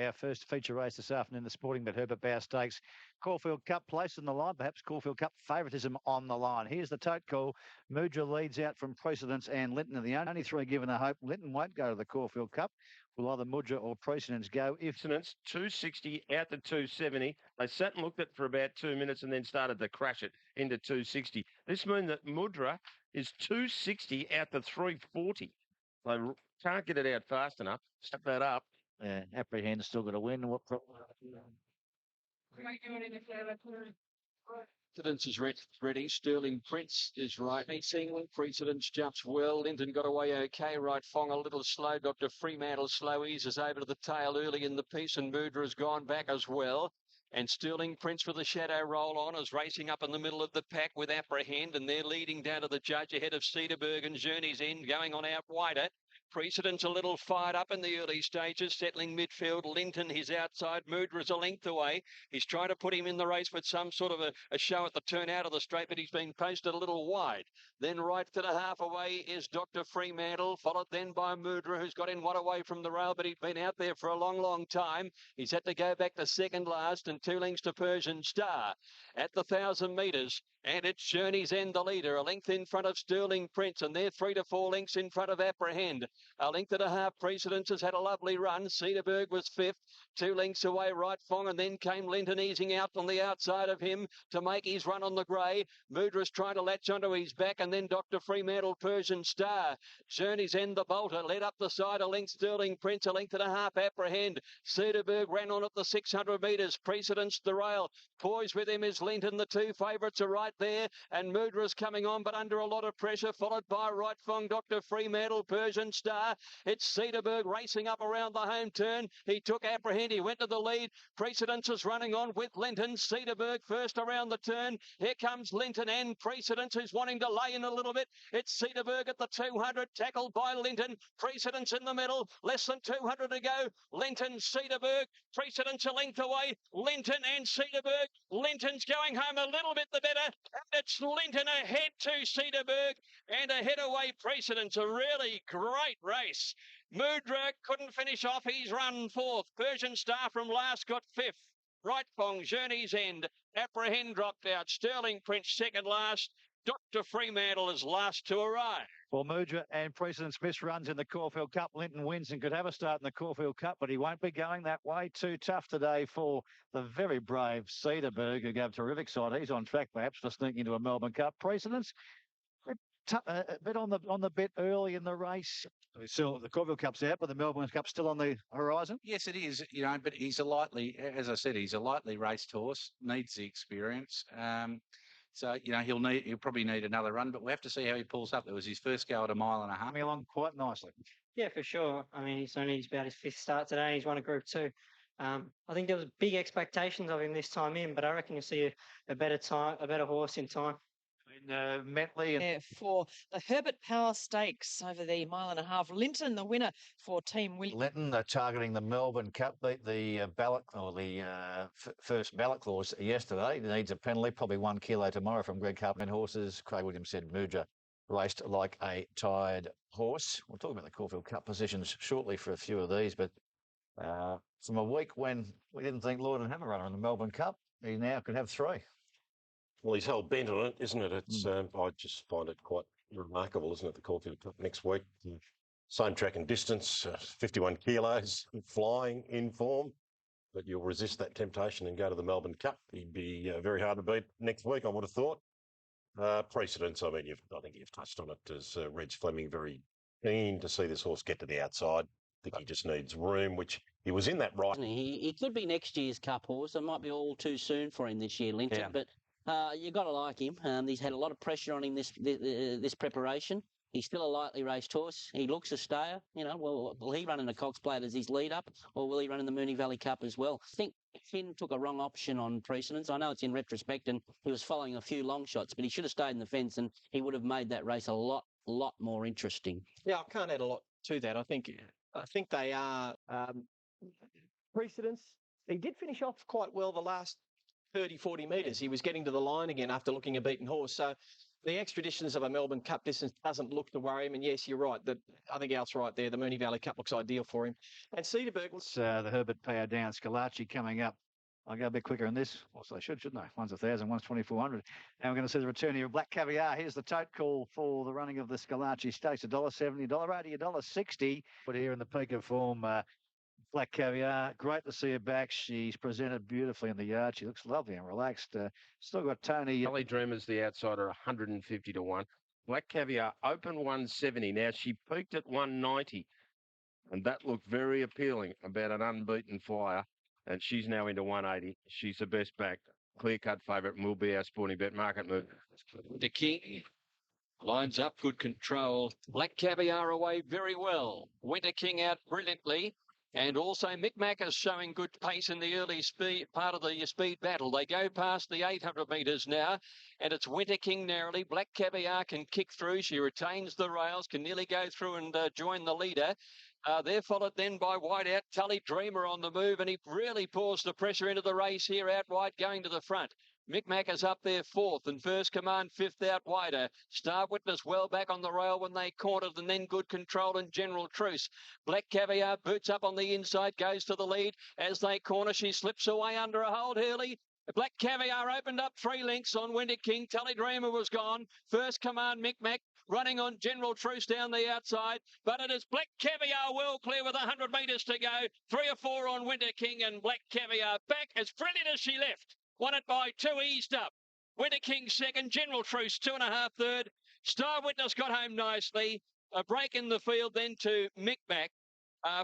our first feature race this afternoon, the Sporting Bet Herbert Bower Stakes. Caulfield Cup placed on the line, perhaps Caulfield Cup favouritism on the line. Here's the tote call. Mudra leads out from Precedence and Linton are the only three given a hope. Linton won't go to the Caulfield Cup. Will either Mudra or Precedence go? If Precedence, 260 out to 270. They sat and looked at it for about 2 minutes and then started to crash it into 260. This means that Mudra is 260 out to 340. They can't get it out fast enough. Step that up. Apprehend's still got to win. Precedence is ready. Sterling Prince is right. Precedence jumps well. Linton got away okay. Right Fong a little slow. Dr. Fremantle slow eases over to the tail early in the piece, and Mudra has gone back as well. And Sterling Prince with the shadow roll on is racing up in the middle of the pack with Apprehend, and they're leading down to the judge ahead of Cedarburg and Journey's End going on out wider. Precedence a little fired up in the early stages, settling midfield. Linton, his outside. Mudra's a length away. He's trying to put him in the race with some sort of a show at the turn out of the straight, but he's been posted a little wide. Then right to the half away is Dr. Fremantle, followed then by Mudra, who's got in one away from the rail, but he'd been out there for a long, long time. He's had to go back to second last and 2 lengths to Persian Star at the 1,000 metres. And it's Journey's End, the leader, a length in front of Sterling Prince, and they're 3 to 4 lengths in front of Apprehend. A length and a half. Precedence has had a lovely run. Cedarburg was 5th, 2 lengths away, Right Fong, and then came Linton easing out on the outside of him to make his run on the grey. Mudra's trying to latch onto his back, and then Dr. Fremantle, Persian Star. Journey's End, the bolter, led up the side, a length Sterling Prince, a length and a half Apprehend. Cedarburg ran on at the 600 metres. Precedence the rail. Poised with him is Linton. The two favourites are right there, and Mudra's coming on, but under a lot of pressure, followed by Right Fong, Dr. Fremantle, Persian Star. It's Cedarburg racing up around the home turn. He took Apprehend. He went to the lead. Precedence is running on with Linton. Cedarburg first around the turn. Here comes Linton and Precedence, who's wanting to lay in a little bit. It's Cedarburg at the 200, tackled by Linton. Precedence in the middle. Less than 200 to go. Linton, Cedarburg. Precedence a length away. Linton and Cedarburg. Linton's going home a little bit the better. And it's Linton ahead to Cedarburg and ahead away Precedence. A really great race. Mudra couldn't finish off. He's run 4th. Persian Star from last got 5th. Right Fong, Journey's End. Apprehend dropped out. Sterling Prince second last. Dr. Fremantle is last to arrive. Well, Mudra and Precedence Miss runs in the Caulfield Cup. Linton wins and could have a start in the Caulfield Cup, but he won't be going that way. Too tough today for the very brave Cedarburg, who gave a terrific side. He's on track, perhaps, for sneaking into a Melbourne Cup. Precedence, a bit on the bit early in the race. Still, the Caulfield Cup's out, but the Melbourne Cup's still on the horizon. Yes, it is. But he's a lightly, as I said, he's a lightly raced horse. Needs the experience. So, he'll probably need another run, but we have to see how he pulls up. It was his first go at a mile and a half. Coming along quite nicely. Yeah, for sure. I mean, he's about his 5th start today. He's won a Group 2. I think there was big expectations of him this time in, but I reckon you'll see a better horse in time. Metley and for the Herbert Power Stakes over the mile and a half. Linton, the winner for Team Williams. Linton targeting the Melbourne Cup, beat the ballot or the first ballot clause yesterday. He needs a penalty, probably 1 kilo tomorrow from Greg Carpenter horses. Craig Williams said Mudra raced like a tired horse. We'll talk about the Caulfield Cup positions shortly for a few of these, but from a week when we didn't think Lord would have a runner in the Melbourne Cup, he now could have 3. Well, he's hell bent on it, isn't it? It's I just find it quite remarkable, isn't it? The Caulfield Cup next week. Same track and distance, 51 kilos, flying in form. But you'll resist that temptation and go to the Melbourne Cup. He'd be very hard to beat next week, I would have thought. Precedence, I mean, I think you've touched on it, as Reg Fleming very keen to see this horse get to the outside. I think he just needs room, which he was in that right. He could be next year's Cup horse. It might be all too soon for him this year, Linton, but you've got to like him. He's had a lot of pressure on him this preparation. He's still a lightly raced horse. He looks a stayer. Will he run in the Cox Plate as his lead up, or will he run in the Moonee Valley Cup as well? I think Finn took a wrong option on Precedence. I know it's in retrospect, and he was following a few long shots, but he should have stayed in the fence, and he would have made that race a lot more interesting. Yeah, I can't add a lot to that. I think they are Precedence. He did finish off quite well the last 30, 40 metres. He was getting to the line again after looking a beaten horse. So The expeditions of a Melbourne Cup distance doesn't look to worry him. And yes, you're right. I think Al's right there. The Moonee Valley Cup looks ideal for him. And Cedarburg was The Herbert Power down. Scalacci coming up. I'll go a bit quicker on this. Also, I shouldn't I? One's 1,000, one's 2,400. And we're going to see the return here of Black Caviar. Here's the tote call for the running of the Scalacci Stakes. $1.70, $1.80, $1.60. But here in the peak of form, Black Caviar, great to see her back. She's presented beautifully in the yard. She looks lovely and relaxed. Still got Tony. Holly Dreamer's the outsider, 150 to 1. Black Caviar, open 170. Now, she peaked at 190, and that looked very appealing about an unbeaten flyer, and she's now into 180. She's the best back. Clear-cut favourite and will be our sporting bet market move. The King lines up, good control. Black Caviar away very well. Winter King out brilliantly. And also Micmac is showing good pace in the early speed part of the speed battle. They go past the 800 metres now, and it's Winter King narrowly. Black Caviar can kick through. She retains the rails, can nearly go through and join the leader. They're followed then by Whiteout. Tully Dreamer on the move, and he really pours the pressure into the race here out wide going to the front. Micmac is up there fourth, and First Command fifth out wider. Star Witness well back on the rail when they cornered, and then Good Control and General Truce. Black Caviar boots up on the inside, goes to the lead. As they corner, she slips away under a hold, Hurley. Black Caviar opened up 3 lengths on Winter King. Tully Dreamer was gone. First Command Micmac running on General Truce down the outside. But it is Black Caviar well clear with 100 metres to go. 3 or 4 on Winter King, and Black Caviar back as brilliant as she left. Won it by 2, eased up. Winter King second, General Truce 2.5 third. Star Witness got home nicely. A break in the field then to Micmac.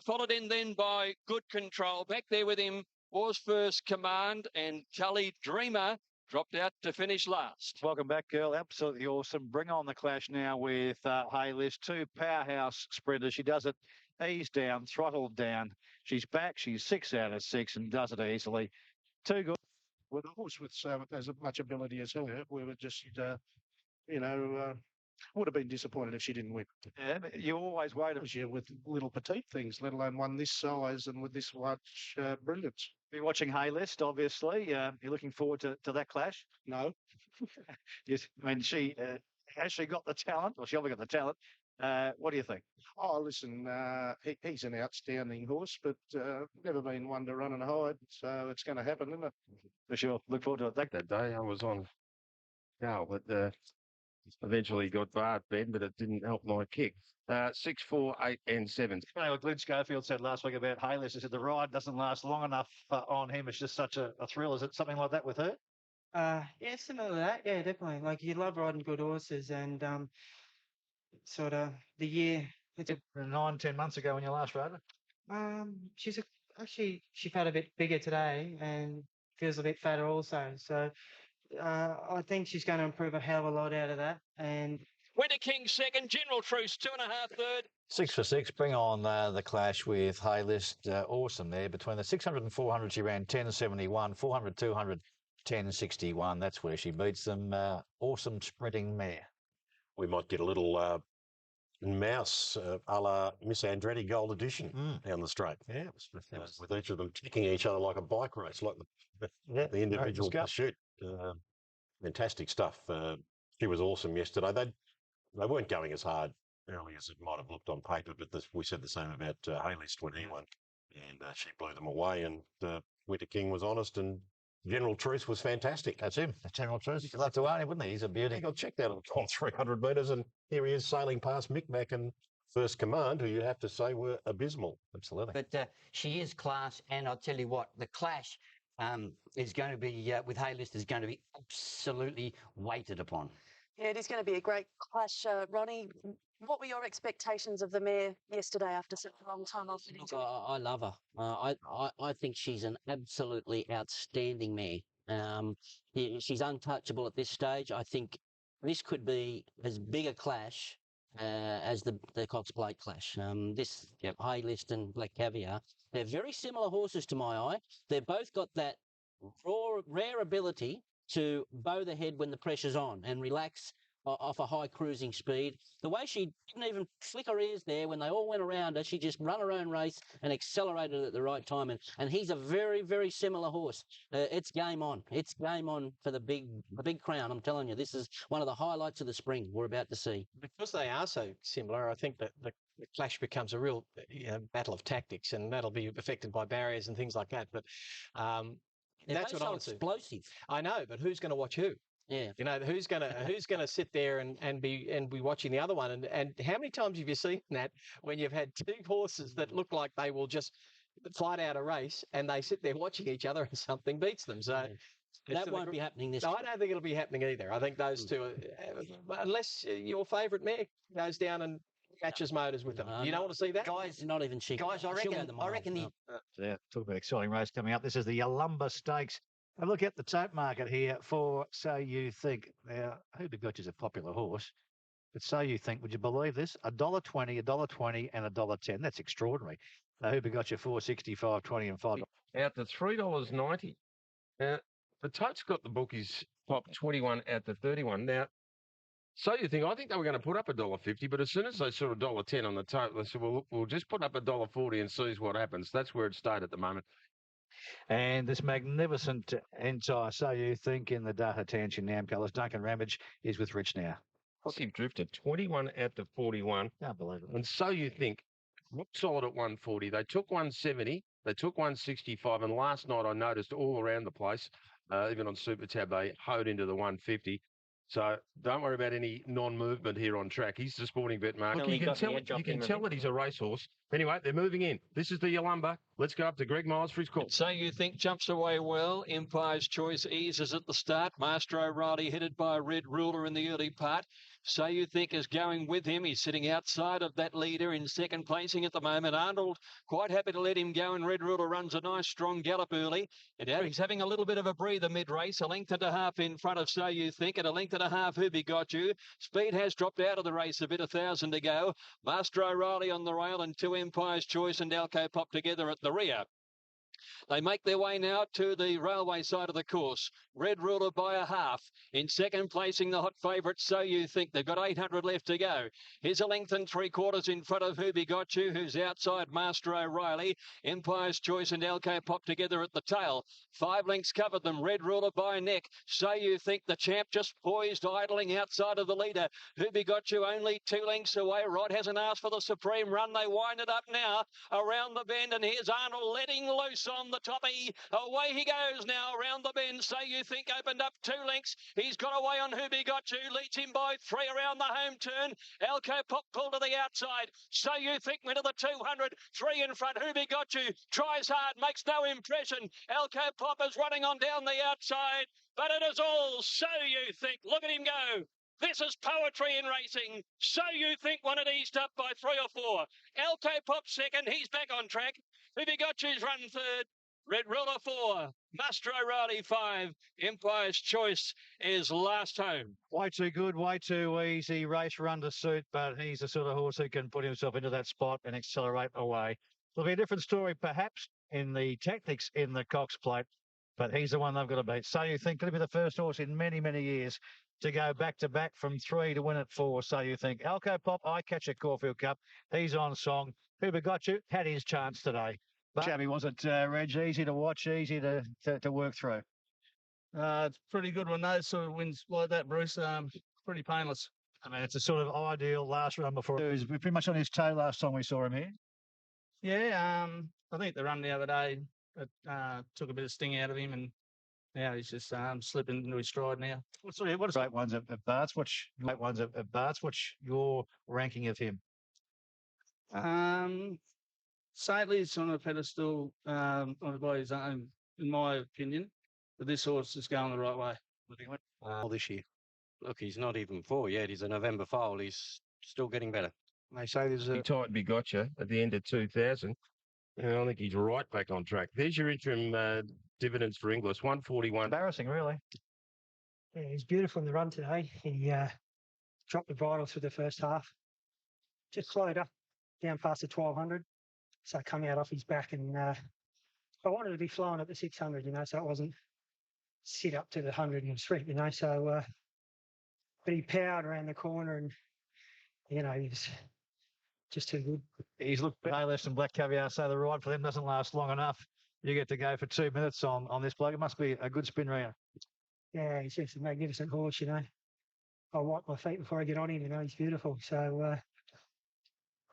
Followed in then by Good Control. Back there with him was First Command, and Tully Dreamer dropped out to finish last. Welcome back, girl. Absolutely awesome. Bring on the clash now with Haylist. 2 powerhouse sprinters. She does it ease down, throttled down. She's back. She's 6 out of 6 and does it easily. 2 good. With a horse with as much ability as her, we were just, would have been disappointed if she didn't win. Yeah, you always worried Because you're with little petite things, let alone one this size and with this much brilliance. You're watching Haylist, obviously. You're looking forward to that clash? No. Yes, I mean, has she got the talent? Well, she obviously got the talent. What do you think? Oh, listen, he's an outstanding horse, but never been one to run and hide, so it's going to happen, isn't it? For sure. Look forward to it. That day I was on Cal, but eventually got barred, Ben, but it didn't help my kick. 6, 4, 8 and 7. You know what Glenn Schofield said last week about Haylist? He said the ride doesn't last long enough on him. It's just such a thrill. Is it something like that with her? Yeah, similar to that. Yeah, definitely. Like, you love riding good horses, and sort of the year. It's 9-10 months ago when you last rode her? Actually, she felt a bit bigger today and feels a bit fatter also. So I think she's going to improve a hell of a lot out of that. And Winter King second, General Truce 2.5 third. 6 for 6. Bring on the clash with Haylist. Awesome there. Between the 600 and 400, she ran 10.71. 400, 200, 10.61. That's where she beats them. Awesome sprinting mare. We might get a little mouse a la Miss Andretti Gold Edition down the straight. Yeah. With each of them ticking each other like a bike race, like the individual pursuit. Fantastic stuff. She was awesome yesterday. They weren't going as hard early as it might have looked on paper, but we said the same about Haylist when he won, and she blew them away. And Winter King was honest, and General Truce was fantastic. That's him. General Truce. You'd love to own him, wouldn't he? He's a beauty. I checked out on 300 metres, and here he is sailing past Micmac and First Command, who you have to say were abysmal. Absolutely. But she is class, and I'll tell you what, the clash is going to be, with Haylist, is going to be absolutely weighted upon. Yeah, it is going to be a great clash, Ronnie. What were your expectations of the mare yesterday after such a long time off? Look, I love her. I think she's an absolutely outstanding mare. She's untouchable at this stage. I think this could be as big a clash as the Cox Plate clash. Haylist and Black Caviar, they're very similar horses to my eye. They've both got that rare ability to bow the head when the pressure's on and relax off a high cruising speed. The way she didn't even flick her ears there when they all went around her, she just ran her own race and accelerated at the right time. And he's a very, very similar horse. It's game on. It's game on for the big crown. I'm telling you, this is one of the highlights of the spring we're about to see. Because they are so similar, I think that the clash becomes a real battle of tactics, and that'll be affected by barriers and things like that. But that's what I want to see. Explosive. I know, but who's going to watch who? Yeah, you know who's gonna sit there and be watching the other one, and how many times have you seen that when you've had two horses that look like they will just fight out a race and they sit there watching each other and something beats them? So that won't be happening this. No, I don't think it'll be happening either. I think those two, unless your favourite mare goes down and catches motors with them. You don't want to see that, guys. Not even she. Guys, I reckon he. Yeah, talk about exciting race coming up. This is the Yalumba Stakes. And look at the tote market here for So You Think. Now, Who Begot is a popular horse, but So You Think, would you believe this? $1.20, $1.20 and $1.10. That's extraordinary. Now, Who Begot you $4.60, $5.20 and $5. Out to $3.90. Now, the tote's got the bookies top 21 out to 31. Now, So You Think, I think they were going to put up $1.50, but as soon as they saw $1.10 on the tote, they said, well, we'll just put up $1.40 and see what happens. That's where it stayed at the moment. And this magnificent entire So You Think in the Data Tansion Nam colours. Duncan Ramage is with Rich now. Positive drifted 21 out to 41. Can't believe it. And So You Think looked solid at 140. They took 170. They took 165. And last night I noticed all around the place, even on Super Tab, they hoed into the 150. So don't worry about any non-movement here on track. He's the sporting bet mark. Look, you can tell that he's a racehorse. Anyway, they're moving in. This is the Yalumba. Let's go up to Greg Miles for his call. So You Think jumps away well. Empire's Choice eases at the start. Master O'Reilly headed by Red Ruler in the early part. So You Think is going with him. He's sitting outside of that leader in second placing at the moment. Arnold quite happy to let him go, and Red Ruler runs a nice strong gallop early. And now he's having a little bit of a breather mid-race. A length and a half in front of So You Think, and a length and a half Who Begot You. Speed has dropped out of the race a bit, 1,000 to go. Master O'Reilly on the rail, and two Empire's Choice and Alco Pop together at the rear. They make their way now to the railway side of the course. Red Ruler by a half. In second placing, the hot favourite, So You Think. They've got 800 left to go. Here's a length and 3/4 in front of Who Begot You, who's outside Master O'Reilly. Empire's Choice and Alco Pop together at the tail. 5 lengths covered them. Red Ruler by a neck. So You Think, the champ, just poised, idling outside of the leader. Who Begot You only 2 lengths away. Rod hasn't asked for the supreme run. They wind it up now around the bend, and here's Arnold letting loose on the toppy. Away he goes now around the bend. So You Think opened up 2 lengths. He's got away on Who Begot You. Leads him by 3 around the home turn. Alco Pop pulled to the outside. So You Think went to the 200. 3 in front. Who Begot You tries hard, makes no impression. Alco Pop is running on down the outside, but it is all So You Think. Look at him go. This is poetry in racing. So You Think won it eased up by 3 or 4. Alco Pop second. He's back on track. Who Begot You's run third. Red Ruler 4, Master O'Reilly 5, Empire's Choice is last home. Way too good, way too easy. Race run to suit, but he's the sort of horse who can put himself into that spot and accelerate away. There'll be a different story, perhaps, in the tactics in the Cox Plate, but he's the one they've got to beat. So You Think, going to be the first horse in many, many years to go back-to-back from 3 to win at 4, So You Think. Alco Pop, I catch a Caulfield Cup. He's on song. Who Begot You had his chance today. But Shabby, was it, Reg, easy to watch, easy to work through? It's pretty good when those sort of wins like that, Bruce. Pretty painless. I mean, it's a sort of ideal last run before. He was pretty much on his toe last time we saw him here. Yeah, I think the run the other day it, took a bit of sting out of him, and now he's just slipping into his stride now. What great ones at Barts? What's your ranking of him? Saintly's on a pedestal by his own, in my opinion, but this horse is going the right way. This year. Look, he's not even 4 yet. He's a November foal. He's still getting better. They say there's a... He tied Begot You at the end of 2000. And I think he's right back on track. There's your interim dividends for Inglis, 141. Embarrassing, really. Yeah, he's beautiful in the run today. He dropped the bridle through the first half. Just slowed up down past the 1200. So coming out off his back, and I wanted to be flowing at the 600, so it wasn't sit up to the 100 and street, so but he powered around the corner and, he was just too good. He's looked no less than Black Caviar, so the ride for them doesn't last long enough. You get to go for 2 minutes on this bloke. It must be a good spin round. Yeah, he's just a magnificent horse, I wipe my feet before I get on him, he's beautiful. So,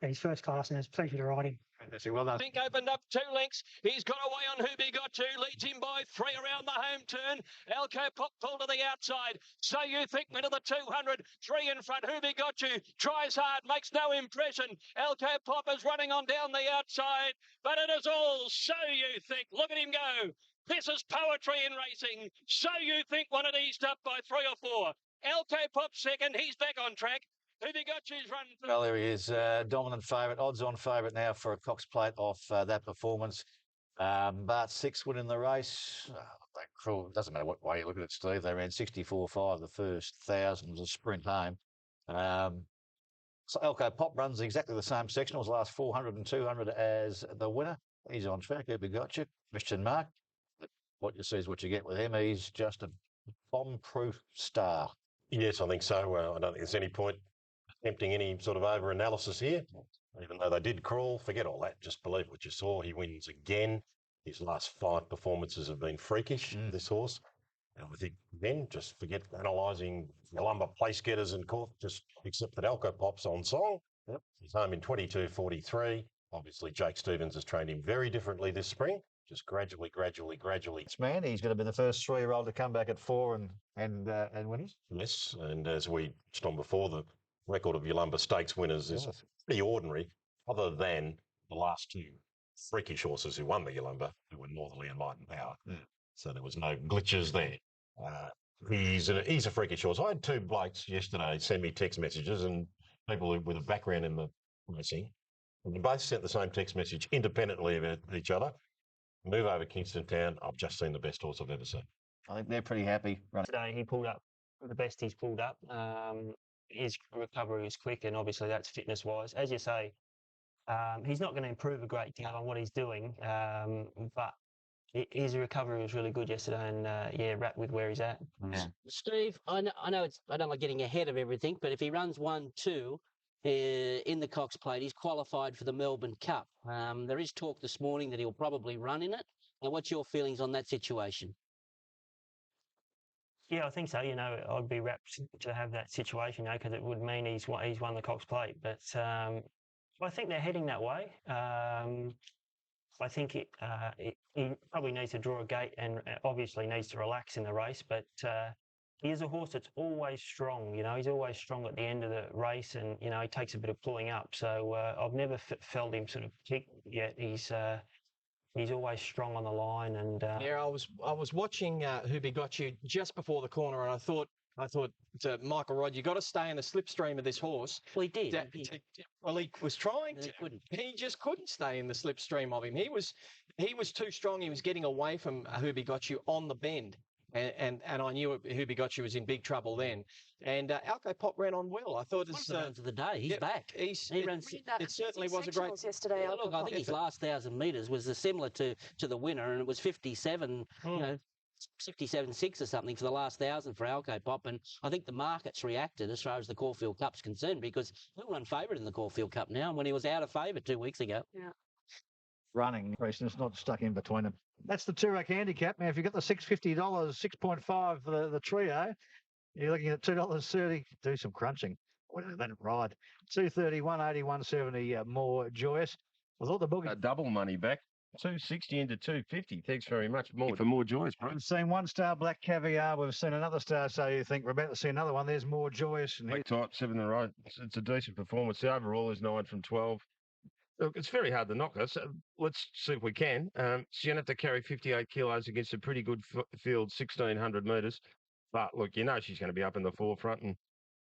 he's first class and it's a pleasure to ride him. Fantastic, well done. Think opened up 2 lengths. He's got away on Who Be Got To. Leads him by 3 around the home turn. Alco Pop pulled to the outside. So You Think went to the 200. 3 in front. Who Be Got To tries hard, makes no impression. Alco Pop is running on down the outside, but it is all So You Think. Look at him go. This is poetry in racing. So You Think won it eased up by 3 or 4. Alco Pop second. He's back on track. Who Be Got To's run. Well, there he is, dominant favourite, odds-on favourite now for a Cox Plate off that performance. But 6 winning the race. Cruel. Doesn't matter what way you look at it, Steve. They ran 64.5 the first 1,000, was a sprint home. So Elko Pop runs exactly the same sectionals, last 400 and 200 as the winner. He's on track. Who Be Got You? Christian Mark. What you see is what you get with him. He's just a bomb-proof star. Yes, I think so. I don't think there's any point attempting any sort of over-analysis here. Even though they did crawl, forget all that. Just believe what you saw. He wins again. His last 5 performances have been freakish, this horse. And I think then just forget analysing Yalumba place getters and court, just accept that Alco Pop's on song. Yep. He's home in 22.43. Obviously, Jake Stevens has trained him very differently this spring. Just gradually. This man, he's going to be the first 3-year-old to come back at 4 and winners. Yes, and as we touched on before, the record of Yalumba Stakes winners is pretty ordinary, other than the last 2 freakish horses who won the Yalumba, who were Northerly and Light and Power. So there was no glitches there. He's a freakish horse. I had 2 blokes yesterday send me text messages, and people with a background in the racing, and they both sent the same text message independently of each other. Move over Kingston Town. I've just seen the best horse I've ever seen. I think they're pretty happy. Today he pulled up the best he's pulled up. His recovery is quick, and obviously that's fitness-wise. As you say, he's not going to improve a great deal on what he's doing, but his recovery was really good yesterday, and wrapped with where he's at. Yeah. Steve, I know I don't like getting ahead of everything, but if he runs 1-2 in the Cox Plate, he's qualified for the Melbourne Cup. There is talk this morning that he'll probably run in it. Now, what's your feelings on that situation? Yeah, I think so. I'd be rapt to have that situation, because it would mean he's won the Cox Plate. But I think they're heading that way. I think he probably needs to draw a gate and obviously needs to relax in the race. But he is a horse that's always strong. He's always strong at the end of the race, and he takes a bit of pulling up. So I've never felt him sort of kick yet. He's always strong on the line, and I was watching Who Be Got You just before the corner, and I thought to Michael Rod, you got to stay in the slipstream of this horse. Well, he did. He was trying to. He just couldn't stay in the slipstream of him. He was too strong. He was getting away from Who Be Got You on the bend. And I knew Who Be Got You was in big trouble then. And Alco Pop ran on well. I thought it's one of the runs of the day. He's back. It certainly was a great. Yesterday, look, I think his last 1,000 metres was similar to the winner, and it was 57. 57.6 or something for the last 1,000 for Alco Pop, and I think the market's reacted as far as the Caulfield Cup's concerned, because he'll run favourite in the Caulfield Cup now, when he was out of favour 2 weeks ago. Yeah. Running, it's not stuck in between them. That's the 2-rack handicap. Now, if you've got the $650, 6.5 for the trio, you're looking at $2.30. Do some crunching. Let it ride. 230, 180, 170 more joyous. I thought the bookie. Double money back. 260 into 250. Thanks very much. More for more joyous, bro. We've seen 1 star Black Caviar. We've seen another star. So you think we're about to see another one. There's more joyous. Black type 7 in a row. It's a decent performance. The overall is 9 from 12. Look, it's very hard to knock us. Let's see if we can. She's going to have to carry 58 kilos against a pretty good field, 1,600 metres. But look, she's going to be up in the forefront, and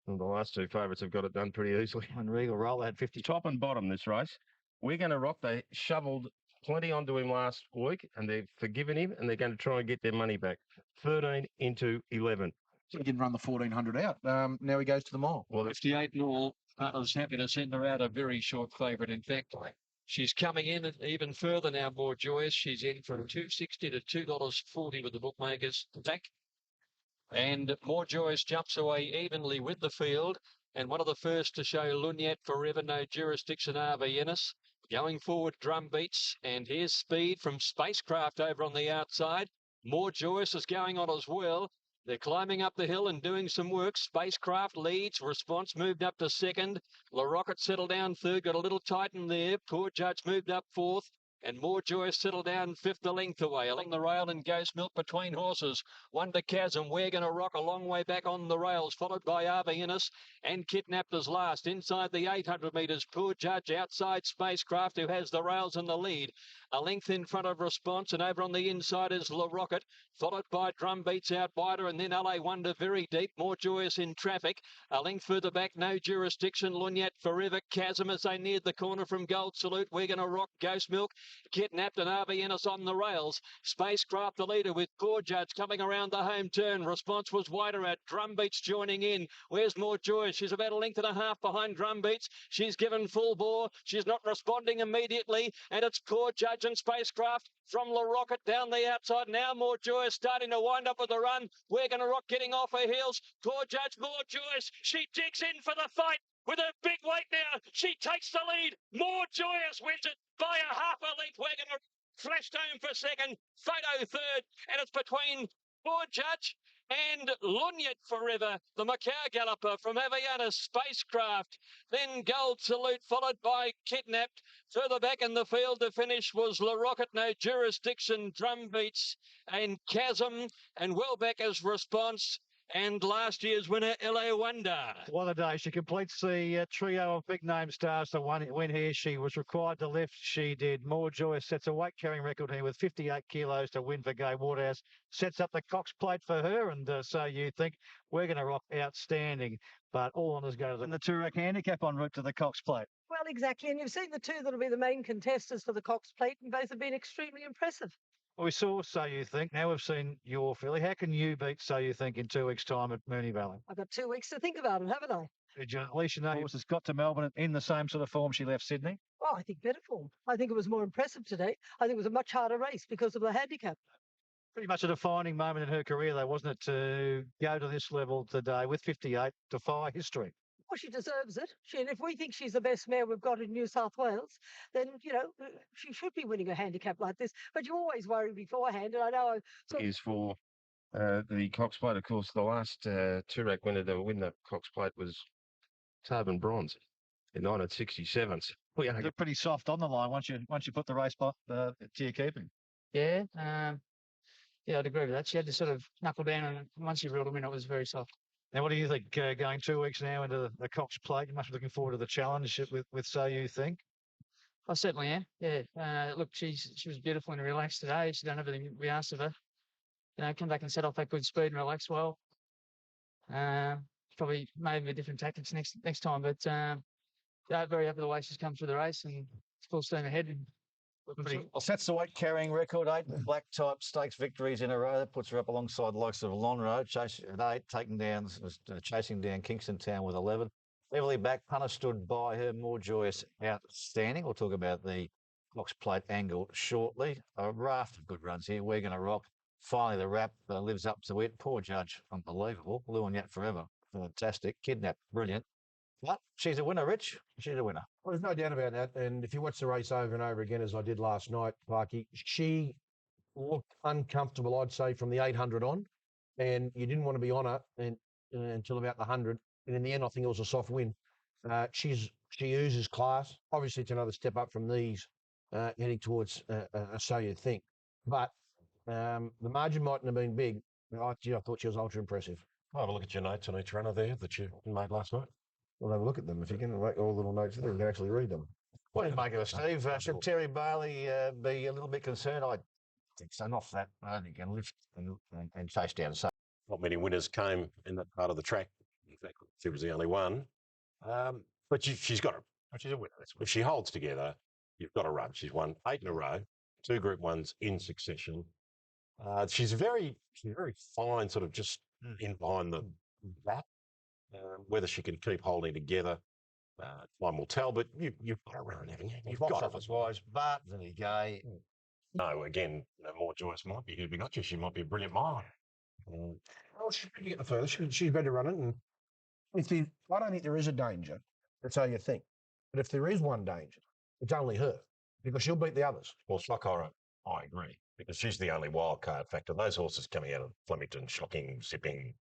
the last 2 favourites have got it done pretty easily. And Regal Roll had 50. Top and bottom this race. We're going to rock. They shoveled plenty onto him last week, and they've forgiven him, and they're going to try and get their money back. 13 into 11. He didn't run the 1,400 out. Now he goes to the mile. Well, 58 and all. I was happy to send her out a very short favourite. In fact, she's coming in even further now, more joyous. She's in from $2.60 to $2.40 with the bookmakers. Back. And More Joyous jumps away evenly with the field. And one of the first to show Lunyat Forever No Jurisdiction, RV Ennis. Going forward, drum beats. And here's speed from Spacecraft over on the outside. More Joyous is going on as well. They're climbing up the hill and doing some work. Spacecraft leads. Response moved up to second. La Rocket settled down third. Got a little Titan there. Poor Judge moved up fourth. And More Joyous settled down fifth a length away. Along the rail and Ghost Milk between horses. Wonder Chasm, We're Gonna Rock a long way back on the rails, followed by RV Innes and Kidnapped as last. Inside the 800 metres, Poor Judge outside Spacecraft, who has the rails in the lead. A length in front of Response, and over on the inside is La Rocket, followed by Drum Beats out wider, and then LA Wonder very deep. More Joyous in traffic. A length further back, No Jurisdiction, Lunyat Forever, Chasm as they neared the corner from Gold Salute. We're Gonna Rock, Ghost Milk, Kidnapped and RV Ennis on the rails. Spacecraft the leader with Poor Judge coming around the home turn. Response was wider at Drum Beats joining in. Where's More Joy? She's about a length and a half behind Drum Beats. She's given full bore. She's not responding immediately. And it's Poor Judge and Spacecraft from La Rocket down the outside. Now More Joy starting to wind up with the run. We're Gonna Rock getting off her heels. Poor Judge, More Joyous. She digs in for the fight. With her big weight now, she takes the lead. More Joyous wins it by a half a length. We're going to flashed home for second, Photo third, and it's between Poor Judge and Lunyat Forever, the Macau galloper from Aviana Spacecraft. Then Gold Salute, followed by Kidnapped. Further back in the field, the finish was La Rocket, No Jurisdiction, Drum Beats, and Chasm, and well back as Response. And last year's winner, LA Wonder. What a day. She completes the trio of big name stars to win here. She was required to lift. She did. More Joy sets a weight carrying record here with 58 kilos to win for Gay Waterhouse. Sets up the Cox plate for her. And so you think We're Gonna Rock outstanding. But all honours go to the Toorak handicap en route to the Cox plate. Well, exactly. And you've seen the two that'll be the main contestants for the Cox plate, and both have been extremely impressive. Well, we saw So You Think. Now we've seen Your Filly. How can you beat So You Think in 2 weeks' time at Moonee Valley? I've got 2 weeks to think about it, haven't I? Did you at least know horse has got to Melbourne in the same sort of form she left Sydney? Oh, I think better form. I think it was more impressive today. I think it was a much harder race because of the handicap. Pretty much a defining moment in her career, though, wasn't it, to go to this level today with 58, defy history? Well, she deserves it. And if we think she's the best mare we've got in New South Wales, then, she should be winning a handicap like this. But you always worry beforehand, and I know... Is for the Cox Plate, of course, the last Toorak winner to win the Cox Plate was Tobin Bronze in 1967. So They're pretty soft on the line once you put the race to your keeping. Yeah, I'd agree with that. She had to sort of knuckle down, and once she reeled them in, it was very soft. Now, what do you think going 2 weeks now into the Cox Plate? You must be looking forward to the challenge with So You Think. I certainly am. Yeah. Look, she was beautiful and relaxed today. She done everything we asked of her. Come back and set off that good speed and relax well. Probably maybe different tactics next time, but very happy the way she's come through the race and full steam ahead. Sets the weight carrying record, 8 black type stakes victories in a row. That puts her up alongside the likes of Lonro, chasing at 8, chasing down Kingston Town with 11. Heavily back, Punter stood by her. More Joyous outstanding. We'll talk about the Cox Plate angle shortly. A raft of good runs here. We're Gonna Rock. Finally, the wrap lives up to it. Poor Judge, unbelievable. Lunyat Forever, fantastic. Kidnapped, brilliant. But she's a winner, Rich. She's a winner. Well, there's no doubt about that. And if you watch the race over and over again, as I did last night, Parky, she looked uncomfortable, I'd say, from the 800 on. And you didn't want to be on her until about the 100. And in the end, I think it was a soft win. She oozes class. Obviously, it's another step up from these, heading towards So You Think. But the margin mightn't have been big. I thought she was ultra impressive. I'll have a look at your notes on each runner there that you made last night. We'll have a look at them. If you can make all the little notes there, you can actually read them. What do you make of it, Steve? Should Terry Bailey be a little bit concerned? I think so. Not that. I don't think he can lift and chase down. So Not many winners came in that part of the track. In fact, she was the only one. But she's got she's a winner. If she holds together, you've got to run. She's won 8 in a row, 2 Group 1s in succession. She's very fine, sort of just in behind the back. Whether she can keep holding together, time will tell. But you've got to run, haven't you? You've box got office wise, but then you go. No, again, More Joyous might be who we got you. She might be a brilliant mile. Well, she's pretty get the further. She's better run it. And I don't think there is a danger. That's how you think. But if there is one danger, it's only her because she'll beat the others. Well, Stockholm, I agree, because she's the only wild card factor. Those horses coming out of Flemington, Shocking, Zipping,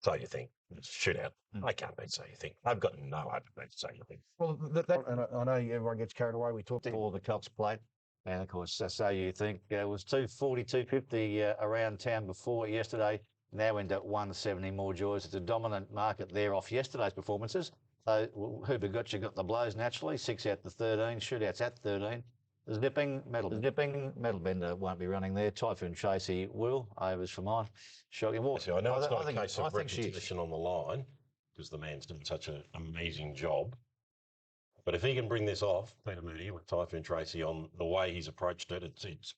So You Think, Shootout, they can't beat So You Think. They've got no hope to beat So You Think. Well, and I know everyone gets carried away. We talked For the Cox Plate. And of course, So You Think it was 240, 250 around town before yesterday. Now into 170 more joys. It's a dominant market there off yesterday's performances. So who begot you got the blows naturally. 6 out to 13, shootouts at 13. Zipping, Metal Bender won't be running there. Typhoon Chasey will. Overs for mine. Shocking. Well, See, I know it's not a case of think reputation on the line because the man's done such an amazing job. But if he can bring this off, Peter Moody with Typhoon Tracy on the way he's approached it,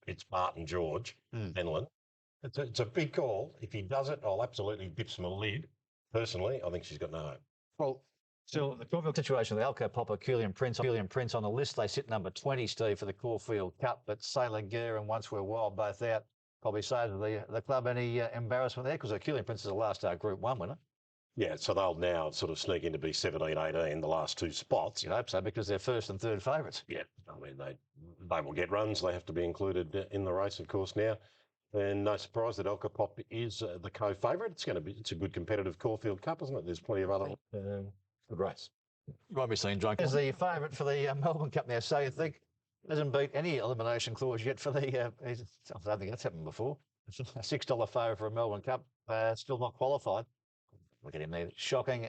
it's Barton George, Penland. It's a big call. If he does it, I'll absolutely dip some a lid. Personally, I think she's got no hope. Well, still, the Caulfield situation, the Alco Popper, Coolian Prince on the list. They sit number 20, Steve, for the Caulfield Cup. But Sailor Gear and Once We're Wild both out. Probably saves the club any embarrassment there because the Coolian Prince is the last Group 1 winner. Yeah, so they'll now sort of sneak in to be 17, 18, the last two spots. You'd hope so because they're first and third favourites. Yeah, I mean, they will get runs. They have to be included in the race, of course, now. And no surprise that Alka Pop is the co-favourite. It's a good competitive Caulfield Cup, isn't it? There's plenty of other good race. You won't be seen drunk. Is the favourite for the Melbourne Cup now. So You Think hasn't beat any elimination clause yet for the. I don't think that's happened before. It's a $6 favourite for a Melbourne Cup. Still not qualified. Look at him there. Shocking.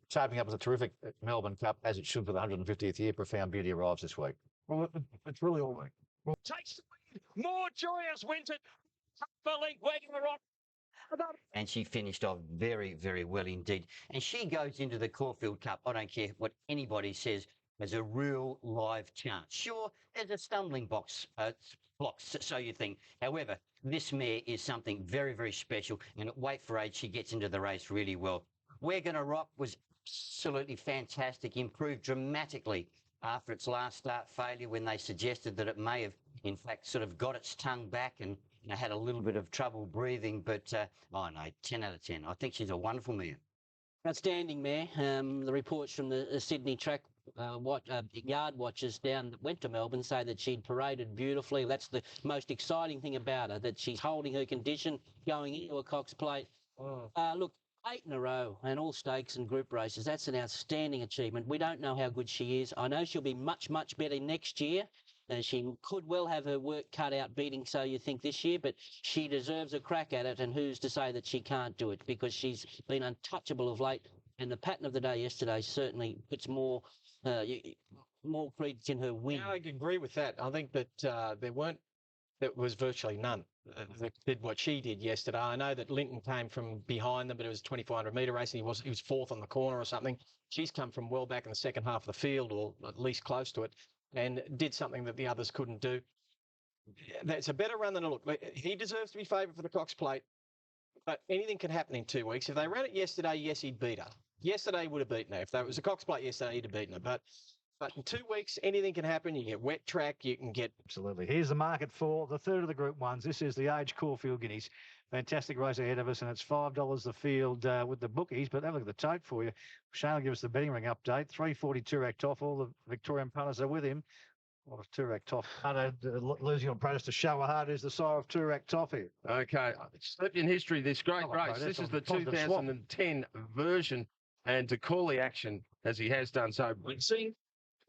Shaping up as a terrific Melbourne Cup, as it should for the 150th year. Profound Beauty arrives this week. Well, it's really all week. Well, takes the lead. More joyous wins it. League wagging the rock. And she finished off very, very well indeed. And she goes into the Caulfield Cup, I don't care what anybody says, as a real live chance. Sure, there's a stumbling blocks, So You Think. However, this mare is something very, very special. And at weight for age, she gets into the race really well. We're Gonna Rock was absolutely fantastic, improved dramatically after its last start failure when they suggested that it may have, in fact, sort of got its tongue back and had a little bit of trouble breathing. But, 10 out of 10. I think she's a wonderful mare. Outstanding mare. The reports from the Sydney track yard watchers down that went to Melbourne say that she'd paraded beautifully. That's the most exciting thing about her, that she's holding her condition going into a Cox Plate. Look, 8 in a row and all stakes and group races. That's an outstanding achievement. We don't know how good she is. I know she'll be much, much better next year. She could well have her work cut out beating So You Think this year, but she deserves a crack at it, and who's to say that she can't do it, because she's been untouchable of late, and the pattern of the day yesterday certainly puts more credence in her win. Yeah, I agree with that. I think that there was virtually none that did what she did yesterday. I know that Linton came from behind them, but it was a 2,400 metre race, and he was fourth on the corner or something. She's come from well back in the second half of the field, or at least close to it, and did something that the others couldn't do. That's a better run than a look. He deserves to be favoured for the Cox Plate, but anything can happen in 2 weeks. If they ran it yesterday, yes, he'd beat her. Yesterday he would have beaten her. If there was a Cox Plate yesterday, he'd have beaten her. But in 2 weeks, anything can happen. You get wet track, you can get... Absolutely. Here's the market for the third of the Group 1s. This is the Age Caulfield Guineas. Fantastic race ahead of us, and it's $5 the field with the bookies. But have a look at the tote for you. Shane will give us the betting ring update. 340 Turak Toff. All the Victorian punters are with him. What a Turak Toff. Losing on practice to Shawahad is the sire of Turak Toff here. Okay, slept in history, this great race. This is the 2010 version, and to call the action as he has done so.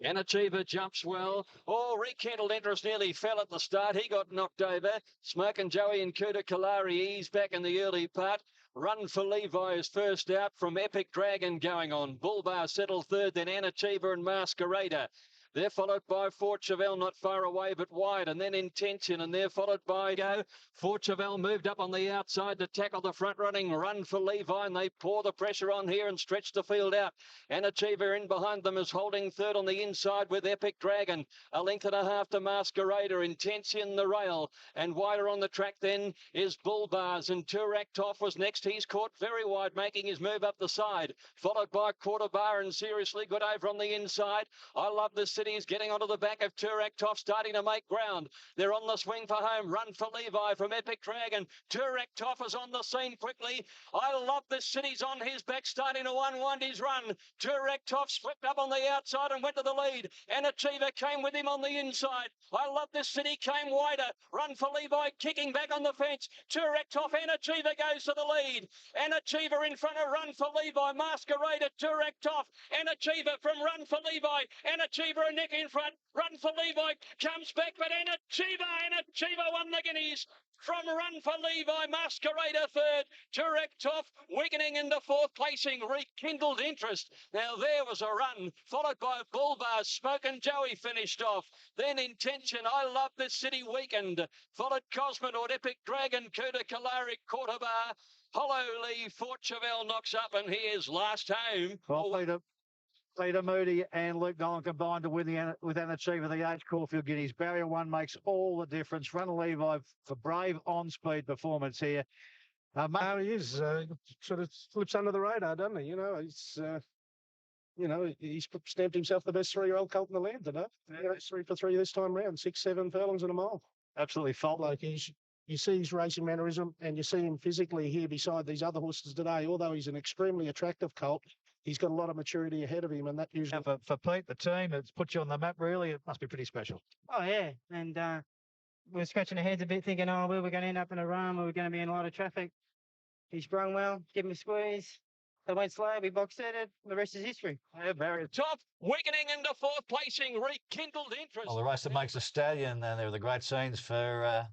An Achiever jumps well. Oh, rekindled interest nearly fell at the start. He got knocked over. Smoking Joey and Kuda Kalari ease back in the early part. Run for Levi is first out from Epic Dragon going on. Bullbar settled third, then An Achiever and Masquerader. They're followed by Fort Chevelle, not far away but wide, and then Intention, and they're followed by Go. Fort Chevelle moved up on the outside to tackle the front-running Run for Levi, and they pour the pressure on here and stretch the field out. An Achiever in behind them is holding third on the inside with Epic Dragon. A length and a half to Masquerader, Intention the rail, and wider on the track then is Bullbars, and Turak Toff was next. He's caught very wide, making his move up the side, followed by Quarter Bar and Seriously Good over on the inside. I Love This City City's getting onto the back of Turaktoff, starting to make ground. They're on the swing for home. Run for Levi from Epic Dragon. Turaktoff is on the scene quickly. I Love This City's on his back, starting to unwind his run. Turaktoff swept up on the outside and went to the lead. And Achiever came with him on the inside. I Love This City came wider. Run for Levi kicking back on the fence. Turaktoff and Achiever goes to the lead. And Achiever in front of Run for Levi. Masquerader, Turaktoff and Achiever from Run for Levi. And Achiever a neck in front. Run for Levi comes back, but and Achiever won the Guineas. From Run for Levi, Masquerader third, Turaktoff weakening into fourth placing, rekindled interest. Now there was a run, followed by Bullbar, Smoke and Joey finished off. Then Intention, I Love This City weakened, followed Cosmonaut, Epic Dragon, Kuta Kalaric, Quarterbar, Hollow Lee, Fort Chevelle knocks up, and here's last home. Well, Peter Moody and Luke Nolan combined to win with an achiever the H Caulfield Guineas. Barrier 1 makes all the difference. Run Levi for brave on-speed performance here. He is sort of slips under the radar, doesn't he? He's stamped himself the best 3-year-old colt in the land today. Yeah. 3 for 3 this time round, 6-7 furlongs and a mile. Absolutely faultless. You see his racing mannerism, and you see him physically here beside these other horses today. Although he's an extremely attractive colt, he's got a lot of maturity ahead of him, and that usually. For Pete, the team, it's put you on the map. Really, it must be pretty special. Oh yeah, and we were scratching our heads a bit, thinking, oh, we were going to end up in a run. We were going to be in a lot of traffic. He sprung well, give him a squeeze. They went slow, we boxed it. The rest is history. Yeah, very top, weakening into fourth placing, rekindled interest. Well, the race that makes a stallion, and there were the great scenes for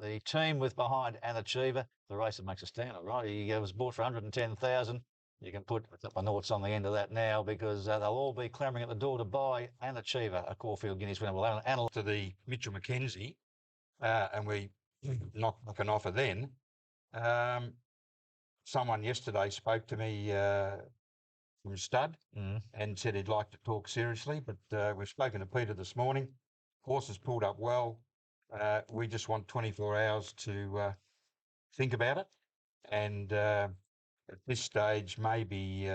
the team with behind an achiever. The race that makes a stallion, right? He was bought for 110,000. You can put my noughts on the end of that now because they'll all be clamouring at the door to buy an achiever, a Caulfield Guineas winner. Well, and to the Mitchell Mackenzie, and we knock an offer then. Someone yesterday spoke to me from Stud and said he'd like to talk seriously, but we've spoken to Peter this morning. Horses pulled up well. We just want 24 hours to think about it. And at this stage, maybe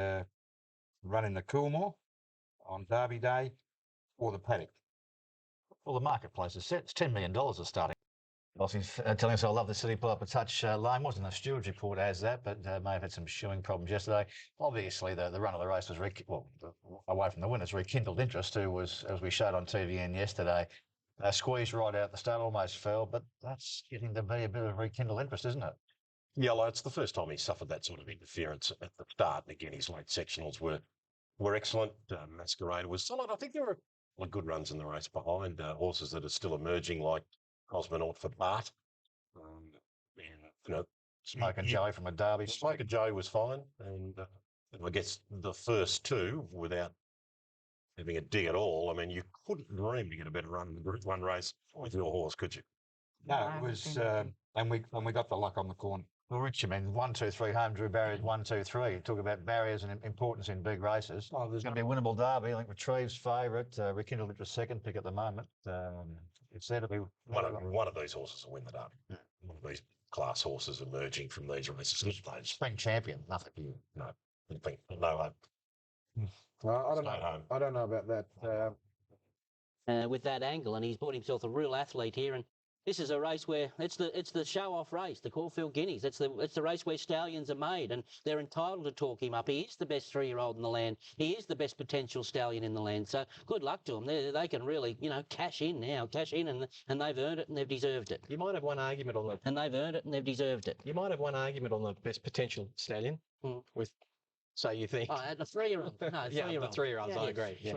running the Coolmore on Derby Day or the paddock. Well, the marketplace is set. It's $10 million is starting. He's telling us I Love the City pull up a touch lame. Wasn't a stewards report as that, but may have had some shoeing problems yesterday. Obviously, the run of the race was away from the winners, rekindled interest, who was, as we showed on TVN yesterday, squeezed right out the start, almost fell, but that's getting to be a bit of rekindled interest, isn't it? Yeah, well, it's the first time he suffered that sort of interference at the start. And again, his late sectionals were excellent. Masquerader was solid. I think there were good runs in the race behind horses that are still emerging, like Cosmonaut for Bart. Smoke and Joey from a Derby. Smoke and Joey was fine. And I guess the first two, without having a dig at all, I mean, you couldn't dream to get a better run in the Group 1 race with your horse, could you? No, it was, and we got the luck on the corner. Well, Rich, I mean, 1, 2, 3 home, drew barriers 1, 2, 3. Talk about barriers and importance in big races. Oh, there's going to be a winnable Derby. I think Retrieve's favourite, rekindled interest second pick at the moment. It's there to be one of these horses will win the Derby. Yeah. One of these class horses emerging from these races. Spring champion, nothing for you. No, no hope. I don't know about that. With that angle, and he's brought himself a real athlete here, and this is a race where it's the show-off race, the Caulfield Guineas. It's the race where stallions are made, and they're entitled to talk him up. He is the best 3-year-old in the land. He is the best potential stallion in the land. So good luck to them. They can really, cash in, and they've earned it and they've deserved it. You might have one argument on that. And they've earned it and they've deserved it. You might have one argument on the best potential stallion with. So you think? Oh, the 3-year-old. No, yeah, the 3-year-olds. I agree. Yeah.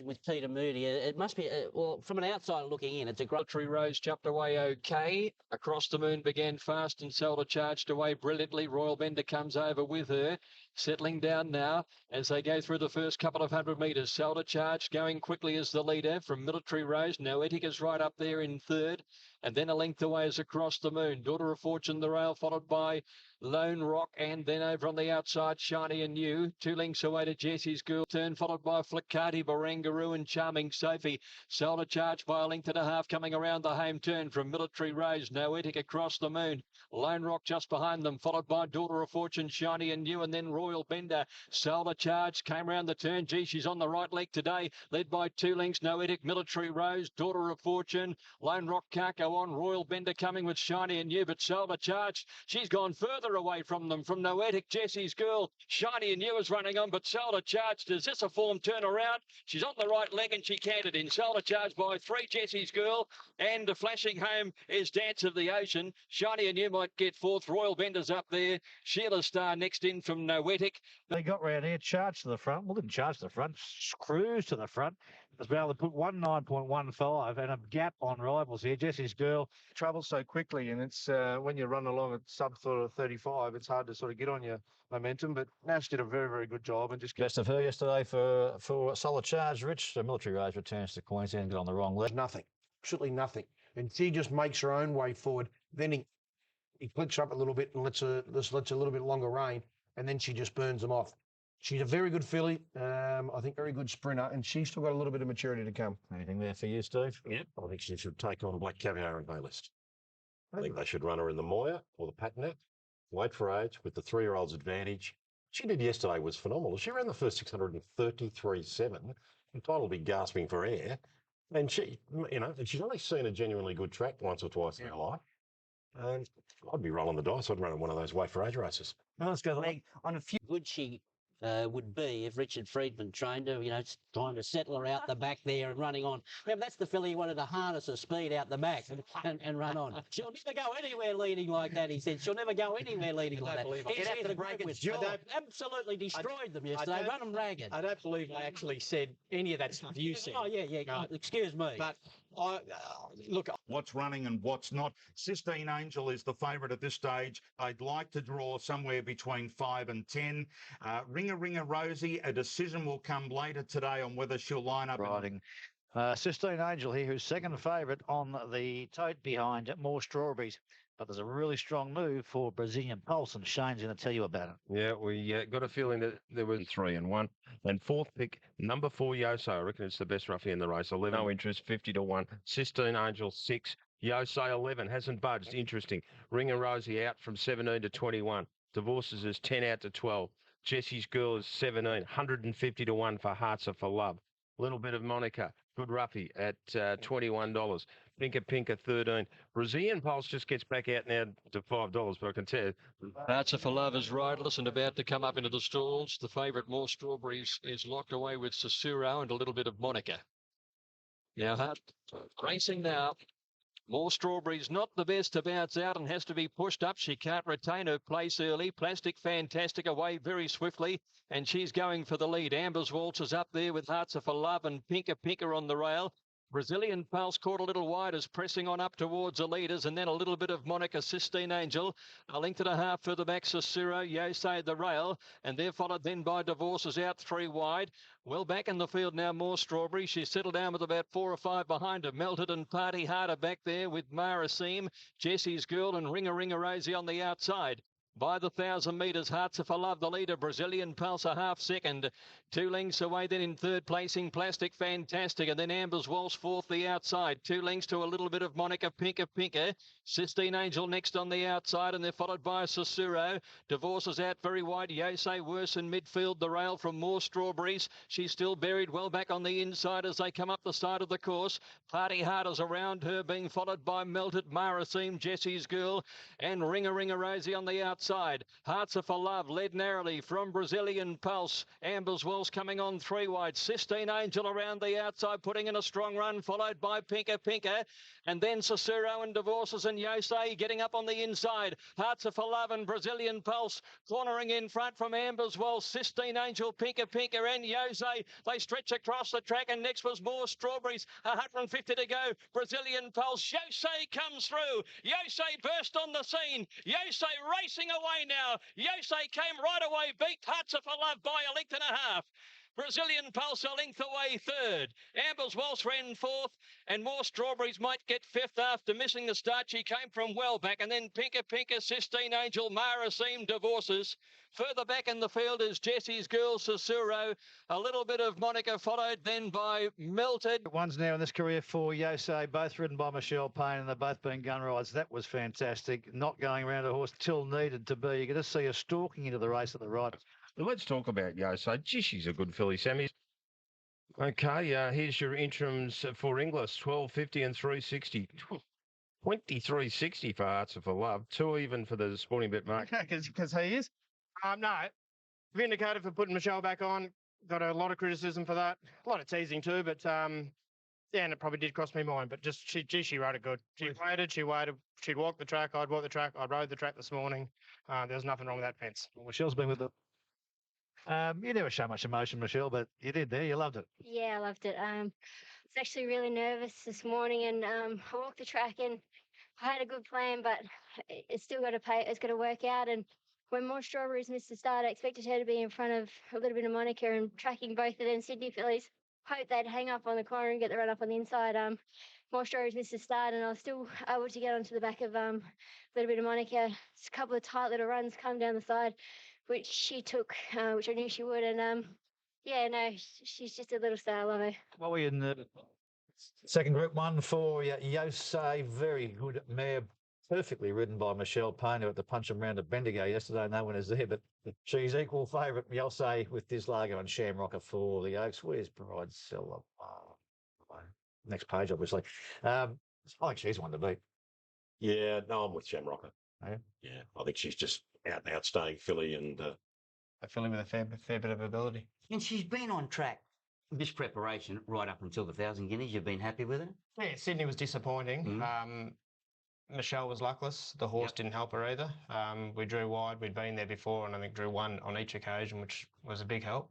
With Peter Moody, it must be. Well, from an outsider looking in, it's a great. Military Rose jumped away okay. Across the Moon began fast and Zelda charged away brilliantly. Royal Bender comes over with her. Settling down now as they go through the first couple of 100 metres. Zelda charged going quickly as the leader from Military Rose. Noetika's right up there in third. And then a length away is Across the Moon. Daughter of Fortune, the rail, followed by Lone Rock, and then over on the outside, Shiny and New. 2 lengths away to Jessie's Girl Turn, followed by Flicati, Barangaroo and Charming Sophie. Solar Charge by a length and a half coming around the home turn from Military Rose. Noetic Across the Moon. Lone Rock just behind them, followed by Daughter of Fortune, Shiny and New, and then Royal Bender. Solar Charge came around the turn. Gee, she's on the right leg today, led by 2 lengths. Noetic, Military Rose, Daughter of Fortune. Lone Rock can't go on. Royal Bender coming with Shiny and New, but Solar Charge, she's gone further away from them. From Noetic, Jessie's Girl, Shiny and New is running on, but Solar Charge, does this a form turnaround? She's on the right leg and she canted in. Solar Charge by 3, Jessie's Girl, and flashing home is Dance of the Ocean. Shiny and New might get 4th. Royal Bender's up there. Sheila Star next in from Noetic. They got round here, charged to the front. Well, didn't charge to the front, cruised to the front. Was able to put 19.15 and a gap on rivals here. Jessie's Girl travels so quickly, and it's when you run along at sub sort of 35, it's hard to sort of get on your momentum. But Nash did a very, very good job and just Best of her yesterday for Solid Charge, Rich. The Military Rose returns to Queensland, get on the wrong leg. Nothing, absolutely nothing. And she just makes her own way forward. Then he clicks her up a little bit and lets a little bit longer rein, and then she just burns them off. She's a very good filly, I think very good sprinter, and she's still got a little bit of maturity to come. Anything there for you, Steve? Yep. I think she should take on Black Caviar and Baylist. I think they should run her in the Moya or the Patnap. Wait for age with the 3-year-old's advantage. She did yesterday was phenomenal. She ran the first 633.7. Entitled to be gasping for air. And she, she's only seen a genuinely good track once or twice in her life. And I'd be rolling the dice. I'd run one of those wait for age races. Let's go on a few. Good she would be if Richard Friedman trained her, trying to settle her out the back there and running on. Remember, that's the filly he wanted to harness her speed out the back and run on. She'll never go anywhere leading like that, he said. She'll never go anywhere leading like that. He's here to break its jaw. Absolutely destroyed them yesterday. Run them ragged. I don't believe I actually said any of that stuff you said. Oh, yeah. No. Excuse me. But look, what's running and what's not. Sistine Angel is the favourite at this stage. I'd like to draw somewhere between 5 and 10. Ringer Rosie, a decision will come later today on whether she'll line up. Riding. Sistine Angel here, who's second favourite on the tote behind More Strawberries. But there's a really strong move for Brazilian Pulse, and Shane's going to tell you about it. Yeah, we got a feeling that there was 3 and 1. And 4th pick, number 4, Yoso. I reckon it's the best roughie in the race. 11, no interest, 50 to 1. Sistine Angel, 6. Yoso, 11, hasn't budged. Interesting. Ringer Rosie out from 17 to 21. Divorces is 10 out to 12. Jessie's Girl is 17, 150 to 1 for Hearts Are for Love. Little bit of Monica, good roughie at $21. Pinker, 13. Brazilian Pulse just gets back out now to $5, but I can tell you. Hearts Are for Love is riderless and about to come up into the stalls. The favourite, More Strawberries, is locked away with Susuro and a little bit of Monica. Now, racing now. More Strawberries, not the best to bounce out and has to be pushed up. She can't retain her place early. Plastic Fantastic away very swiftly, and she's going for the lead. Amber's Waltz is up there with Hearts Are for Love and Pinker on the rail. Brazilian Pulse caught a little wide as pressing on up towards the leaders, and then a little bit of Monica, Sistine Angel. A length and a half further back, Susuro, Yosei the rail, and they're followed then by Divorces out 3 wide. Well back in the field now, More Strawberry. She's settled down with about 4 or 5 behind her. Melted and Party Harder back there with Mara Seam, Jessie's Girl and Ringer Rosie on the outside. By the 1,000 metres, Hearts Are for Love, the leader. Brazilian Pulse a half second. 2 lengths away then in third placing, Plastic Fantastic. And then Amber's Waltz fourth, the outside. 2 lengths to a little bit of Monica, Pinker. Sistine Angel next on the outside, and they're followed by Susuro. Divorces out very wide. Yosei worse in midfield. The rail from More Strawberries. She's still buried well back on the inside as they come up the side of the course. Party Harders around her, being followed by Melted, Mara Seam, Jessie's Girl, and Ringer Rosie on the outside. Hearts Are for Love led narrowly from Brazilian Pulse. Amber's Waltz coming on 3 wide. Sistine Angel around the outside, putting in a strong run, followed by Pinker. And then Susuro and Divorces and Yosei getting up on the inside. Hearts Are for Love and Brazilian Pulse cornering in front from Amber's Waltz. Sistine Angel, Pinker and Yosei. They stretch across the track, and next was More Strawberries. 150 to go. Brazilian Pulse. Yosei comes through. Yosei burst on the scene. Yosei racing away now. Yosei came right away, beat Hearts Are for Love by a length and a half. Brazilian Pulse a length away third. Ambler's Waltz ran fourth, and More Strawberries might get fifth after missing the start. She came from well back, and then Pinker, Sistine Angel, Mara Seam, Divorces. Further back in the field is Jesse's Girl, Susuro. A little bit of Monica followed then by Melted. One's now in this career for Yosei, both ridden by Michelle Payne, and they've both been gun rides. That was fantastic. Not going around a horse till needed to be. You can just see her stalking into the race at the right. Well, let's talk about Yosei. Gee, she's a good filly, Sammy. Okay, here's your interims for Inglis, 12.50 and 3.60. 23.60 for Hearts for Love. 2 even for the sporting bet market. Because he is. No, vindicated for putting Michelle back on. Got a lot of criticism for that. A lot of teasing too, but yeah, and it probably did cross me mind. But just she rode it good. She waited. She'd walk the track. I'd walk the track. I rode the track this morning. There was nothing wrong with that fence. Well, Michelle's been with the. You never show much emotion, Michelle, but you did there. You loved it. Yeah, I loved it. I was actually really nervous this morning, and I walked the track, and I had a good plan, but it's still got to pay. It's got to work out. And when More Strawberries missed the start, I expected her to be in front of a little bit of Monica and tracking both of them Sydney fillies. Hope they'd hang up on the corner and get the run up on the inside. More Strawberries missed the start, and I was still able to get onto the back of a little bit of Monica. Just a couple of tight little runs come down the side, which she took, which I knew she would. And yeah, no, she's just a little star. I love her. What were you in the second group one for Yosei? Very good mare. Perfectly ridden by Michelle Payne, who had to punch him round at Bendigo yesterday. No one is there, but she's equal favourite, Yosei, with Dislago and Shamrocker for the Oaks. Where's Bride Seller? Next page, obviously. I think she's one to beat. Yeah, no, I'm with Shamrocker. Yeah? Yeah, I think she's just out and outstaying filly, and a filly with a fair bit of ability. And she's been on track this preparation right up until the 1,000 Guineas. You've been happy with her? Yeah, Sydney was disappointing. Michelle was luckless. The horse didn't help her either. We drew wide. We'd been there before, and I think drew one on each occasion, which was a big help.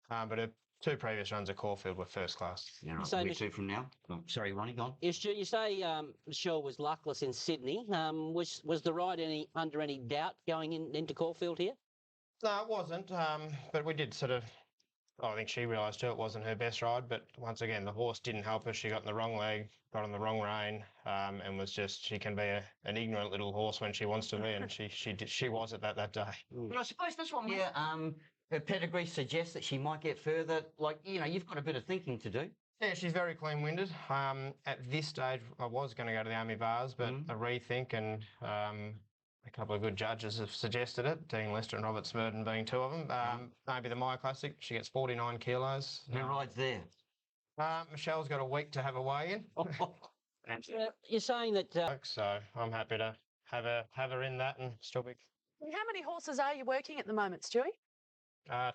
But her 2 previous runs at Caulfield were first class. Yeah, right. Week 2 from now. Oh, sorry, Ronnie, go on. You say Michelle was luckless in Sydney. Was the ride under any doubt going into Caulfield here? No, it wasn't. But we did sort of. I think she realised too it wasn't her best ride, but once again, the horse didn't help her. She got in the wrong leg, got on the wrong rein, and was just, she can be an ignorant little horse when she wants to be, and she was at that day. But I suppose that's what her pedigree suggests that she might get further. Like, you've got a bit of thinking to do. Yeah, she's very clean-winded. At this stage, I was going to go to the Army Vars, but a rethink and a couple of good judges have suggested it, Dean Lester and Robert Smurden being 2 of them. Maybe the Maya Classic. She gets 49 kilos. Who rides there? Michelle's got a week to have a weigh in. You're saying that... So I'm happy to have her in that and still be... How many horses are you working at the moment, Stewie?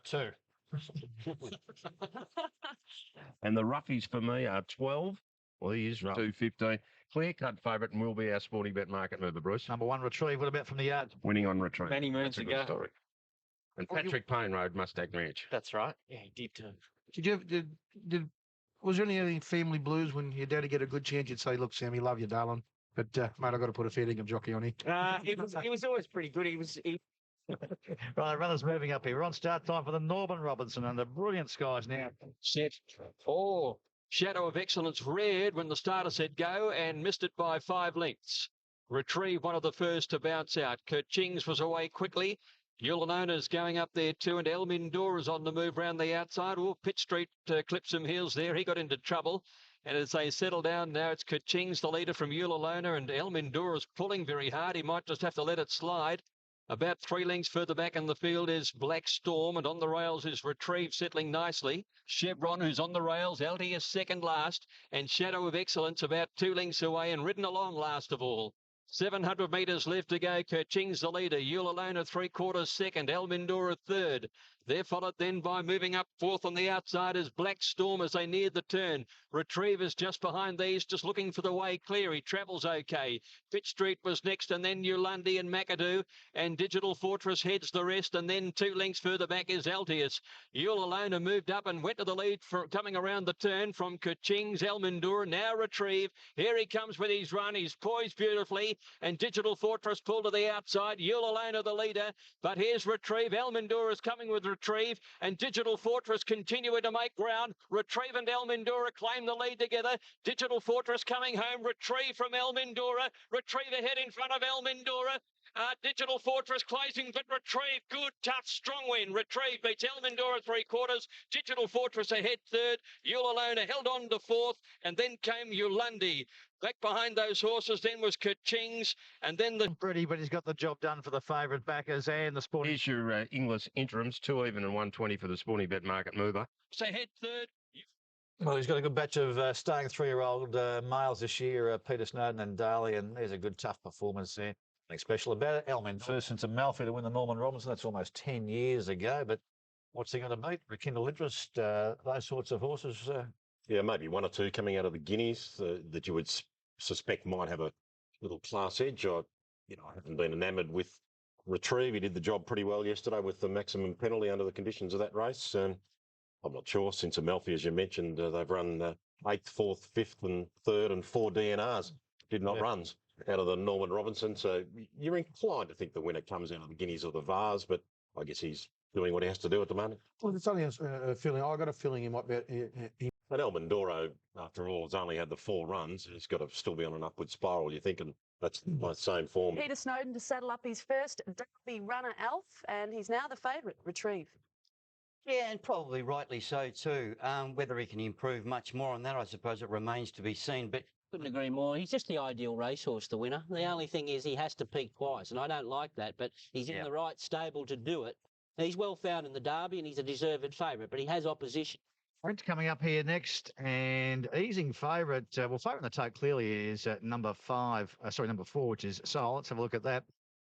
2. And the roughies for me are 12. Well, he is rough. 2.15. Clear-cut favourite and will be our sporting bet market mover, Bruce. Number 1, Retrieve. What about from the yard? Winning on Retrieve. Many moons ago. Story. And Patrick Payne rode Mustang Ranch. That's right. Yeah, he did too. Did you was there any family blues when your daddy get a good chance? You'd say, "Look, Sammy, love you, darling, but mate, I've got to put a fair dinkum jockey on here." He was always pretty good. Right, runners moving up here. We're on start time for the Norman Robinson under brilliant skies now. Set. Shadow of Excellence reared when the starter said go and missed it by 5 lengths. Retrieve one of the first to bounce out. Kerchings was away quickly. Ulanona's going up there too, and Elmindor is on the move round the outside. Pitt Street clipped some heels there. He got into trouble. And as they settle down now, it's Kerchings, the leader from Ulalona, and Elmindor is pulling very hard. He might just have to let it slide. About 3 lengths further back in the field is Black Storm, and on the rails is Retrieve settling nicely. Chevron, who's on the rails, Altius second last, and Shadow of Excellence about 2 lengths away and ridden along last of all. 700 metres left to go. Kerchings the leader. Ulalona 3/4 second. Elmindor third. They're followed then by moving up 4th on the outside is Black Storm as they near the turn. Retrieve is just behind these, just looking for the way clear. He travels okay. Pitt Street was next, and then Ulundy and McAdoo, and Digital Fortress heads the rest, and then 2 lengths further back is Altius. Ulalona moved up and went to the lead for coming around the turn from Kerchings, Elmindor, now Retrieve. Here he comes with his run. He's poised beautifully, and Digital Fortress pulled to the outside. Ulalona the leader, but here's Retrieve. Elmindor is coming with Retrieve, and Digital Fortress continuing to make ground. Retrieve and Elmindora claim the lead together. Digital Fortress coming home. Retrieve from Elmindora. Retrieve ahead in front of Elmindora. Digital Fortress closing, but Retrieve, good, tough, strong win. Retrieve beats Elmindora 3/4. Digital Fortress ahead third. Eulalona held on to fourth, and then came Eulundi. Back behind those horses then was Kachings, and then the... Pretty, but he's got the job done for the favourite backers and the sporting. Here's your English interims, 2 even and 120 for the Sporting Bet Market Mover. So head third. Well, he's got a good batch of staying 3-year-old males this year, Peter Snowden and Darley, and there's a good tough performance there. Nothing special about it. Elmin first into Malfi to win the Norman Robinson. That's almost 10 years ago, but what's he going to beat? Rekindle interest, those sorts of horses. Yeah, maybe 1 or 2 coming out of the Guineas that you would suspect might have a little class edge. I haven't been enamoured with Retrieve. He did the job pretty well yesterday with the maximum penalty under the conditions of that race. I'm not sure. Since Amalfi, as you mentioned, they've run 8th, 4th, 5th and 3rd and 4 DNRs. Did not runs out of the Norman Robinson. So you're inclined to think the winner comes out of the Guineas or the Vars, but I guess he's doing what he has to do at the moment. Well, it's only a feeling. I got a feeling he might be. But Elmindoro, after all, has only had the 4 runs. He's got to still be on an upward spiral, you think, and that's my same form. Peter Snowden to saddle up his first Derby runner, Alf, and he's now the favourite, Retrieve. Yeah, and probably rightly so too. Whether he can improve much more on that, I suppose it remains to be seen. But couldn't agree more. He's just the ideal racehorse, the winner. The only thing is he has to peak twice, and I don't like that. But he's in the right stable to do it. He's well found in the Derby, and he's a deserved favourite. But he has opposition. French coming up here next, and easing favourite. Favourite in the tote clearly is number 4, which is Sol. Let's have a look at that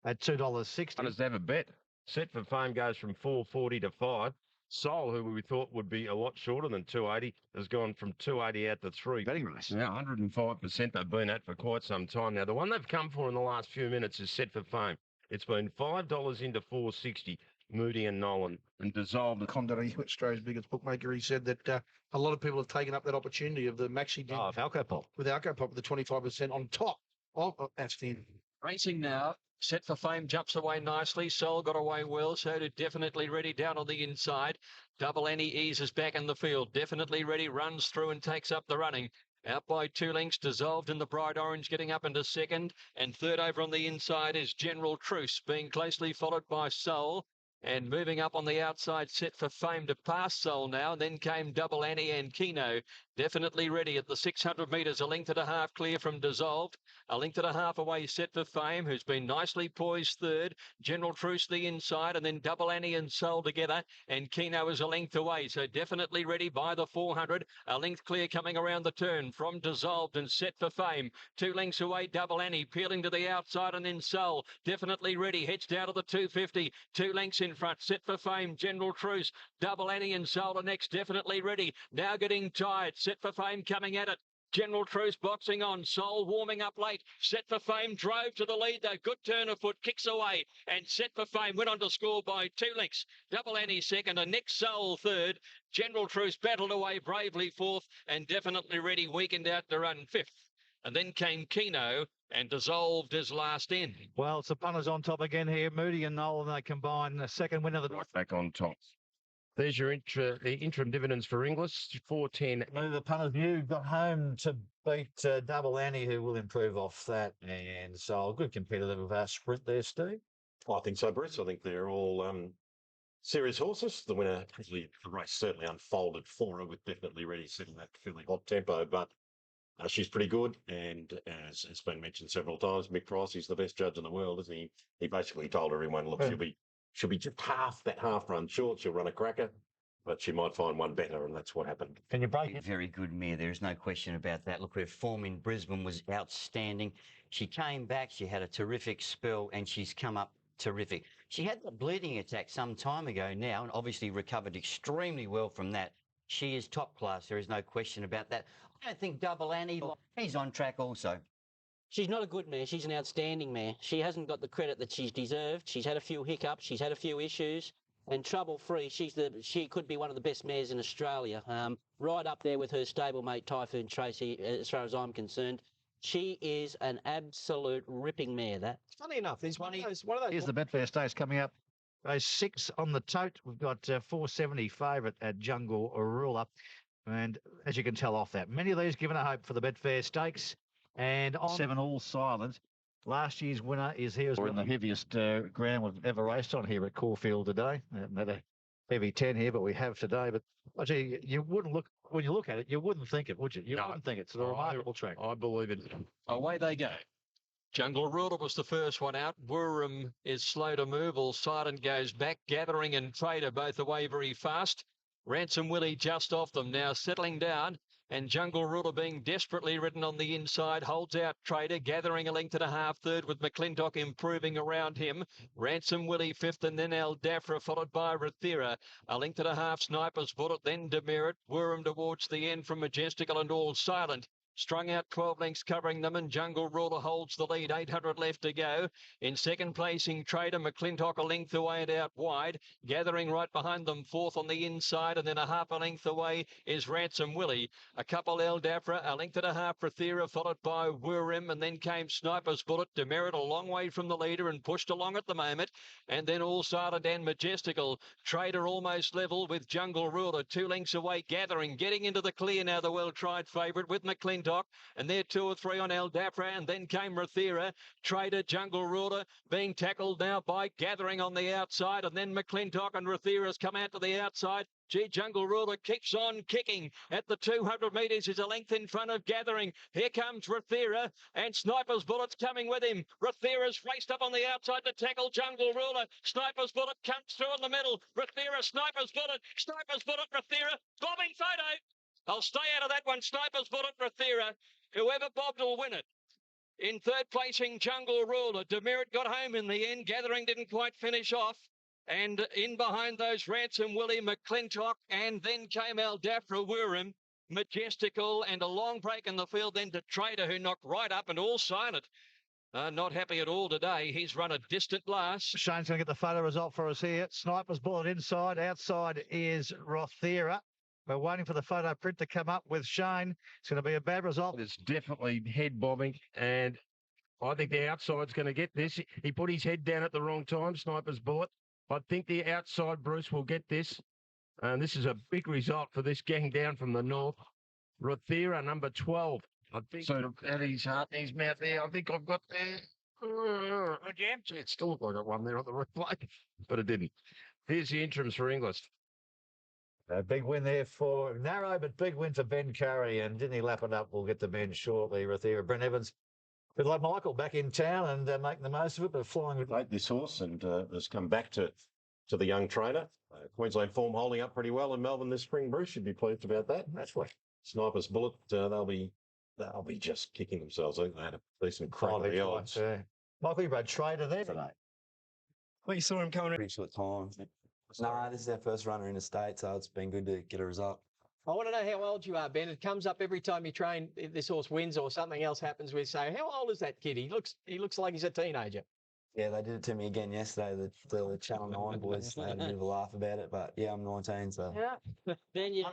at $2.60. Runners to have a bet. Set for Fame goes from 440 to 5. Sol, who we thought would be a lot shorter than 280, has gone from 280 out to 3. Betting race. Yeah, 105% they've been at for quite some time now. The one they've come for in the last few minutes is Set for Fame. It's been $5 into 460. Moody and Nolan and dissolved. Condori, Australia's biggest bookmaker, he said that a lot of people have taken up that opportunity of the maxi deal of Alcopop. With Alcopop, with the 25% on top of outstanding. Racing now. Set for Fame jumps away nicely. Sol got away well, so did Definitely Ready down on the inside. Double Annie eases back in the field. Definitely Ready runs through and takes up the running. Out by 2 lengths, Dissolved in the Bright Orange getting up into second. And third over on the inside is General Truce, being closely followed by Sol. And moving up on the outside, Set for Fame to pass Sol now. And then came Double Annie and Keno. Definitely Ready at the 600 metres, a length and a half clear from Dissolved. A length and a half away, Set for Fame, who's been nicely poised third. General Truce the inside, and then Double Annie and Sol together. And Keno is a length away, so Definitely Ready by the 400. A length clear coming around the turn from Dissolved and Set for Fame. 2 lengths away, Double Annie peeling to the outside, and then Sol. Definitely Ready heads down to the 250. 2 lengths in front, Set for Fame, General Truce. Double Annie and Sol are next, Definitely Ready. Now getting tired, Set for Fame coming at it. General Truce boxing on. Sol warming up late. Set for Fame drove to the lead though. Good turn of foot. Kicks away. And Set for Fame went on to score by 2 lengths. Double Annie second and Nick Sol third. General Truce battled away bravely fourth. And Definitely Ready weakened out to run fifth. And then came Keno and Dissolved his last in. Well, it's the punters on top again here. Moody and Nolan, they combine the second win of the... Right back on top. There's your interim dividends for Inglis, 410. The punters view got home to beat Double Annie, who will improve off that. And so a good competitive sprint there, Steve. I think so, Bruce. I think they're all serious horses. The winner, the race certainly unfolded for her with Definitely Ready setting that fairly hot tempo, but she's pretty good. And as has been mentioned several times, Mick Price is the best judge in the world, isn't he? He basically told everyone, look, she'll be just that half run short. She'll run a cracker, but she might find one better, and that's what happened. Can you break it? Very good mare. There is no question about that. Look, her form in Brisbane was outstanding. She came back. She had a terrific spell, and she's come up terrific. She had the bleeding attack some time ago now, and obviously recovered extremely well from that. She is top class. There is no question about that. I don't think Double Annie, he's on track also. She's not a good mare. She's an outstanding mare. She hasn't got the credit that she's deserved. She's had a few hiccups. She's had a few issues. And trouble-free, she could be one of the best mares in Australia. Right up there with her stablemate Typhoon Tracy, as far as I'm concerned. She is an absolute ripping mare, that. Funny enough, there's one of those... Here's the Betfair Stakes coming up Race 6 on the tote. We've got 470 favourite at Jungle Ruler. And as you can tell off that, many of these given a hope for the Betfair Stakes. And on 7 All Silent. Last year's winner is here as well in the heaviest ground we've ever raced on here at Caulfield today. Not a heavy 10 here, but we have today. But actually, you wouldn't look, when you look at it, you wouldn't think it, would you? You wouldn't think it's a remarkable track. I believe it. Away they go. Jungle Ruler was the first one out. Wirram is slow to move. All Silent goes back. Gathering and Trader both away very fast. Ransom Willie just off them now, settling down. And Jungle Ruler being desperately ridden on the inside, holds out Trader, gathering a length and a half third with McClintock improving around him. Ransom Willie fifth, and then El Dafra, followed by Rathera. A length and a half Sniper's Bullet, then Demerit. Wirram towards the end from Majestical and All Silent. Strung out 12 lengths covering them, and Jungle Ruler holds the lead. 800 left to go. In second placing, Trader McClintock a length away and out wide. Gathering right behind them, fourth on the inside, and then a half a length away is Ransom Willie. A couple El Dafra, a length and a half Rathera, followed by Wirram, and then came Sniper's Bullet. Demerit a long way from the leader and pushed along at the moment. And then All Silent and Majestical. Trader almost level with Jungle Ruler. 2 lengths away, Gathering. Getting into the clear now, the well-tried favourite with McClintock. And there 2 or 3 on El Dafra, and then came Rathera. Trader, Jungle Ruler being tackled now by Gathering on the outside, and then McClintock and Rathera's come out to the outside. Gee, Jungle Ruler keeps on kicking. At the 200 metres is a length in front of Gathering. Here comes Rathera, and Sniper's Bullet's coming with him. Rathera's raced up on the outside to tackle Jungle Ruler. Sniper's Bullet comes through in the middle. Rathera, Sniper's Bullet, Rathera. Bobbing photo. I'll stay out of that one. Sniper's Bullet, Rathera. Whoever bobbed will win it. In third placing, Jungle Ruler. Demerit got home in the end. Gathering didn't quite finish off. And in behind those, Ransom Willie, McClintock, and then came El Dafra, Wirram, Majestical, and a long break in the field then to Trader, who knocked right up, and All Silent. Not happy at all today. He's run a distant last. Shane's going to get the photo result for us here. Sniper's Bullet inside. Outside is Rathera. We're waiting for the photo print to come up with Shane. It's going to be a bad result. It's definitely head bobbing, and I think the outside's going to get this. He put his head down at the wrong time, Sniper's Bullet. I think the outside, Bruce, will get this. And this is a big result for this gang down from the north. Rathera, number 12. I think so at his heart and his mouth there. I think I've got there. Good jam. Gee, it still looked like I got one there on the replay, but it didn't. Here's the interims for Inglis. A big win there for narrow, but big win for Ben Curry. And didn't he lap it up? We'll get to Ben shortly. Rathera, Brent Evans, bit like Michael, back in town and making the most of it, but flying with this horse and has come back to the young trainer. Queensland form holding up pretty well in Melbourne this spring. Bruce should be pleased about that. That's what Sniper's Bullet. They'll be just kicking themselves. I think they had a decent crack at the odds. Michael, you rode Trader there today. Well, you saw him coming in. Pretty short time. No, this is our first runner in the state, so it's been good to get a result. I want to know how old you are, Ben. It comes up every time you train. If this horse wins or something else happens, we say, "How old is that kid?" He looks like he's a teenager. Yeah, they did it to me again yesterday. The Channel 9 boys, they had a bit of a laugh about it, but yeah, I'm 19, so. Yeah. Ben,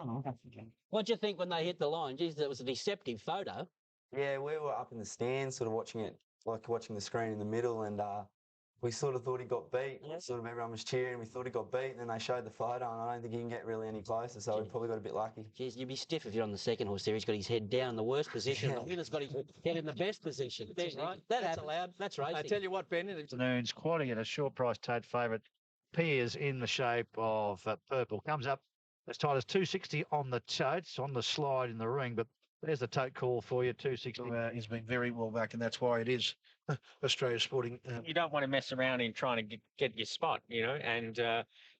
what do you think when they hit the line? Geez, that was a deceptive photo. Yeah, we were up in the stands, sort of watching it, like watching the screen in the middle, and we sort of thought he got beat. Yeah. Sort of everyone was cheering. We thought he got beat, and then they showed the photo, and I don't think he can get really any closer, so we probably got a bit lucky. Jeez, you'd be stiff if you're on the second horse there. He's got his head down in the worst position. The winner's got his head in the best position. That's right. That's allowed. That's racing. I tell you what, Ben. Afternoon's quoting at a short price tote favourite. Piers in the shape of purple. Comes up as tight as 260 on the totes, on the slide in the ring, but there's the tote call for you, 260. He's been very well back, and that's why it is Australia Sporting. You don't want to mess around in trying to get your spot, and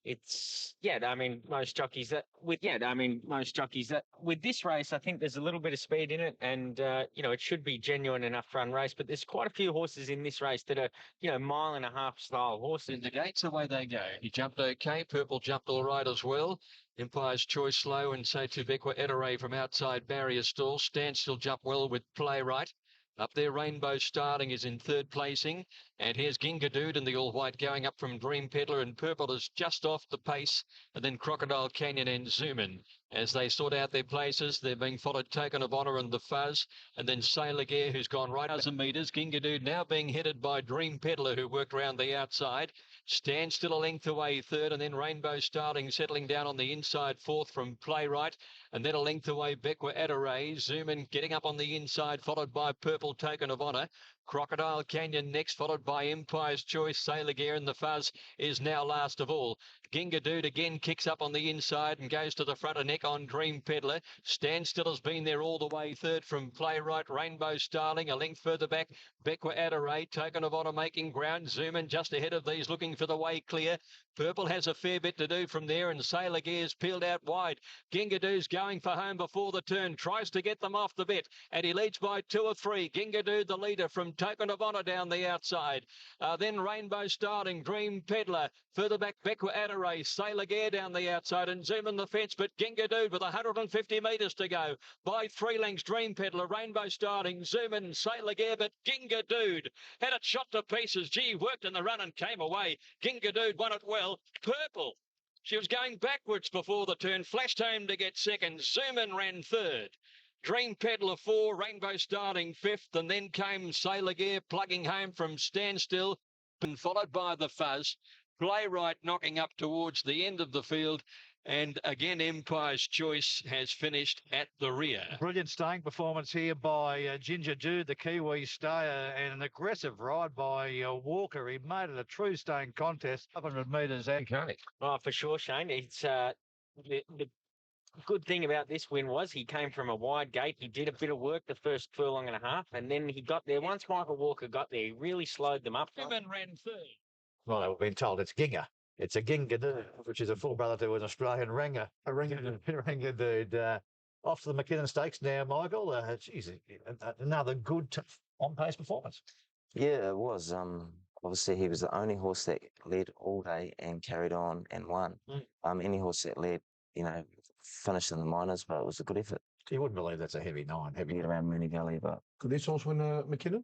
it's I mean most jockeys that with this race, I think there's a little bit of speed in it, and it should be genuine enough run race. But there's quite a few horses in this race that are mile and a half style horses. In the gates, away they go. He jumped okay. Purple jumped all right as well. Empire's Choice slow, and so to Bequa Ederay from outside barrier stall. Standstill jump well with Playwright. Up there, Rainbow Starling is in third placing. And here's Gingadood and the all-white going up from Dream Peddler, and Purple is just off the pace. And then Crocodile Canyon and Zoom In. as they sort out their places. They're being followed Token of Honour and the Fuzz, and then Sailor Gear, who's gone right 1,000 metres. Gingadood now being headed by Dream Peddler, who worked round the outside. Stand Still a length away third, and then Rainbow Starling settling down on the inside fourth from Playwright, and then a length away Becwa Adoray. Zoom in getting up on the inside, followed by Purple Token of Honour. Crocodile Canyon next, followed by Empire's Choice. Sailor Gear and the Fuzz is now last of all. Gingadood again kicks up on the inside and goes to the front of neck on Dream Peddler. Standstill has been there all the way third from Playwright. Rainbow Starling a length further back. Becwa Adoray, Token of Honour making ground. Zoom in just ahead of these, looking for the way clear. Purple has a fair bit to do from there, and Sailor Gear's peeled out wide. Gingadood's going for home before the turn, tries to get them off the bit, and he leads by 2 or 3. Gingadood the leader from Token of Honour down the outside. Then Rainbow Starling, Dream Peddler, further back Becwa Adoray, Sailor Gear down the outside, and Zoom in the fence, but Gingadood with 150 metres to go. By 3 lengths, Dream Peddler, Rainbow Starling, Zoom in, Sailor Gear, but Gingadood had it shot to pieces. Gee, worked in the run and came away. Gingadood won it well. Purple, she was going backwards before the turn, flashed home to get second. Zoom in ran third. Dream Peddler 4, Rainbow Starling 5th, and then came Sailor Gear plugging home from Standstill, and followed by the Fuzz. Playwright knocking up towards the end of the field, and again Empire's Choice has finished at the rear. Brilliant staying performance here by Ginger Dude, the Kiwi stayer, and an aggressive ride by Walker. He made it a true staying contest, 500 metres and can't. Oh, for sure, Shane. It's the good thing about this win was he came from a wide gate. He did a bit of work the first furlong and a half, and then he got there. Once Michael Walker got there, he really slowed them up. Women ran third. Well, we've been told it's Ginga. It's a Gingadood, which is a full brother to an Australian Ringer. A Ringadood. Off to the McKinnon Stakes now, Michael. Geez, another good on-pace performance. Yeah, it was. Obviously, he was the only horse that led all day and carried on and won. Any horse that led, finished in the minors, but it was a good effort. You wouldn't believe that's a heavy 9. Heavy around Mooney Valley, but could this horse win McKinnon?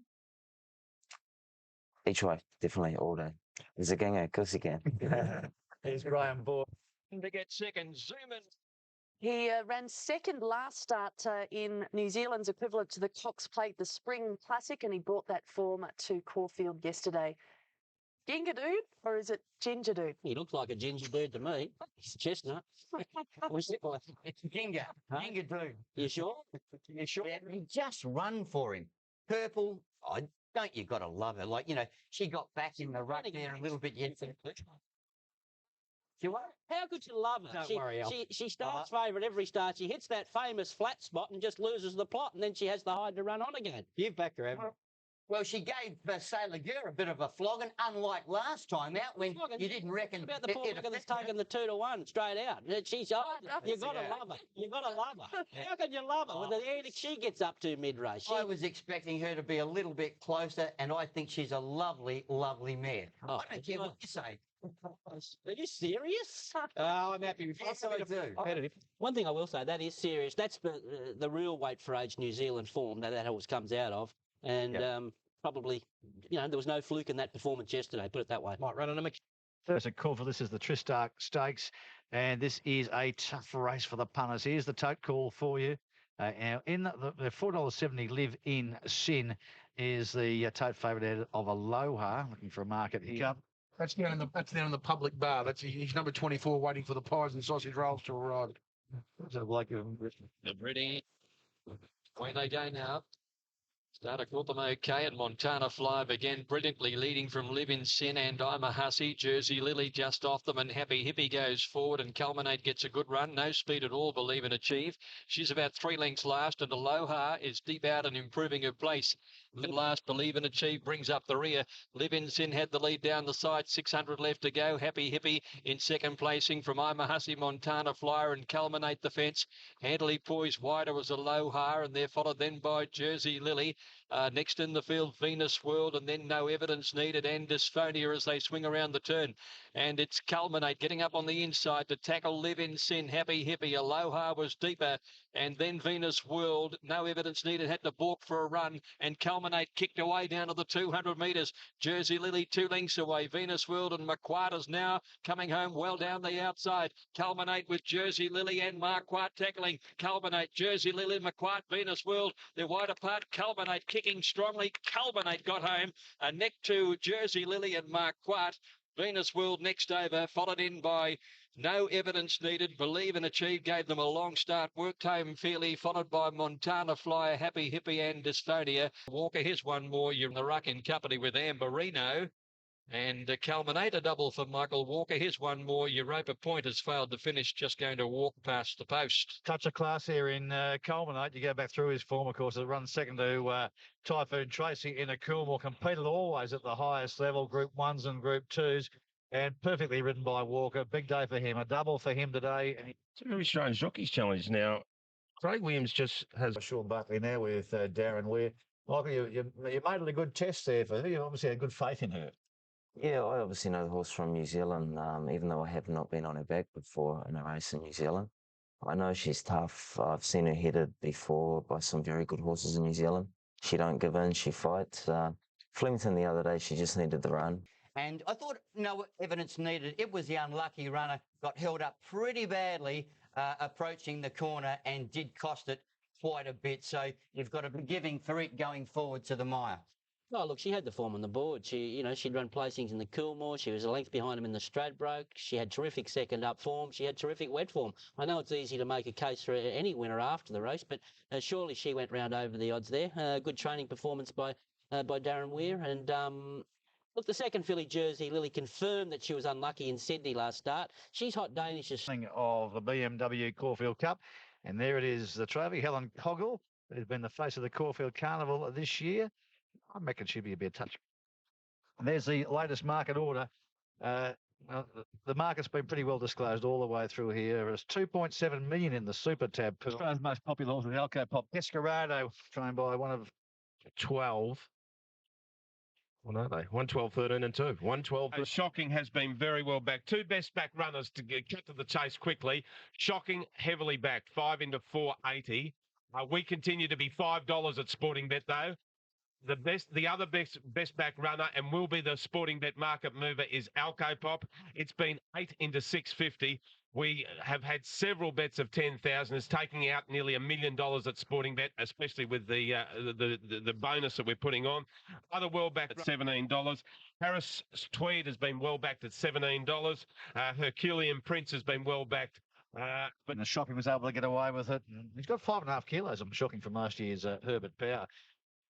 Each way, definitely all day. He's a ganger, of course he can. Here's Graham Bohr. To get second, Zoom in. He ran second last start in New Zealand's equivalent to the Cox Plate, the Spring Classic, and he brought that form to Caulfield yesterday. Gingadood, or is it Ginger Dude? He looks like a ginger dude to me. He's a chestnut. It's Ginga. Gingadood. You sure? You sure? He just run for him. Purple, don't you got to love her? Like, she got back in the ruck there a little bit yesterday. How could you love her? Don't worry, Al. She starts favourite every start. She hits that famous flat spot and just loses the plot, and then she has the hide to run on again. You've backed her, haven't you? Well, she gave Sailor Gear a bit of a flogging, unlike last time out when you didn't reckon. About the poor looker that's taken the 2-1 straight out. She's you got to love her. You got to love her. How can you love her with the edict she gets up to mid-race? I was expecting her to be a little bit closer, and I think she's a lovely, lovely mare. I don't care what you say. Are you serious? Oh, I'm happy with Yes, I do. One thing I will say, that is serious. That's the real weight for age New Zealand form that horse comes out of. And probably, there was no fluke in that performance yesterday, put it that way. Might run on a There's a call for this is the Tristark Stakes, and this is a tough race for the punters. Here's the tote call for you. Now, in the $4.70 live-in Sin is the tote favourite of Aloha, looking for a market here. That's down in the public bar. He's number 24, waiting for the pies and sausage rolls to arrive. They're ready. Away they go now. Starter caught them okay, and Montana Fly began brilliantly, leading from Live in Sin and I'm a Hussy. Jersey Lily just off them, and Happy Hippie goes forward, and Culminate gets a good run. No speed at all, Believe and Achieve. She's about 3 lengths last, and Aloha is deep out and improving her place. Last, Believe and Achieve brings up the rear. Live in Sin had the lead down the side, 600 left to go. Happy Hippie in second placing from I'm a Hussy, Montana Flyer, and Culminate the fence. Handily poised wider was Aloha, and they're followed then by Jersey Lily. Next in the field, Venus World, and then No Evidence Needed and Dysphonia as they swing around the turn. And it's Culminate getting up on the inside to tackle Live in Sin. Happy Hippie, Aloha was deeper, and then Venus World. No Evidence Needed had to balk for a run, and Culminate Culminate kicked away down to the 200 metres. Jersey Lily 2 lengths away. Venus World and Marquardt now coming home well down the outside. Culminate with Jersey Lily and Marquardt tackling. Culminate, Jersey Lily, Marquardt, Venus World. They're wide apart. Culminate kicking strongly. Culminate got home. A neck to Jersey Lily and Marquardt. Venus World next over, followed in by No Evidence Needed. Believe and Achieve gave them a long start. Worked home fairly, followed by Montana Flyer, Happy Hippie and Dysphonia. Walker, here's one more. You're in the ruck in company with Amberino. And Culminate, a double for Michael Walker. Here's one more. Europa Point has failed to finish, just going to walk past the post. Touch of class here in Culminate. You go back through his form, of course, it runs second to Typhoon Tracy in a Coolmore. Competed always at the highest level, Group 1s and Group 2s, and perfectly ridden by Walker. Big day for him. A double for him today. And It's a very strange jockey's challenge now. Craig Williams just has... Sean Buckley now with Darren Weir. Michael, you made it a good test there for her. You obviously had good faith in her. Yeah, I obviously know the horse from New Zealand, even though I have not been on her back before in a race in New Zealand. I know she's tough. I've seen her headed before by some very good horses in New Zealand. She don't give in, she fights. Flemington the other day, she just needed the run. And I thought No Evidence Needed. It was the unlucky runner, got held up pretty badly approaching the corner and did cost it quite a bit. So you've got to be giving for it going forward to the mire. Oh, look, she had the form on the board. She'd run placings in the Coolmore. She was a length behind him in the Stradbroke. She had terrific second up form. She had terrific wet form. I know it's easy to make a case for any winner after the race, but surely she went round over the odds there. Good training performance by Darren Weir. And look, the second filly, Jersey Lily, confirmed that she was unlucky in Sydney last start. She's hot Danish. of the BMW Caulfield Cup. And there it is, the trophy. Helen Coggle, who's been the face of the Caulfield Carnival this year. I reckon she'd be a bit touch. And there's the latest market order. The market's been pretty well disclosed all the way through here. There's 2.7 million in the Super Tab pool. Australia's most popular horse with Alco Pop. Desperado, trained by one of 12. What are they? 1, 12, 13 and 2. 1, 12. Shocking has been very well backed. Two best back runners to cut to the chase quickly. Shocking heavily backed, 5 into 4.80. We continue to be $5 at Sporting Bet though. The other best back runner and will be the Sporting Bet market mover is Alco Pop. It's been 8 into 6.50. We have had several bets of 10,000. It's taking out nearly $1 million at Sporting Bet, especially with the bonus that we're putting on. Other well backed at $17. Harris Tweed has been well backed at $17. Herculean Prince has been well backed. But the Shocking was able to get away with it. He's got 5.5 kilos. I'm Shocking from last year's Herbert Power.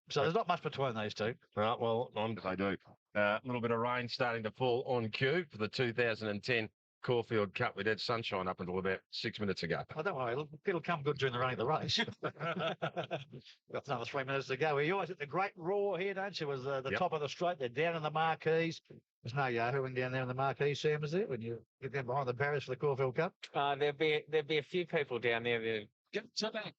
So there's not much between those two. Right, well, they do. A little bit of rain starting to fall on cue for the 2010 Caulfield Cup. We had sunshine up until about 6 minutes ago. Oh, don't worry, it'll come good during the running of the race. Got another 3 minutes to go. You always hit the great roar here, don't you? Was the top of the straight. They're down in the marquees. There's no yahooing down there in the marquees, Sam, is there, when you get down behind the barriers for the Caulfield Cup? There'd be a few people down there. Get back.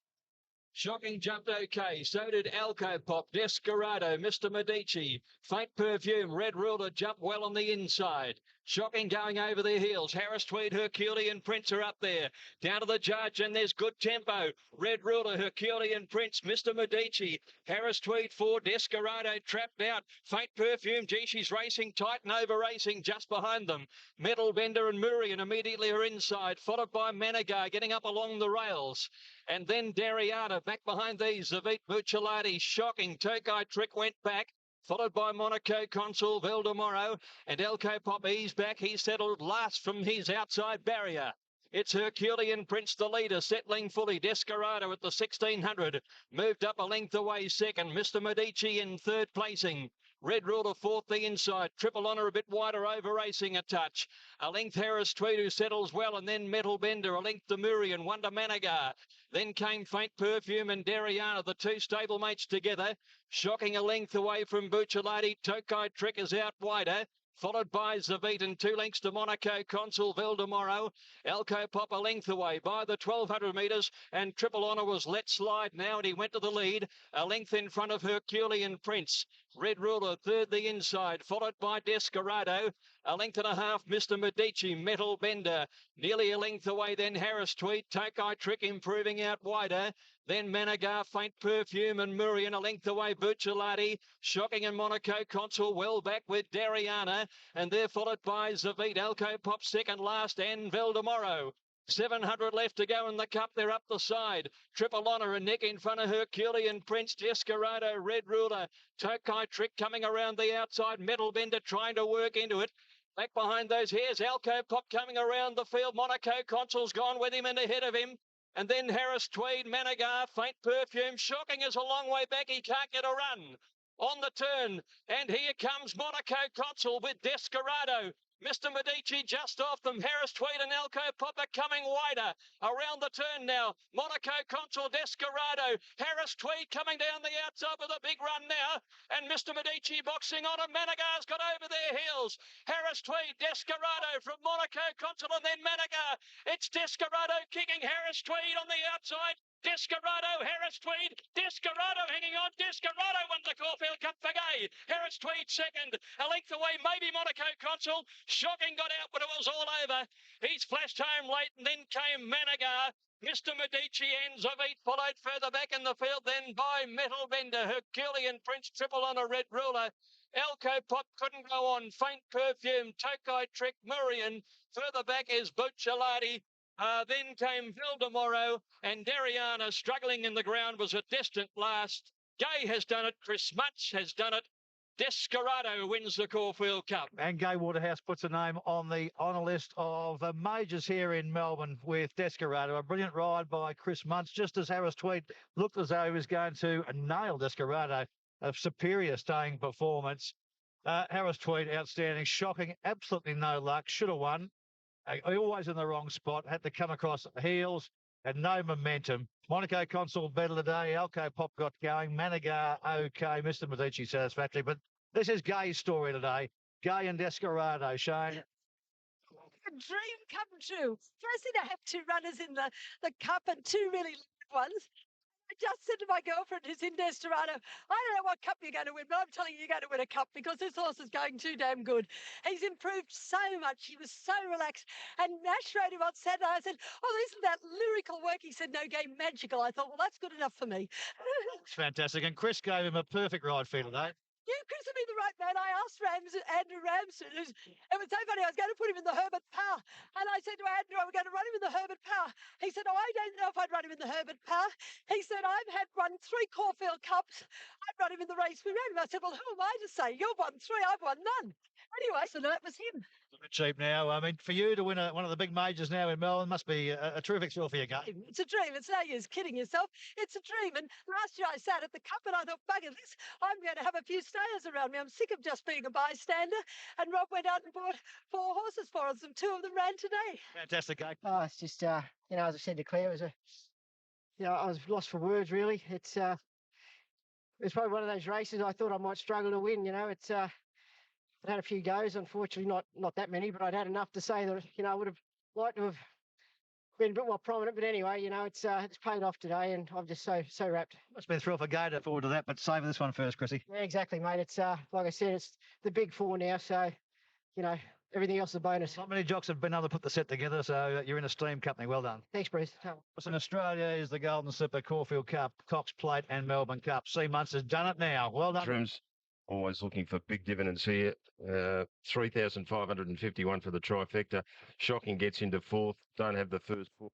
Shocking jumped okay. So did Alco Pop, Desperado, Mr. Medici. Faint Perfume, Red Ruler jumped well on the inside. Shocking going over their heels. Harris Tweed, Herculean Prince are up there. Down to the judge, and there's good tempo. Red Ruler, Herculean Prince, Mr. Medici. Harris Tweed 4, Desperado trapped out. Faint Perfume, gee, she's racing tight and over racing just behind them. Metal Bender and Murian immediately are inside, followed by Managar getting up along the rails. And then Dariana back behind these. Zavit Bucciolati, Shocking. Tokai Trick went back, followed by Monaco Consul, Valdemoro, and Alco Pop eased back. He settled last from his outside barrier. It's Herculean Prince, the leader, settling fully. Desperado at the 1600. Moved up a length away second. Mr. Medici in third placing. Red Ruler fourth, the inside. Triple Honour a bit wider, over racing a touch. A length Harris Tweed, who settles well, and then Metal Bender. A length Demurian, Wonder Managar. Then came Faint Perfume and Dariana, the two stablemates together. Shocking a length away from Bucciolati. Tokai Trick is out wider, followed by Zavit and 2 lengths to Monaco Consul Valdemoro. Alco Pop a length away by the 1,200 metres, and Triple Honour was let slide now, and he went to the lead. A length in front of Herculean Prince. Red Ruler third the inside, followed by Desperado. A length and a half, Mr. Medici, Metal Bender. Nearly a length away, then Harris Tweed, Tokai Trick improving out wider. Then Managar, Faint Perfume and Murian a length away, Bucciolati, Shocking and Monaco Consul well back with Dariana. And they're followed by Zavit, Alco Pop second last and Valdemoro. 700 left to go in the cup. They're up the side. Triple Honor and Nick in front of Herculean Prince, Desperado, Red Ruler, Tokai Trick coming around the outside. Metal Bender trying to work into it. Back behind those hairs, Alco Pop coming around the field. Monaco Consul's gone with him and ahead of him. And then Harris Tweed, Managar, Faint Perfume. Shocking is a long way back. He can't get a run. On the turn, and here comes Monaco Consul with Desperado. Mr. Medici just off them. Harris Tweed and Alco Popper coming wider. Around the turn now. Monaco Consul, Desperado. Harris Tweed coming down the outside with a big run now. And Mr. Medici boxing on him. Managar's got over their heels. Harris Tweed, Desperado from Monaco Consul and then Managar. It's Desperado kicking Harris Tweed on the outside. Desperado, Harris Tweed, Desperado hanging on. Desperado won the Caulfield Cup for Gay. Harris Tweed second, a length away, maybe Monaco Consul. Shocking got out, but it was all over. He's flashed home late, and then came Managar. Mr. Medici and Zavit followed further back in the field, then by Metal Bender, Herculean Prince, Triple on a Red Ruler. Alco Pop couldn't go on. Faint Perfume, Tokai Trick, Murian. Further back is Bucciolati. Then came Valdemoro and Dariana struggling in the ground was a distant last. Gay has done it. Chris Mutch has done it. Desperado wins the Caulfield Cup. And Gay Waterhouse puts a name on the honour list of majors here in Melbourne with Desperado. A brilliant ride by Chris Muntz, just as Harris Tweed looked as though he was going to nail Desperado. A superior staying performance. Harris Tweed, outstanding. Shocking, absolutely no luck. Should have won. Always in the wrong spot. Had to come across heels and no momentum. Monaco Consul better today. Alco Pop got going. Managar okay. Mr. Medici satisfactory. But this is Gay's story today. Gay and Desperado, Shane. A dream come true. Firstly, to have two runners in the cup and two really good ones. I just said to my girlfriend who's in Desperado, I don't know what cup you're going to win, but I'm telling you, you're going to win a cup because this horse is going too damn good. He's improved so much. He was so relaxed. And Nash rode him on Saturday. I said, oh, isn't that lyrical work? He said, no, game magical. I thought, well, that's good enough for me. It's fantastic. And Chris gave him a perfect ride for today. Yeah, Chris would be the right man. I asked Andrew Ramsden, it was so funny, I was going to put him in the Herbert Power. And I said to Andrew, I'm going to run him in the Herbert Power. He said, oh, I don't know if I'd run him in the Herbert Power. He said, I've won 3 Caulfield Cups. I'd run him in the race we ran him. I said, well, who am I to say? You've won 3, I've won none. Anyway, so that was him. A bit cheap now. I mean, for you to win one of the big majors now in Melbourne must be a terrific score for you, Gay. It's a dream. It's no use kidding yourself. It's a dream. And last year I sat at the cup and I thought, bugger this, I'm going to have a few stayers around me. I'm sick of just being a bystander. And Rob went out and bought 4 horses for us and 2 of them ran today. Fantastic, Gay. Oh, it's just, as I said to Claire, it was I was lost for words, really. It's probably one of those races I thought I might struggle to win. I'd had a few goes, unfortunately not that many, but I'd had enough to say that, I would have liked to have been a bit more prominent. But anyway, it's paid off today and I'm just so wrapped. Must have been thrilled for Gay to forward to that, but save this one first, Chrissy. Yeah, exactly, mate. It's, like I said, it's the big 4 now, so, everything else is a bonus. Not many jocks have been able to put the set together, so you're in a steam company. Well done. Thanks, Bruce. What's in Australia is the Golden Slipper, Caulfield Cup, Cox Plate and Melbourne Cup. C. Muntz has done it now. Well done. Trims always looking for big dividends here. 3,551 for the trifecta. Shocking gets into 4th. Don't have the first 4.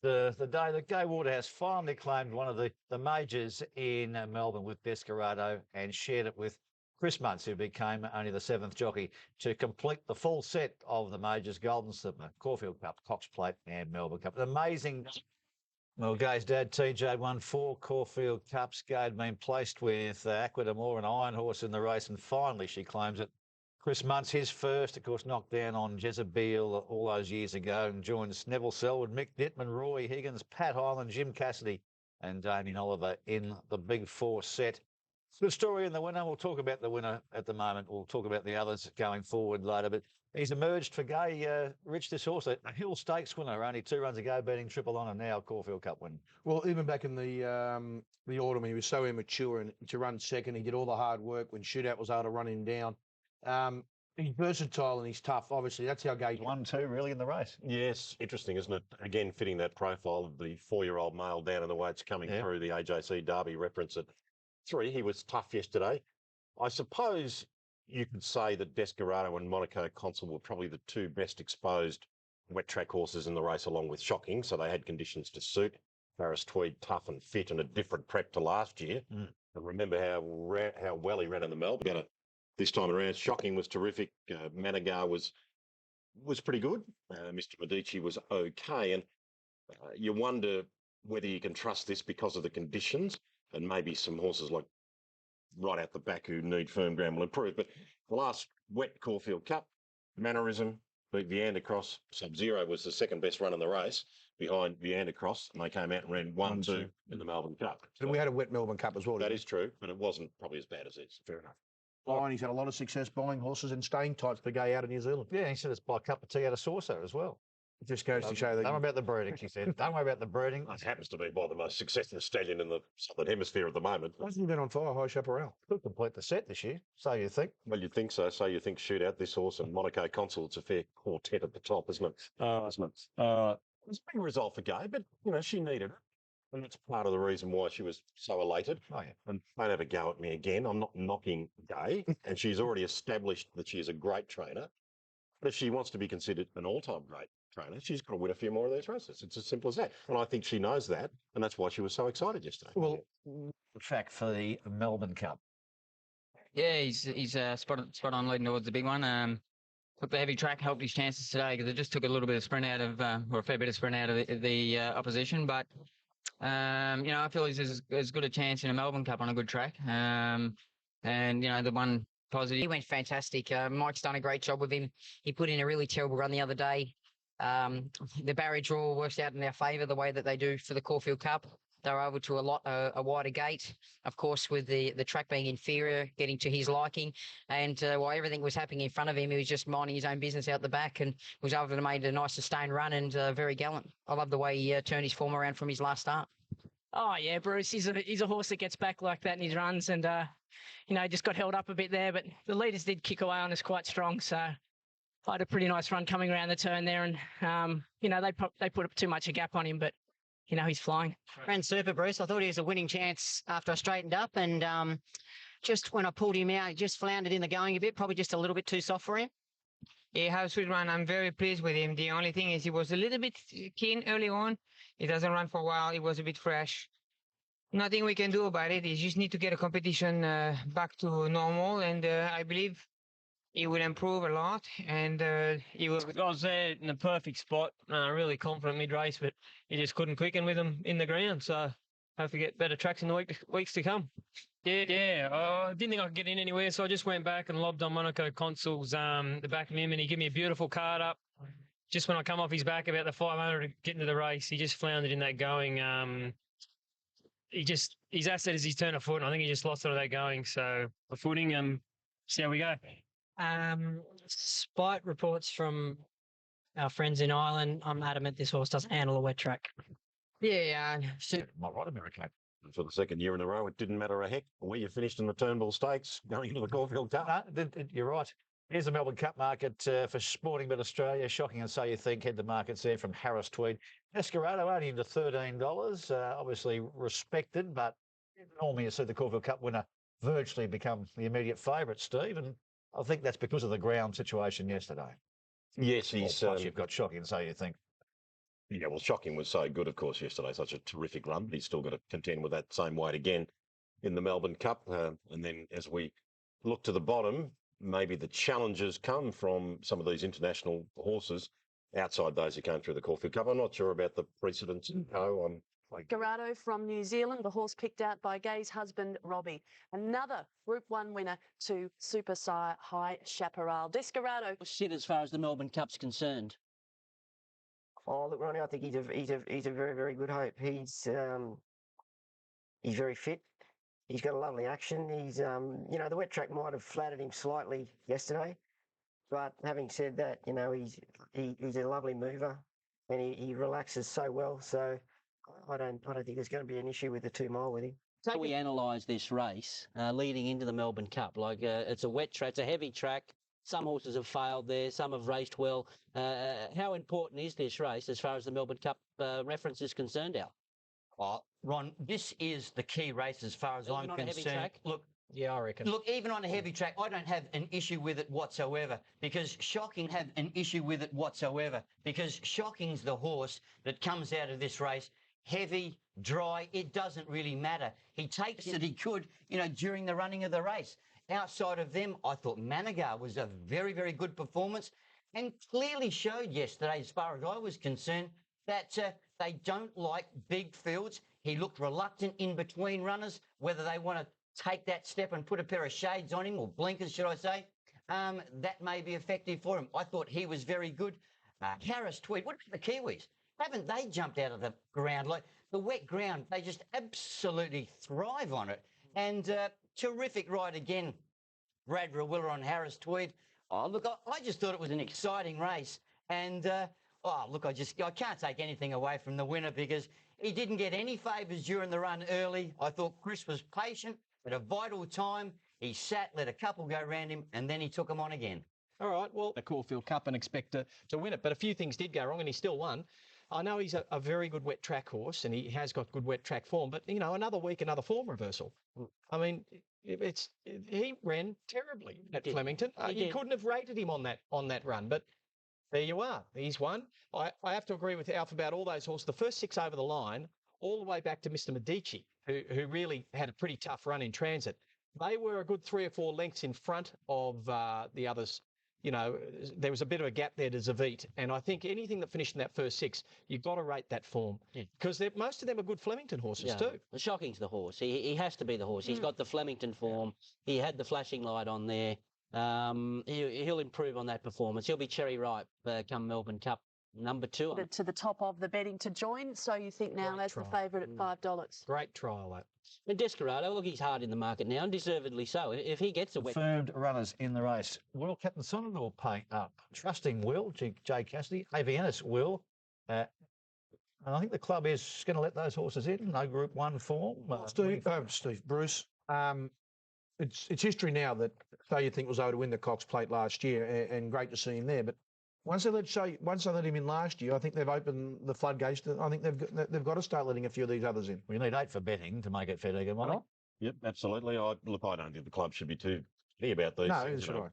The day that Gay Waterhouse finally claimed one of the majors in Melbourne with Desperado and shared it with Chris Muntz, who became only the 7th jockey to complete the full set of the majors: Golden Slipper, Caulfield Cup, Cox Plate and Melbourne Cup. An amazing. Well, Gay's dad, TJ, won 4 Caulfield Cups. Gay had been placed with Aquadamore and Iron Horse in the race, and finally she claims it. Chris Muntz, his first, of course, knocked down on Jezebel all those years ago and joins Neville Selwood, Mick Dittman, Roy Higgins, Pat Hyland, Jim Cassidy and Damien Oliver in the big 4 set. Good story in the winner. We'll talk about the winner at the moment. We'll talk about the others going forward later. But he's emerged for Gay. Rich, this horse, a Hill Stakes winner, only 2 runs ago, beating Triple On, and now Caulfield Cup win. Well, even back in the autumn, he was so immature, and to run second, he did all the hard work when Shootout was able to run him down. He's versatile and he's tough. Obviously, that's how Gay 1-2 really in the race. Yes, interesting, isn't it? Again, fitting that profile of the 4-year-old male down in the weights coming through the AJC Derby reference at 3. He was tough yesterday. I suppose you could say that Desperado and Monaco Consul were probably the 2 best exposed wet track horses in the race, along with Shocking. So they had conditions to suit. Paris Tweed tough and fit and a different prep to last year. And remember how well he ran in the Melbourne. This time around, Shocking was terrific. Managar was pretty good. Mr. Medici was okay. And you wonder whether you can trust this because of the conditions, and maybe some horses like right out the back who need firm ground will improve. But the last wet Caulfield Cup, Mannerism beat Viandacross. Sub-Zero was the second best run in the race behind Viandacross, and they came out and ran 1-2 in the Melbourne Cup. And we had a wet Melbourne Cup as well. That is true, but it wasn't probably as bad as this. Fair enough. He's had a lot of success buying horses and staying tight for Gay out of New Zealand. Yeah, he said it's by a cup of tea out of saucer as well. It just goes to show that. Don't worry about the breeding, she said. Don't worry about the breeding. It happens to be by the most successful stallion in the Southern Hemisphere at the moment. Hasn't he been on fire, High Chaparral? Could complete the set this year, so you think? Well, you'd think so. So you think Shootout, this horse, and Monaco Consul, it's a fair quartet at the top, isn't it? It's a big result for Gay, but, she needed it. And that's part of the reason why she was so elated. Oh, yeah. And don't have a go at me again. I'm not knocking Gay, and she's already established that she is a great trainer. But if she wants to be considered an all-time great trainer, she's got to win a few more of these races. It's as simple as that. And I think she knows that, and that's why she was so excited yesterday. Well, track for the Melbourne Cup. Yeah, he's spot on leading towards the big one. Took the heavy track, helped his chances today because it just took a little bit of sprint out of, or a fair bit of sprint out of the opposition. But I feel he's as good a chance in a Melbourne Cup on a good track. And the one positive, he went fantastic. Mike's done a great job with him. He put in a really terrible run the other day. The barrier draw works out in their favour the way that they do for the Caulfield Cup. They were able to allot a wider gate, of course, with the track being inferior, getting to his liking. And while everything was happening in front of him, he was just minding his own business out the back and was able to make a nice sustained run and very gallant. I love the way he turned his form around from his last start. Oh, yeah, Bruce. He's a horse that gets back like that in his runs and, just got held up a bit there. But the leaders did kick away on us quite strong. So I had a pretty nice run coming around the turn there. And, they put up too much a gap on him, but he's flying. Ran super, Bruce. I thought he was a winning chance after I straightened up. And just when I pulled him out, he just floundered in the going a bit, probably just a little bit too soft for him. Yeah, how sweet run. I'm very pleased with him. The only thing is he was a little bit keen early on. He doesn't run for a while. He was a bit fresh. Nothing we can do about it. He just need to get a competition back to normal. And I believe he will improve a lot, and he will. I was there in the perfect spot, really confident mid-race, but he just couldn't quicken with him in the ground. So hopefully get better tracks in the weeks to come. Yeah. I didn't think I could get in anywhere, so I just went back and lobbed on Monaco Consul's the back of him, and he gave me a beautiful card up. Just when I come off his back about the 500 to get into the race, he just floundered in that going. His asset is his turn of foot, and I think he just lost it of that going. So the footing, see how we go. Despite reports from our friends in Ireland, I'm adamant this horse doesn't handle a wet track. Yeah. Might right, America. For the second year in a row, it didn't matter a heck where you finished in the Turnbull Stakes going into the Caulfield Cup. No, you're right. Here's the Melbourne Cup market for Sporting Bet Australia. Shocking, and so you think. Head the markets there from Harris Tweed. Desperado only into $13. Obviously respected, but normally you see the Caulfield Cup winner virtually become the immediate favourite, Steve. And I think that's because of the ground situation yesterday. Yes, he's. Plus you've got Shocking, and so you think. Yeah, well, Shocking was so good, of course, yesterday. Such a terrific run. But he's still got to contend with that same weight again in the Melbourne Cup. And then as we look to the bottom, maybe the challenges come from some of these international horses outside those who came through the Caulfield Cup. I'm not sure about the precedents. No, Garado from New Zealand, the horse picked out by Gay's husband, Robbie. Another Group 1 winner to Super Sire High Chaparral. Desperado. Sit as far as the Melbourne Cup's concerned. Oh, look, Ronnie, I think he's a very, very good hope. He's very fit. He's got a lovely action. He's, you know, the wet track might have flattered him slightly yesterday, but having said that, you know, he's a lovely mover, and he relaxes so well. So I don't think there's going to be an issue with the 2 mile with him. So we analyse this race leading into the Melbourne Cup. Like it's a wet track, it's a heavy track. Some horses have failed there, some have raced well. How important is this race as far as the Melbourne Cup reference is concerned, Al? Ron, this is the key race as far as Even I'm on a heavy concerned. track? Look, Yeah, I reckon. Look, even on a heavy track, I don't have an issue with it whatsoever because Shocking have an issue with it whatsoever because Shocking's the horse that comes out of this race heavy, dry, it doesn't really matter. He takes it he could, you know, during the running of the race. Outside of them, I thought Managar was a very, very good performance and clearly showed yesterday, as far as I was concerned, that they don't like big fields. He looked reluctant in between runners, whether they want to take that step and put a pair of shades on him, or blinkers, should I say. That may be effective for him. I thought he was very good. Harris Tweed, what about the Kiwis? Haven't they jumped out of the ground? Like the wet ground, they just absolutely thrive on it. And terrific ride again, Brad Rawiller on Harris Tweed. Oh, look, I just thought it was an exciting race. And, oh, look, I can't take anything away from the winner because he didn't get any favours during the run early. I thought Chris was patient at a vital time. He sat, let a couple go round him, and then he took them on again. All right, well, the Caulfield Cup and expect to win it. But a few things did go wrong and he still won. I know he's a very good wet track horse and he has got good wet track form, but, you know, another week, another form reversal. I mean, he ran terribly at Flemington. You couldn't have rated him on that run, but there you are. He's won. I have to agree with Alf about all those horses. The first 6 over the line, all the way back to Mr. Medici, who really had a pretty tough run in transit. They were a good 3 or 4 lengths in front of the others. You know, there was a bit of a gap there to Zavit, and I think anything that finished in that first 6, you've got to rate that form because most of them are good Flemington horses too. The Shocking's the horse. He has to be the horse. He's got the Flemington form. He had the flashing light on there. He'll improve on that performance. He'll be cherry ripe come Melbourne Cup number 2. To the top of the betting to join, so you think now as the favourite at $5. Great trial, that. And Desperado, look, he's hard in the market now, and deservedly so. If he gets a wet... Confirmed runners in the race. Will Captain Sonador paying up? Trusting Will, Jay Cassidy. AVNS Will. And I think the club is going to let those horses in. No Group 1 form. Bruce. It's history now that So You Think was able to win the Cox Plate last year, and great to see him there. But once they let him in last year, I think they've opened the floodgates. I think they've got to start letting a few of these others in. We need 8 for betting to make it fair to get Yep, absolutely. I don't think the club should be too picky about these No, things. should I?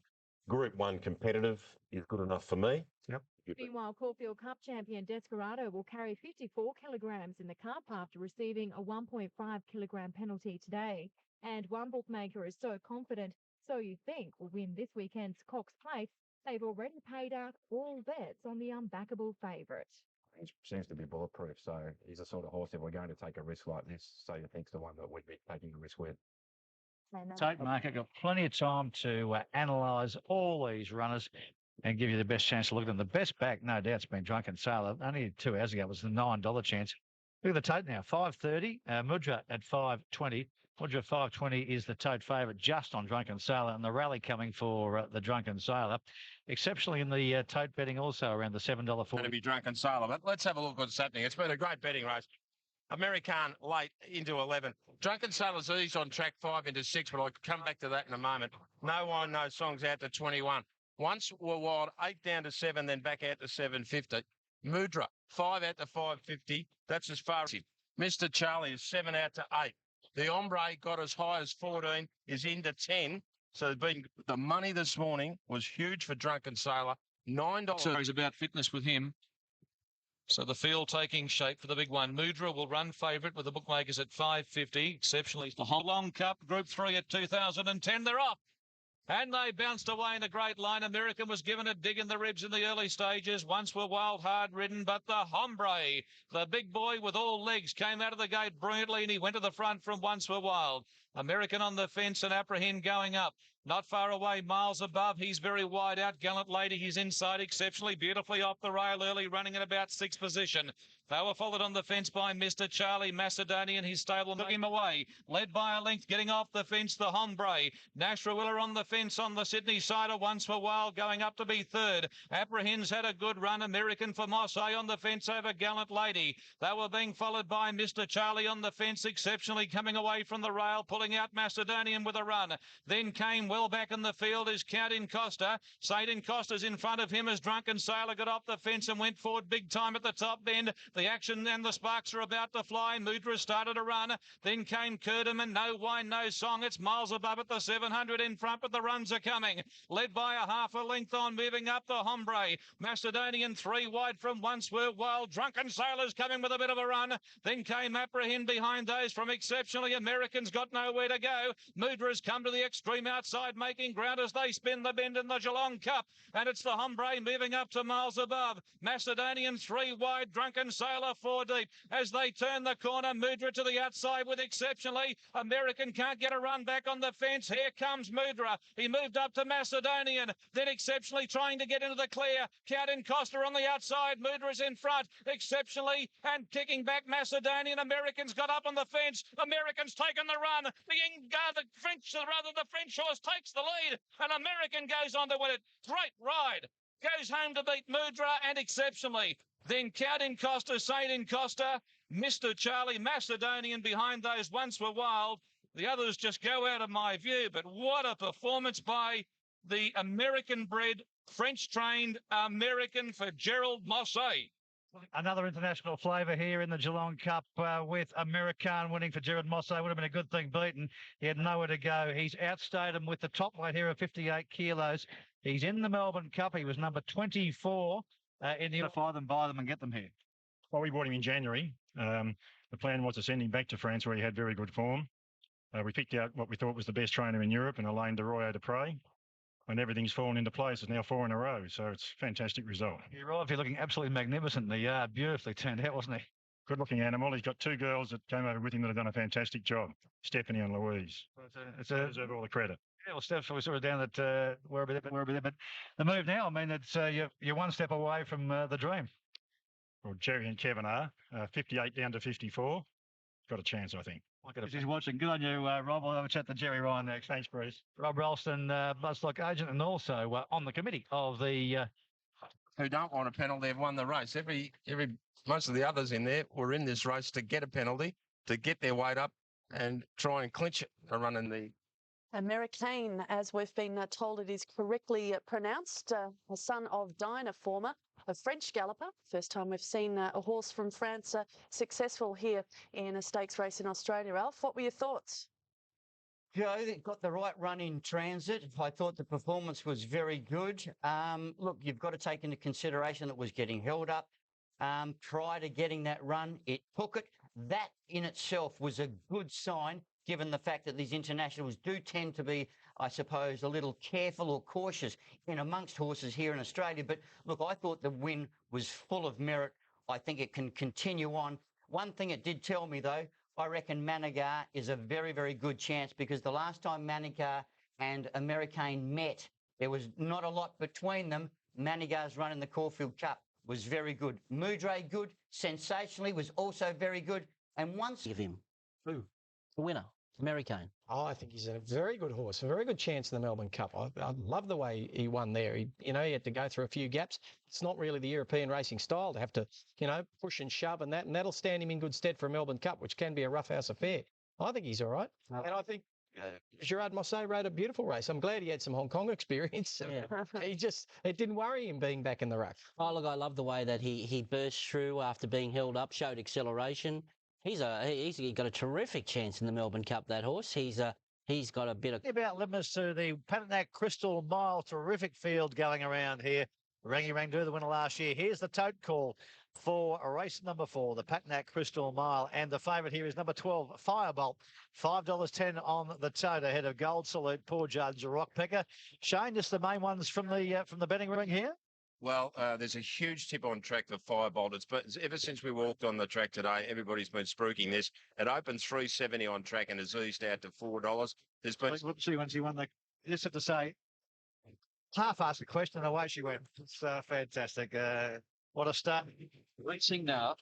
Group 1 competitive is good enough for me. Yep. Meanwhile, Caulfield Cup champion Desperado will carry 54 kilograms in the cup after receiving a 1.5 kilogram penalty today. And one bookmaker is so confident So You Think will win this weekend's Cox Plate. They've already paid out all bets on the unbackable favourite. He seems to be bulletproof, so he's the sort of horse if we're going to take a risk like this, So You Think's the one that we'd be taking a risk with. Tote market got plenty of time to analyse all these runners and give you the best chance to look at them. The best back, no doubt, has been Drunken Sailor. Only 2 hours ago was the $9 chance. Look at the tote now, 5.30. Mudra at 5.20. Mudra 5.20 is the tote favourite just on Drunken Sailor, and the rally coming for the Drunken Sailor. Exceptionally in the tote betting also around the $7.40. Going to be Drunken Sailor, but let's have a look what's happening. It's been a great betting race. American late into 11. Drunken Sailor's eased on track 5 into 6, but I'll come back to that in a moment. No Wine, No Songs out to 21. Once were wild, 8 down to 7, then back out to 7.50. Mudra, 5 out to 5.50. That's as far as Mr. Charlie is 7 out to 8. The Ombre got as high as 14, is into 10. So the money this morning was huge for Drunken Sailor. $9. So he's about fitness with him. So the field taking shape for the big one. Mudra will run favourite with the bookmakers at 5.50. Exceptionally, the Hong Long Cup Group 3 at 2010. They're off. And they bounced away in a great line. American was given a dig in the ribs in the early stages. Once were wild, hard ridden, but the Hombre, the big boy with all legs, came out of the gate brilliantly, and he went to the front from Once Were Wild. American on the fence and Apprehend going up. Not far away, miles above. He's very wide out. Gallant Lady, he's inside exceptionally beautifully off the rail early, running in about 6th position. They were followed on the fence by Mr. Charlie Macedonian. His stable took him away. Led by a length, getting off the fence, the Hombre. Nasrawilla on the fence on the Sydney side of Once for Wild, going up to be third. Apprehends had a good run. American for Mosse on the fence over Gallant Lady. They were being followed by Mr. Charlie on the fence, exceptionally coming away from the rail, pulling out Macedonian with a run. Then came well back in the field is Count Costa. St. Costa's in front of him as Drunken Sailor got off the fence and went forward big time at the top bend. The action and the sparks are about to fly. Mudra started to run. Then came Curdam and No Wine, No Song. It's miles above at the 700 in front, but the runs are coming. Led by a half a length on, moving up the Hombre. Macedonian 3 wide from Once Were Wild. Drunken Sailors coming with a bit of a run. Then came Apprehend behind those from Exceptionally. Americans got nowhere to go. Mudra's come to the extreme outside, making ground as they spin the bend in the Geelong Cup. And it's the Hombre moving up to miles above. Macedonian 3 wide. Drunken Sailor 4 deep. As they turn the corner, Mudra to the outside with Exceptionally. American can't get a run back on the fence. Here comes Mudra. He moved up to Macedonian. Then Exceptionally trying to get into the clear. Count Costa on the outside. Mudra's in front. Exceptionally and kicking back Macedonian. Americans got up on the fence. Americans taken the run. The French horse takes the lead. And American goes on to win it. Great ride. Goes home to beat Mudra and Exceptionally. Then Count Costa, St. Costa, Mr. Charlie Macedonian behind those Once Were Wild. The others just go out of my view, but what a performance by the American-bred, French-trained American for Gerald Mosse. Another international flavour here in the Geelong Cup with American winning for Gerard Mosse. Would have been a good thing beaten. He had nowhere to go. He's outstayed him with the top weight here of 58 kilos. He's in the Melbourne Cup. He was number 24 in the... Buy them and get them here. Well, we bought him in January. The plan was to send him back to France where he had very good form. We picked out what we thought was the best trainer in Europe in Alain de Royo de Prey. And everything's fallen into place. It's now 4 in a row, so it's a fantastic result. You're right. He's looking absolutely magnificent. The yard beautifully turned out, wasn't he? Good-looking animal. He's got 2 girls that came over with him that have done a fantastic job, Stephanie and Louise. They deserve all the credit. Yeah, well, Steph, we sort of down that we're a bit there, but the move now, I mean, it's you're one step away from the dream. Well, Jerry and Kevin are 58 down to 54. Got a chance, I think. He's watching. Good on you, Rob. I'll have a chat to Jerry Ryan next. Thanks, Bruce. Rob Ralston, Bloodstock agent, and also on the committee of the... Who don't want a penalty have won the race. Most of the others in there were in this race to get a penalty, to get their weight up and try and clinch it to run in the... American, as we've been told it is correctly pronounced, a son of Dinah Former, a French galloper. First time we've seen a horse from France successful here in a stakes race in Australia. Alf, what were your thoughts? Yeah, it got the right run in transit. I thought the performance was very good. Look, you've got to take into consideration that it was getting held up. Prior to getting that run, it took it. That in itself was a good sign, given the fact that these internationals do tend to be, I suppose, a little careful or cautious in amongst horses here in Australia. But look, I thought the win was full of merit. I think it can continue on. One thing it did tell me, though, I reckon Manigar is a very, very good chance, because the last time Manigar and American met, there was not a lot between them. Manigar's run in the Caulfield Cup was very good. Mudra good, sensationally, was also very good. And once... Give him. Who? The winner. American. Oh, I think he's a very good horse, a very good chance in the Melbourne Cup. I love the way he won there. He had to go through a few gaps. It's not really the European racing style to have to, push and shove and that'll stand him in good stead for a Melbourne Cup, which can be a roughhouse affair. I think he's all right. And I think Gerard Mosse rode a beautiful race. I'm glad he had some Hong Kong experience. Yeah. It didn't worry him being back in the ruck. Oh, look, I love the way that he burst through after being held up, showed acceleration. He's got a terrific chance in the Melbourne Cup, that horse. He's got a bit of... About limits to the Patinack Crystal Mile. Terrific field going around here. Rangi Rangdu, the winner last year. Here's the tote call for race number 4, the Patinack Crystal Mile. And the favourite here is number 12, Firebolt. $5.10 on the tote ahead of Gold Salute, Poor Judge, Rockpecker. Shane, just the main ones from the betting ring here? Well, there's a huge tip on track for Firebolt. But ever since we walked on the track today, everybody's been spruiking this. It opened $3.70 on track and has eased out to $4. There's been... Let's see once he won the... Just have to say, half-asked the question and away she went. It's fantastic. What a start. Racing now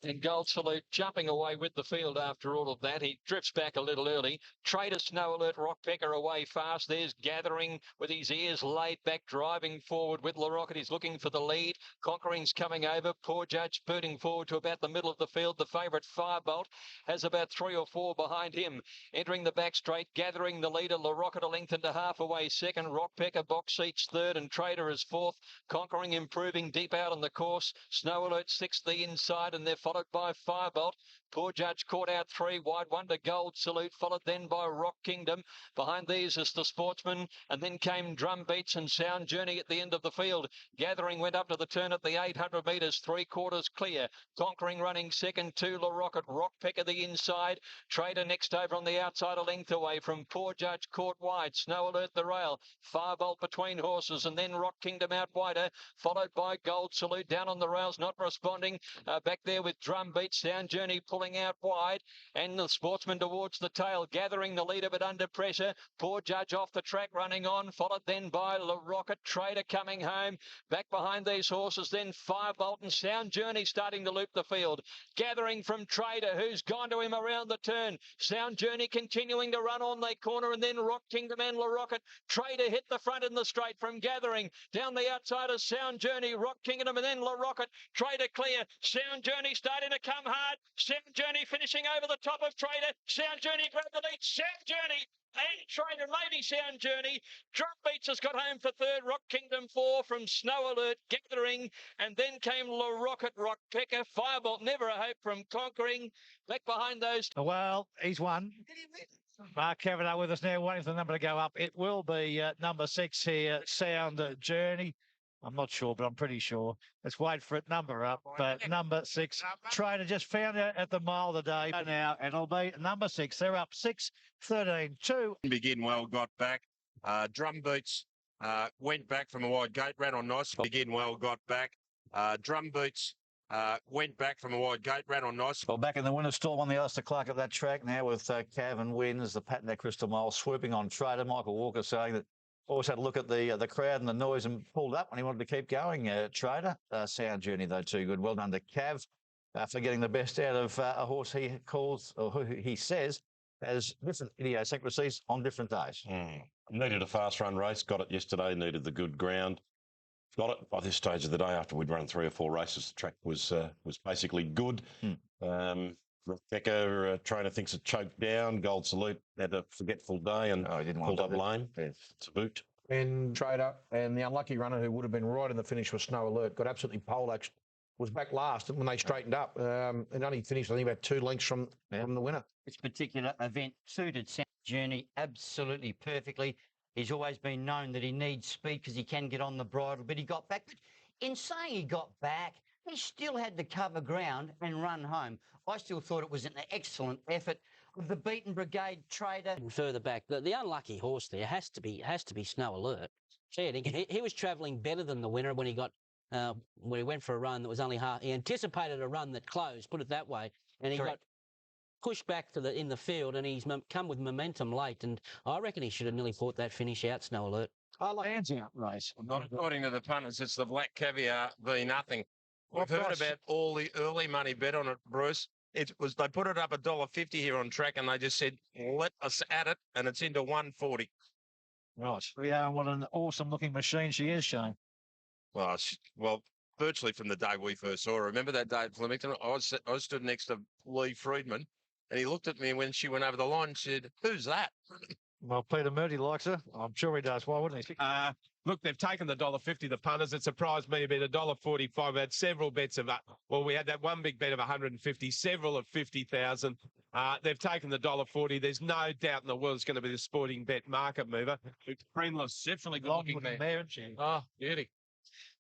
And Gold Salute jumping away with the field after all of that. He drifts back a little early. Trader Snow Alert, Rockpecker away fast. There's Gathering with his ears laid back, driving forward with La Rocket. He's looking for the lead. Conquering's coming over. Poor Judge spurting forward to about the middle of the field. The favourite Firebolt has about 3 or 4 behind him. Entering the back straight, Gathering the leader. La Rocket a length and a half away second. Rockpecker box seats third and Trader is fourth. Conquering improving deep out on the course. Snow Alert sixth the inside, and they're followed by Firebolt. Poor Judge caught out 3 wide, 1 to Gold Salute, followed then by Rock Kingdom. Behind these is the Sportsman, and then came Drum Beats and Sound Journey at the end of the field. Gathering went up to the turn at the 800 metres, 3/4 clear. Conquering running second, 2 La Rocket, Rockpecker the inside. Trader next over on the outside, a length away from Poor Judge, caught wide. Snow Alert the rail. Firebolt between horses, and then Rock Kingdom out wider, followed by Gold Salute down on the rails, not responding. Back there with Drum Beat, Sound Journey pulling out wide, and the Sportsman towards the tail, Gathering the leader but under pressure. Poor Judge off the track running on, followed then by La Rocket. Trader coming home. Back behind these horses then Firebolt and Sound Journey starting to loop the field. Gathering from Trader, who's gone to him around the turn. Sound Journey continuing to run on the corner, and then Rock Kingdom and La Rocket. Trader hit the front in the straight from Gathering. Down the outside of Sound Journey, Rock Kingdom, and then La Rocket. Trader clear. Sound Journey starting to come hard. Sound Journey finishing over the top of Trader. Sound Journey grabbed the lead. Sound Journey and Trader, maybe Sound Journey. Drum Beats has got home for third. Rock Kingdom 4 from Snow Alert, Gathering, and then came La Rocket, Rockpecker, Firebolt, Never a Hope from Conquering. Back behind those. Well, he's won. Mark Kavanagh with us now, waiting for the number to go up. It will be number 6 here, Sound Journey. I'm not sure, but I'm pretty sure. Let's wait for it. Number up. But number 6, Trader just found out at the mile today. Now it'll be number 6. They're up 6, 13, 2. Begin well, got back. Drum Beats went back from a wide gate, ran on nice. Begin well, got back. Drum Beats went back from a wide gate, ran on nice. Well, back in the winner's stall on the Alistair Clark at that track now with Cavan wins, the Patent Crystal Mile swooping on Trader. Michael Walker saying that always had a look at the crowd and the noise and pulled up when he wanted to keep going. Trader, Sound Journey though too good. Well done to Cav for getting the best out of a horse he calls, or who he says, has different idiosyncrasies on different days. Needed a fast run race, got it yesterday, needed the good ground. Got it by this stage of the day after we'd run 3 or 4 races. The track was basically good. Rebecca, trainer thinks it choked down. Gold Salute had a forgetful day and pulled up lame to boot. And Trader and the unlucky runner who would have been right in the finish was Snow Alert, got absolutely poleaxed, was back last when they straightened up and only finished, I think, about 2 lengths from the winner. This particular event suited Sound Journey absolutely perfectly. He's always been known that he needs speed because he can get on the bridle, but he got back. But in saying he got back, he still had to cover ground and run home. I still thought it was an excellent effort of the beaten brigade Trader. Further back, the unlucky horse there has to be Snow Alert. He was travelling better than the winner when he got when he went for a run that was only half. He anticipated a run that closed, put it that way, and he got pushed back in the field, and he's come with momentum late. And I reckon he should have nearly fought that finish out. Snow Alert. I like hands out race. Not according to the punters, it's the Black Caviar v nothing. We've heard about all the early money bet on it, Bruce. It was they put it up $1.50 here on track, and they just said, "Let us at it," and it's into 140. Right. Yeah, what an awesome-looking machine she is, Shane. Well, virtually from the day we first saw her. Remember that day at Flemington? I stood next to Lee Friedman, and he looked at me when she went over the line and said, "Who's that?" Well, Peter Murdy likes her. I'm sure he does. Why wouldn't he? Look, they've taken the $1.50, the punters. It surprised me a bit, $1.45. We had several bets of that. Well, we had that one big bet of 150, several of 50,000. They've taken the $1.40. There's no doubt in the world it's going to be the sporting bet market mover. Greenlaw's definitely good looking there. Oh, beauty.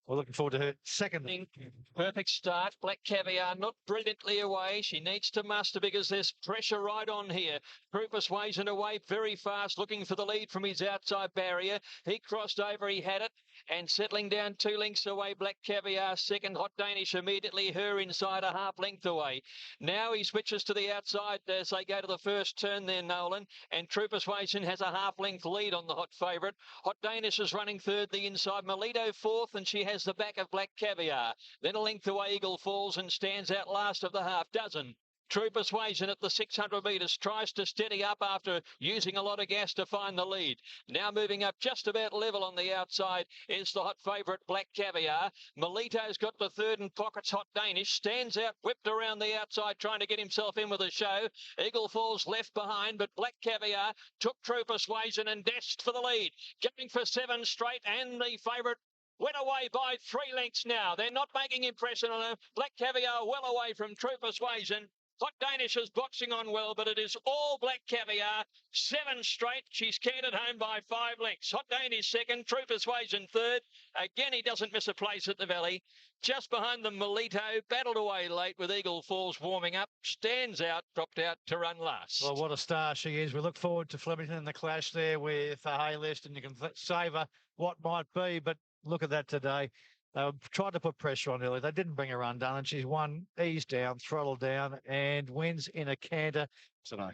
We're looking forward to her second. Perfect start. Black Caviar not brilliantly away. She needs to muster because there's pressure right on here. Rufus weighs it away very fast, looking for the lead from his outside barrier. He crossed over. He had it. And settling down 2 lengths away, Black Caviar second. Hot Danish immediately, her inside a half length away. Now he switches to the outside as they go to the first turn there, Nolan. And True Persuasion has a half length lead on the hot favourite. Hot Danish is running third the inside. Melito fourth, and she has the back of Black Caviar. Then a length away, Eagle Falls, and stands out last of the half dozen. True Persuasion at the 600 metres tries to steady up after using a lot of gas to find the lead. Now moving up just about level on the outside is the hot favourite Black Caviar. Melito's got the third and pockets. Hot Danish stands out, whipped around the outside trying to get himself in with a show. Eagle Falls left behind, but Black Caviar took True Persuasion and dashed for the lead. Going for 7 straight, and the favourite went away by 3 lengths now. They're not making impression on her. Black Caviar well away from True Persuasion. Hot Danish is boxing on well, but it is all Black Caviar. 7 straight. She's cantered home by 5 lengths. Hot Danish second. True Persuasion third. Again, he doesn't miss a place at the Valley. Just behind them, Melito battled away late with Eagle Falls warming up. Stands out, dropped out to run last. Well, what a star she is. We look forward to Flemington in the clash there with Haylist, and you can savour what might be, but look at that today. They tried to put pressure on early. They didn't bring her undone, and she's won ease down, throttle down, and wins in a canter today.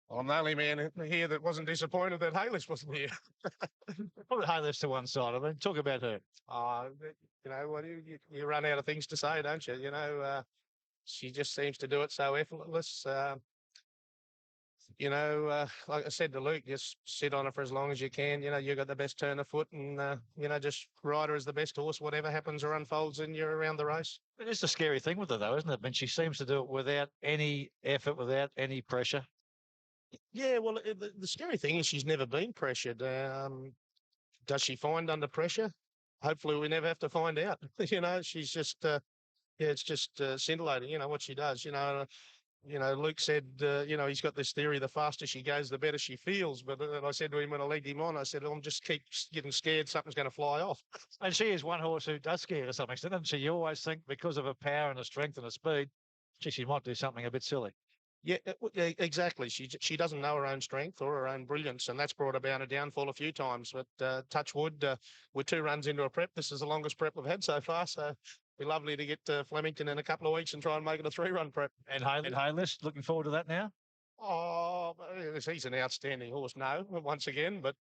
Well, I'm the only man here that wasn't disappointed that Haylist wasn't here. Put Haylist to one side. I mean, talk about her. You know, what you run out of things to say, don't you? You know, she just seems to do it so effortless. Like I said to Luke, just sit on her for as long as you can. You know, you've got the best turn of foot, and just ride her as the best horse, whatever happens or unfolds in you around the race. It is a scary thing with her, though, isn't it? I mean, she seems to do it without any effort, without any pressure. Yeah, well, the scary thing is she's never been pressured. Does she find under pressure? Hopefully we never have to find out. She's just, it's just scintillating, what she does. Luke said, he's got this theory, the faster she goes, the better she feels. But I said to him when I legged him on, I said, I'm just keep getting scared something's going to fly off. And she is one horse who does scare to some extent, doesn't she? You always think because of her power and her strength and her speed, she might do something a bit silly. Yeah, exactly. She doesn't know her own strength or her own brilliance, and that's brought about a downfall a few times. But touch wood, we're 2 runs into a prep. This is the longest prep we've had so far, so it'd be lovely to get to Flemington in a couple of weeks and try and make it a 3-run prep. And Haylist, looking forward to that now? Oh, he's an outstanding horse, once again. But,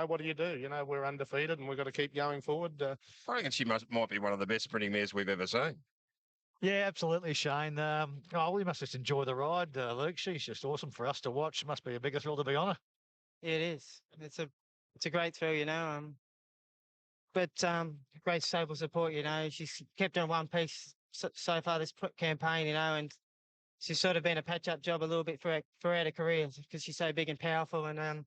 what do you do? We're undefeated and we've got to keep going forward. I reckon she might be one of the best sprinting mares we've ever seen. Yeah, absolutely, Shane. We must just enjoy the ride, Luke. She's just awesome for us to watch. Must be a bigger thrill to be on her. It is. It's a great thrill, But great stable support, She's kept on one piece so far this campaign, and she's sort of been a patch-up job a little bit throughout her career because she's so big and powerful, and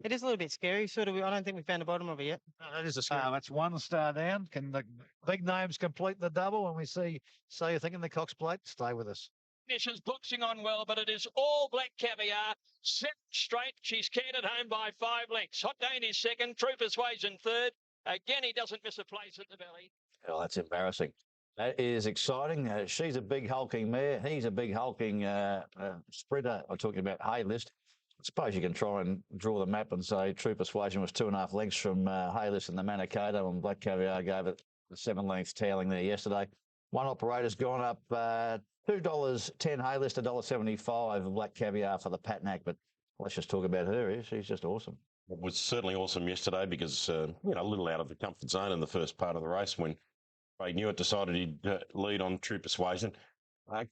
it is a little bit scary. I don't think we found the bottom of it yet. No, that is a scary. That's 1 star down. Can the big names complete the double? When we see you thinking the Cox Plate, stay with us. Is boxing on well, but it is all Black Caviar. 7 straight. She's cantered home by 5 lengths. Hot Danish second. True Persuasion third. Again, he doesn't miss a place at the Valley. Oh, that's embarrassing. That is exciting. She's a big hulking mare. He's a big hulking sprinter. I'm talking about Haylist. I suppose you can try and draw the map and say True Persuasion was 2.5 lengths from Haylist in the Manikato, and Black Caviar gave it the 7 lengths tailing there yesterday. One operator's gone up $2.10 Haylist, $1.75 Black Caviar for the Patnack. But let's just talk about her. She's just awesome. It was certainly awesome yesterday because, a little out of the comfort zone in the first part of the race when Craig Newitt decided he'd lead on True Persuasion.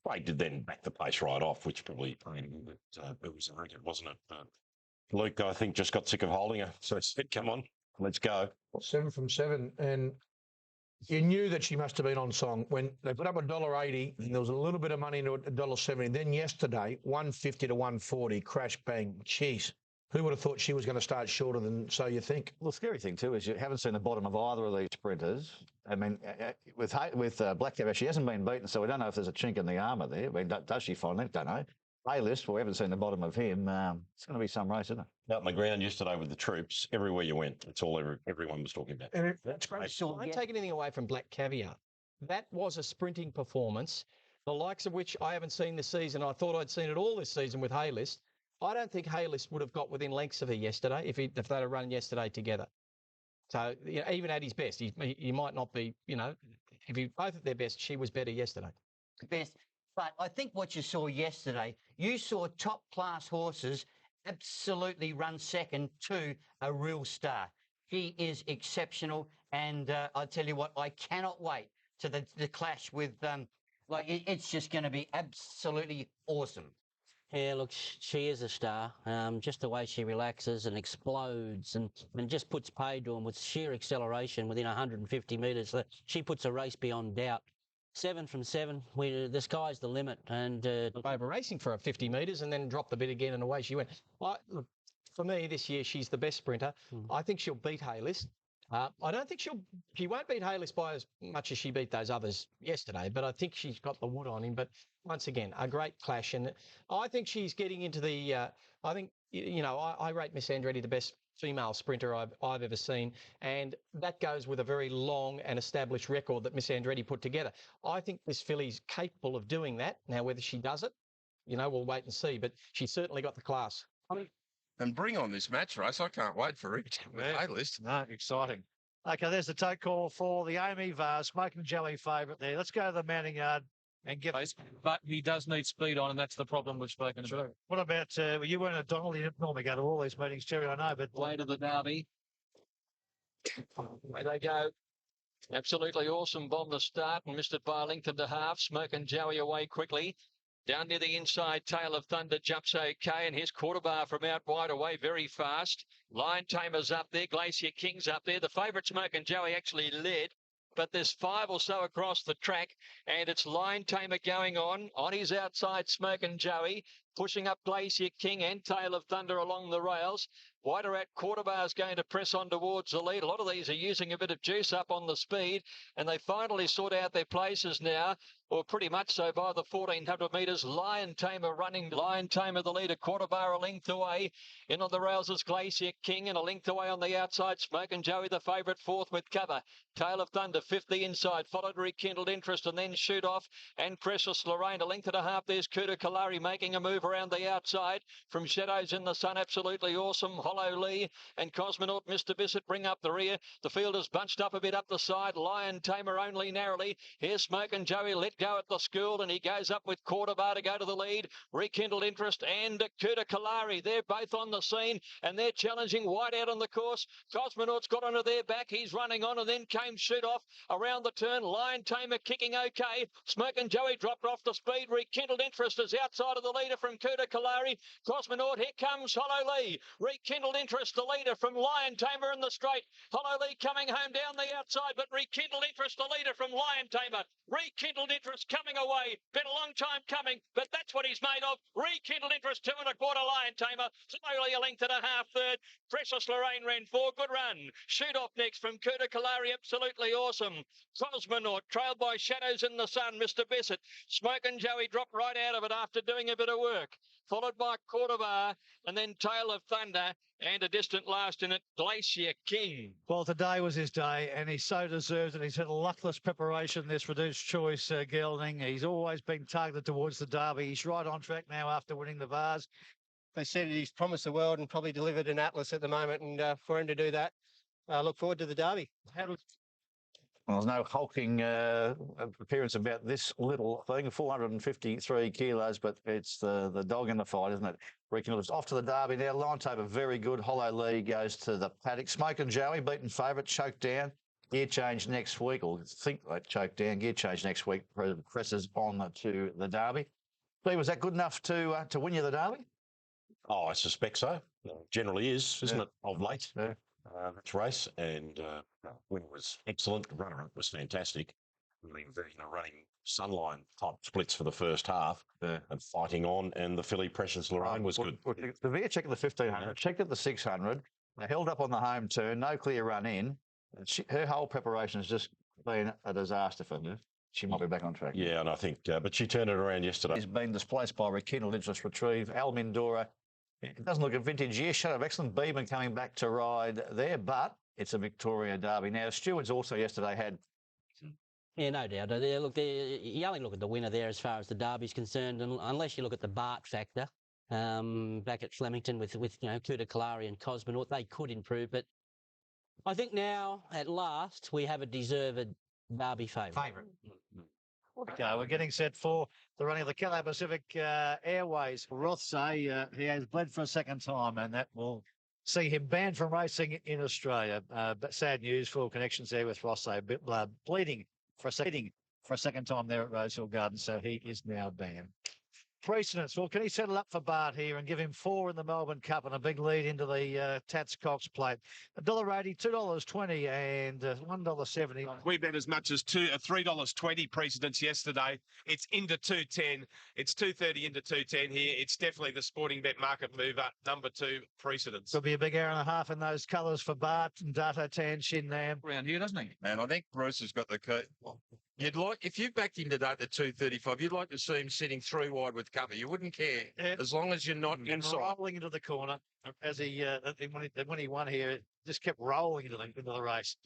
Craig did then back the pace right off, which probably it was arrogant, wasn't it? Luke, I think, just got sick of holding her, so he said, come on, let's go. 7 from 7, and you knew that she must have been on song when they put up $1.80 and there was a little bit of money into $1.70. Then yesterday, 150 to 140, crash bang. Jeez. Who would have thought she was going to start shorter than So You Think? Well, the scary thing, too, is you haven't seen the bottom of either of these sprinters. I mean, with Black Caviar, she hasn't been beaten, so we don't know if there's a chink in the armour there. I mean, does she find it? Don't know. Haylist, well, we haven't seen the bottom of him. It's going to be some race, isn't it? Out on the ground yesterday with the troops, everywhere you went, it's all everyone was talking about. And that's great. So I don't take anything away from Black Caviar. That was a sprinting performance, the likes of which I haven't seen this season. I thought I'd seen it all this season with Haylist. I don't think Haylist would have got within lengths of her yesterday if they'd have run yesterday together. So even at his best, he might not be, if you both at their best, she was better yesterday. Best. But I think what you saw yesterday, you saw top class horses absolutely run second to a real star. He is exceptional, and I tell you what, I cannot wait to the clash with it's just going to be absolutely awesome. Yeah, look, she is a star. Just the way she relaxes and explodes and just puts paid to him with sheer acceleration within 150 metres. She puts a race beyond doubt. 7 from 7. The sky's the limit. And over racing for 50 metres and then dropped the bit again and away she went. Look, for me this year, she's the best sprinter. I think she'll beat Haylist. I don't think she won't beat Haylist by as much as she beat those others yesterday, but I think she's got the wood on him. But once again, a great clash. And I think she's getting into the, I think, I rate Miss Andretti the best female sprinter I've ever seen. And that goes with a very long and established record that Miss Andretti put together. I think this filly's capable of doing that. Now, whether she does it, we'll wait and see. But she's certainly got the class. And bring on this match race. I can't wait for it with A-list. No, exciting. Okay, there's the tote call for the Amy Vase, Smoking Jelly favourite there. Let's go to the mounting yard and give us. But he does need speed on, and that's the problem we've spoken about. What about, you weren't at Donald, you didn't normally go to all these meetings, Terry, I know, but. Way to the Derby. Away they go. Absolutely awesome bomb to start and missed it by a length and a half. Smoking Joey away quickly. Down near the inside, Tail of Thunder jumps okay, and here's Quarter Bar from out wide away very fast. Lion Tamer's up there, Glacier King's up there. The favourite Smoking Joey actually led, but there's 5 or so across the track, and it's Lion Tamer going on his outside, Smoking Joey, pushing up Glacier King and Tail of Thunder along the rails. Wider at Quarter Bar's going to press on towards the lead. A lot of these are using a bit of juice up on the speed, and they finally sort out their places now, or pretty much so by the 1,400 metres. Lion Tamer running. Lion Tamer the leader. Quarter Bar a length away. In on the rails is Glacier King, and a length away on the outside. Smoking Joey the favourite, 4th with cover. Tail of Thunder 5th the inside. Followed Rekindled Interest and then Shoot Off and Precious Lorraine. A length and a half. There's Kuta Kalari making a move around the outside. From Shadows in the Sun, absolutely awesome. Hollow Lee and Cosmonaut Mr. Bissett bring up the rear. The field is bunched up a bit up the side. Lion Tamer only narrowly. Here's Smoking Joey let go at the school, and he goes up with Quarter Bar to go to the lead. Rekindled Interest and Kuta Kalari. They're both on the scene, and they're challenging wide out on the course. Cosmonaut's got onto their back. He's running on, and then came Shoot Off around the turn. Lion Tamer kicking okay. Smoking Joey dropped off the speed. Rekindled Interest is outside of the leader from Kuta Kalari. Cosmonaut, here comes Hollow Lee. Rekindled Interest, the leader from Lion Tamer in the straight. Hollow Lee coming home down the outside, but Rekindled Interest, the leader from Lion Tamer. Rekindled Interest coming away. Been a long time coming, but that's what he's made of. Rekindled Interest, 2 1/4 Lion Tamer. Slowly a length and a half third. Precious Lorraine ran 4. Good run. Shoot Off next from Kuta Kalari. Absolutely awesome. Cosmonaut trailed by Shadows in the Sun. Mr. Bissett. Smoking Joey dropped right out of it after doing a bit of work. Followed by Quarter Bar and then Tail of Thunder. And a distant last in it, Glacier King. Well, today was his day, and he so deserves it. He's had a luckless preparation, this reduced choice gelding. He's always been targeted towards the Derby. He's right on track now after winning the Vase. They said he's promised the world and probably delivered an Atlas at the moment, and for him to do that, look forward to the Derby. Well, there's no hulking appearance about this little thing, 453 kilos, but it's the dog in the fight, isn't it? Rekindled off to the Derby now. Lion Tamer very good. Hollow Lee goes to the paddock. Smoking Joey, beaten favourite, choked down. Gear change next week, or think they choked down. Gear change next week. Presses on to the Derby. Lee, was that good enough to win you the Derby? Oh, I suspect so. Generally is, isn't it, of late? Yeah. That's race, and winner was excellent. The runner-up was fantastic. Really, running Sunline type splits for the first half and fighting on, and the filly Precious Lorraine was good. Severe checked at the 1,500, checked at the 600. They held up on the home turn, no clear run in. Her whole preparation has just been a disaster for her. She might be back on track. Yeah, and I think, but she turned it around yesterday. She's been displaced by Rekindled Interest Retrieve, Almindora. It doesn't look a vintage year. Shadow of Excellent Beeman coming back to ride there, but it's a Victoria Derby. Now, Stewards also yesterday had... Yeah, no doubt. Look, you only look at the winner there as far as the Derby's concerned, and unless you look at the Bart factor back at Flemington with Kuta Kalari and Cosmonaut, they could improve, but I think now, at last, we have a deserved Derby favourite. Okay, we're getting set for the running of the Cathay Pacific Airways. Rothsay, he has bled for a second time, and that will see him banned from racing in Australia. But sad news for connections there with Rothsay, bleeding for a second time there at Rosehill Gardens, so he is now banned. Precedence. Well, can he settle up for Bart here and give him 4 in the Melbourne Cup and a big lead into the Tats Cox plate? $1.80, $2.20 and $1.70. We bet as much as $3.20 precedence yesterday. It's into 210. It's 230 into 210 here. It's definitely the sporting bet market mover, number 2 precedence. Could be a big hour and a half in those colours for Bart and Dato Tan Shin Nam. Around here, doesn't he? Man, I think Bruce has got the key. You'd like, if you backed him today at 235, you'd like to see him sitting 3 wide with cover. You wouldn't care, as long as you're not inside. Rolling into the corner as he when he won here, it just kept rolling into the race.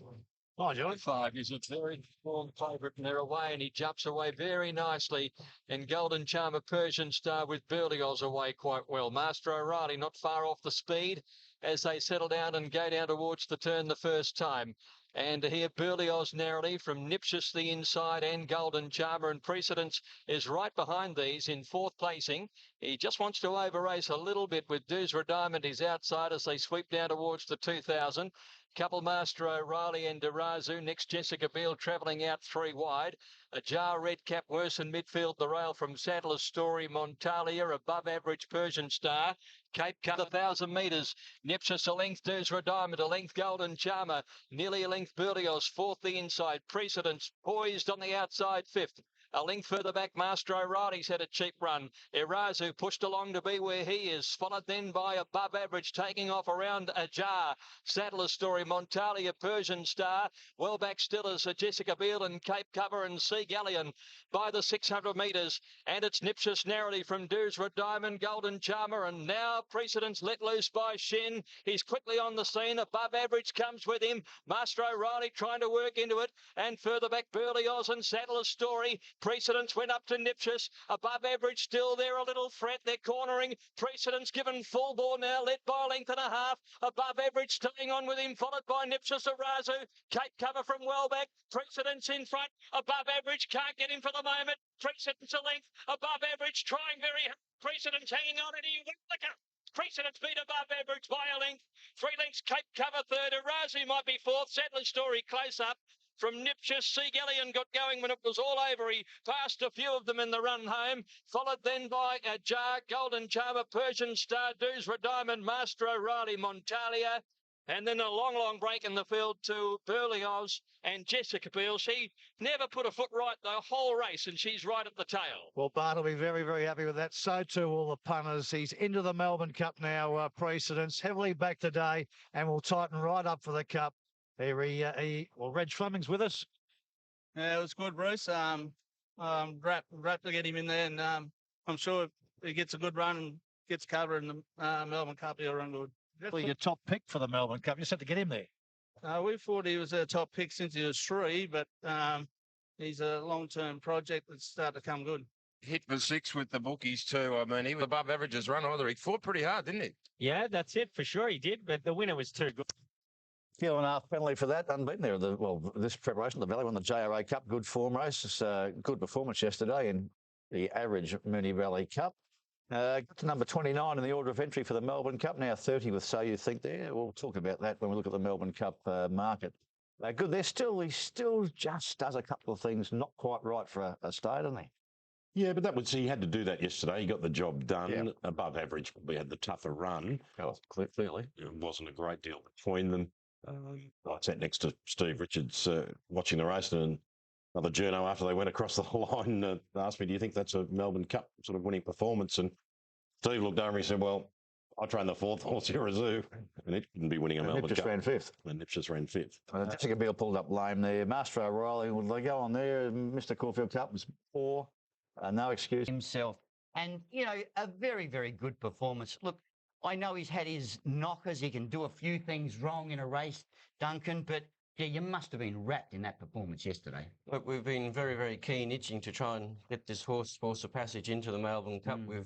Oh, John. 5 is a very strong favourite and they're away and he jumps away very nicely. And Golden Charmer Persian Star with Berlioz away quite well. Master O'Reilly not far off the speed as they settle down and go down towards the turn the first time. And here Berlioz narrowly from Nipsius the inside and Golden Charmer, and Precedence is right behind these in 4th placing. He just wants to over-race a little bit with Doosra Diamond. He's outside as they sweep down towards the 2000. Couple Master O'Reilly and Derazu. Next Jessica Biel travelling out 3 wide. A Jar Red Cap worse in midfield. The rail from Saddler's Story, Montalia, above average Persian Star. Cape Cut 1,000 metres. Nipsius a length, Doosra Diamond a length, Golden Charmer. Nearly a length, Berlioz. 4th the inside. Precedence poised on the outside 5th. A length further back, Master O'Reilly's had a cheap run. Erazu pushed along to be where he is. Followed then by above average, taking off around Ajar. Saddler's Story, Montalia, Persian Star. Well back still is Jessica Biel and Cape Cover and Sea Galleon by the 600 metres. And it's Nipsius narrowly from Doosra Diamond, Golden Charmer. And now Precedence let loose by Shin. He's quickly on the scene. Above average comes with him. Master O'Reilly trying to work into it. And further back, Berlioz and Saddler's Story. Precedence went up to Nipsius. Above average still there, a little threat. They're cornering. Precedence given full bore now, led by a length and a half. Above average staying on with him, followed by Nipsius Arazu. Cape Cover from well back. Precedence in front. Above average can't get him for the moment. Precedence a length. Above average trying very hard. Precedence hanging on and he wins the cup. Precedence beat above average by a length. 3 lengths Cape Cover third. Arazu might be 4th. Saddler's Story close up. From Nipsius, Sea Galleon got going when it was all over. He passed a few of them in the run home. Followed then by Ajar, Golden Charmer, Persian Star, Doosra Diamond, Master O'Reilly, Montalia. And then a long, long break in the field to Berlioz and Jessica Biel. She never put a foot right the whole race, and she's right at the tail. Well, Bart will be very, very happy with that. So too all the punters. He's into the Melbourne Cup now, Precedence. Heavily back today, and will tighten right up for the Cup. Here Reg Fleming's with us. Yeah, it was good, Bruce. Wrapped to get him in there, and I'm sure if he gets a good run and gets cover in the Melbourne Cup, he'll run good. Well, your top pick for the Melbourne Cup. You just had to get him there. We thought he was a top pick since he was 3, but he's a long-term project that's started to come good. Hit for 6 with the bookies too. I mean, he was above average's run either. He fought pretty hard, didn't he? Yeah, that's it for sure. He did, but the winner was too good. $1.5 penalty for that, unbeaten there. This preparation, the Valley won the JRA Cup, good form race. It's good performance yesterday in the average Mooney Valley Cup. Got to number 29 in the order of entry for the Melbourne Cup, now 30 with So You Think there. We'll talk about that when we look at the Melbourne Cup market. Good, he still just does a couple of things not quite right for a start, doesn't he? Yeah, but he had to do that yesterday. He got the job done. Yeah. Above average, probably had the tougher run. Oh, clearly. It wasn't a great deal between them. I sat next to Steve Richards watching the race, and another journo after they went across the line asked me, do you think that's a Melbourne Cup sort of winning performance? And Steve looked over and he said, well, I trained the 4th horse here at Zoo, and it couldn't be winning a Melbourne Cup. Nipsius ran 5th. And Nipsius ran 5th. Jessica Biel pulled up lame there. Master O'Reilly, will they go on there? Mr. Caulfield Cup was 4. No excuse. Himself. And, a very, very good performance. Look, I know he's had his knockers. He can do a few things wrong in a race, Duncan, but yeah, you must have been wrapped in that performance yesterday. Look, we've been very, very keen, itching to try and get this horse of passage into the Melbourne Cup. We've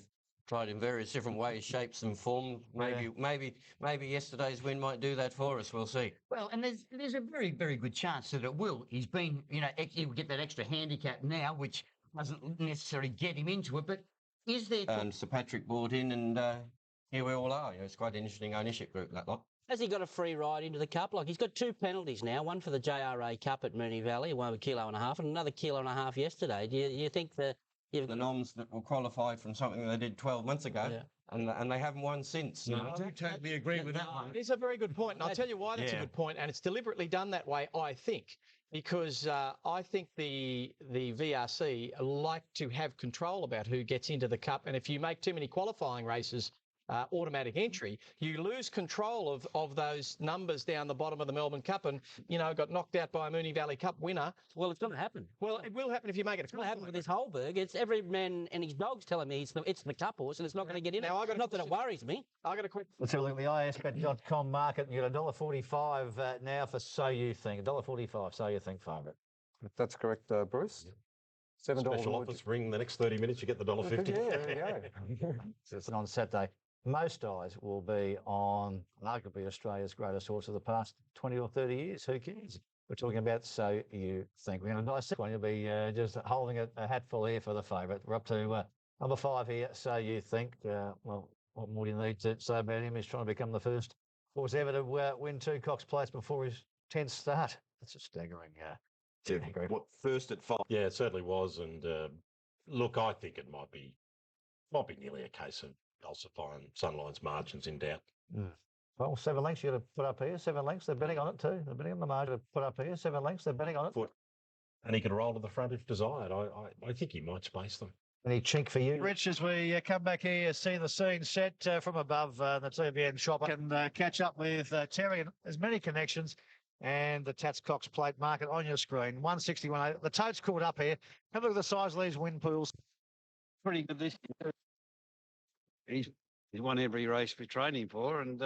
tried in various different ways, shapes and form. Maybe yesterday's win might do that for us. We'll see. Well, and there's a very, very good chance that it will. He's been, he'll get that extra handicap now, which doesn't necessarily get him into it, but is there... And Sir Patrick bought in, and here we all are. It's quite an interesting ownership group, that lot. Has he got a free ride into the Cup? Like, he's got 2 penalties now, one for the JRA Cup at Moonee Valley, 1.5 kilos, and another 1.5 kilos yesterday. Do you think that... The noms that will qualify from something they did 12 months ago, and they haven't won since. No, I totally agree with that one. It's a very good point, and I'll tell you why that's a good point, and it's deliberately done that way, I think, because I think the VRC like to have control about who gets into the Cup, and if you make too many qualifying races automatic entry, you lose control of those numbers down the bottom of the Melbourne Cup, and got knocked out by a Moonee Valley Cup winner. Well, it's going to happen. Well, it will happen if you make it. It's going to happen with this Holberg. It's every man and his dog's telling me it's the Cup horse, and it's not going to get in. Now, not that it worries me. I got a quick. Let's have a look at the isbet.com market. You got $1.45 now for So You Think. $1.45. So You Think favourite. That's correct, Bruce. $7 Special offers. Ring the next 30 minutes, you get the $1.50. Yeah, there you go. It's on Saturday. Most eyes will be on arguably Australia's greatest horse of the past 20 or 30 years. Who cares? We're talking about So You Think. We're going to dissect one. You'll be just holding a hatful here for the favourite. We're up to number 5 here, So You Think. Well, what more do you need to say about him? He's trying to become the first horse ever to win 2 Cox Plates before his 10th start. That's a staggering. What, first at 5? Yeah, it certainly was. And look, I think it might be nearly a case of Alciphine Sunline's margins in doubt. Well, 7 lengths you got to put up here. 7 lengths. They're betting on it too. They're betting on the margin to put up here. 7 lengths. They're betting on it. And he could roll to the front if desired. I think he might space them. Any chink for you? Rich, as we come back here, see the scene set from above the TVN shop. I can catch up with Terry and as many connections and the Tats Cox plate market on your screen. 161. The tote's caught up here. Have a look at the size of these wind pools. Pretty good this year. He's won every race we're training for, and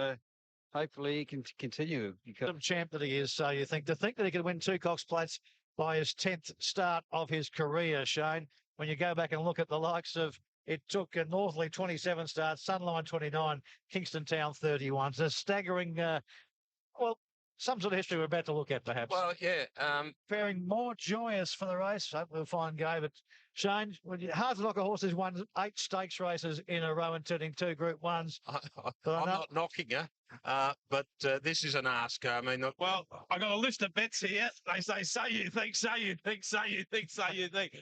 hopefully he can continue. The champ that he is, So You Think. To think that he could win 2 Cox Plates by his 10th start of his career, Shane, when you go back and look at the likes of, it took Northley 27 starts, Sunline 29, Kingston Town 31. It's a staggering, some sort of history we're about to look at, perhaps. Well, yeah. Faring more joyous for the race. Hope we'll find go. But Shane, hard to knock a horse who's won 8 stakes races in a row and turning 2 Group 1s. I'm not knocking her, but this is an ask. I mean, well, I got a list of bets here. They say, So You Think, So You Think, So You Think, So You Think.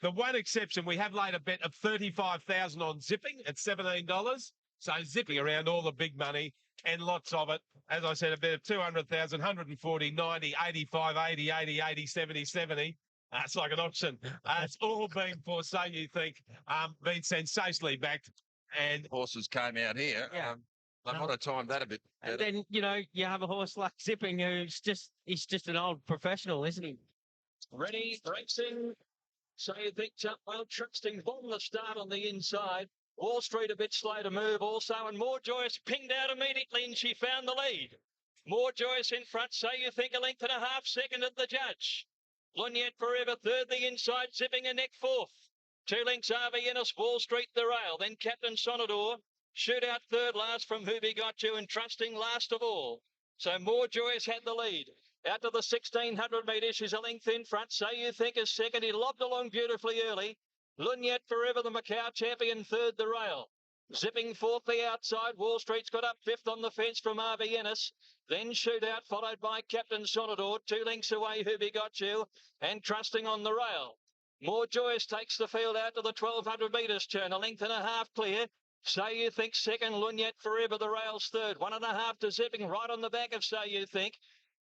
The one exception, we have laid a bet of 35,000 on Zipping at $17. So Zipping around all the big money and lots of it. As I said, a bet of 200,000, 140, 90, 85, 80, 80, 80, 70, 70. It's like an auction. It's all been for So You Think, been sensationally backed. And horses came out here. Yeah. They might have timed that a bit better. And then, you have a horse like Zipping he's just an old professional, isn't he? Ready, racing. So You Think jump well, trusting from the start on the inside. Wall Street a bit slow to move also, and More Joyous pinged out immediately, and she found the lead. More Joyous in front, So You Think a length and a half second at the judge. Luniet Forever third, the inside, Zipping a neck fourth. 2 lengths Arvienus, Wall Street the rail, then Captain Sonador. Shootout third last from Who Be Got You, and Trusting last of all. So More Joyous had the lead. Out to the 1,600 metres, she's a length in front. So You Think is second. He lobbed along beautifully early. Luniet Forever, the Macau champion, third the rail. Zipping fourth the outside. Wall Street's got up fifth on the fence from Arvienus. Then Shootout, followed by Captain Sonador. 2 lengths away, Who Be Got You, and Trusting on the rail. More Joyous takes the field out to the 1,200 metres turn. A length and a half clear. So You Think second. Luniet Forever, the rails third. 1.5 to Zipping, right on the back of So You Think.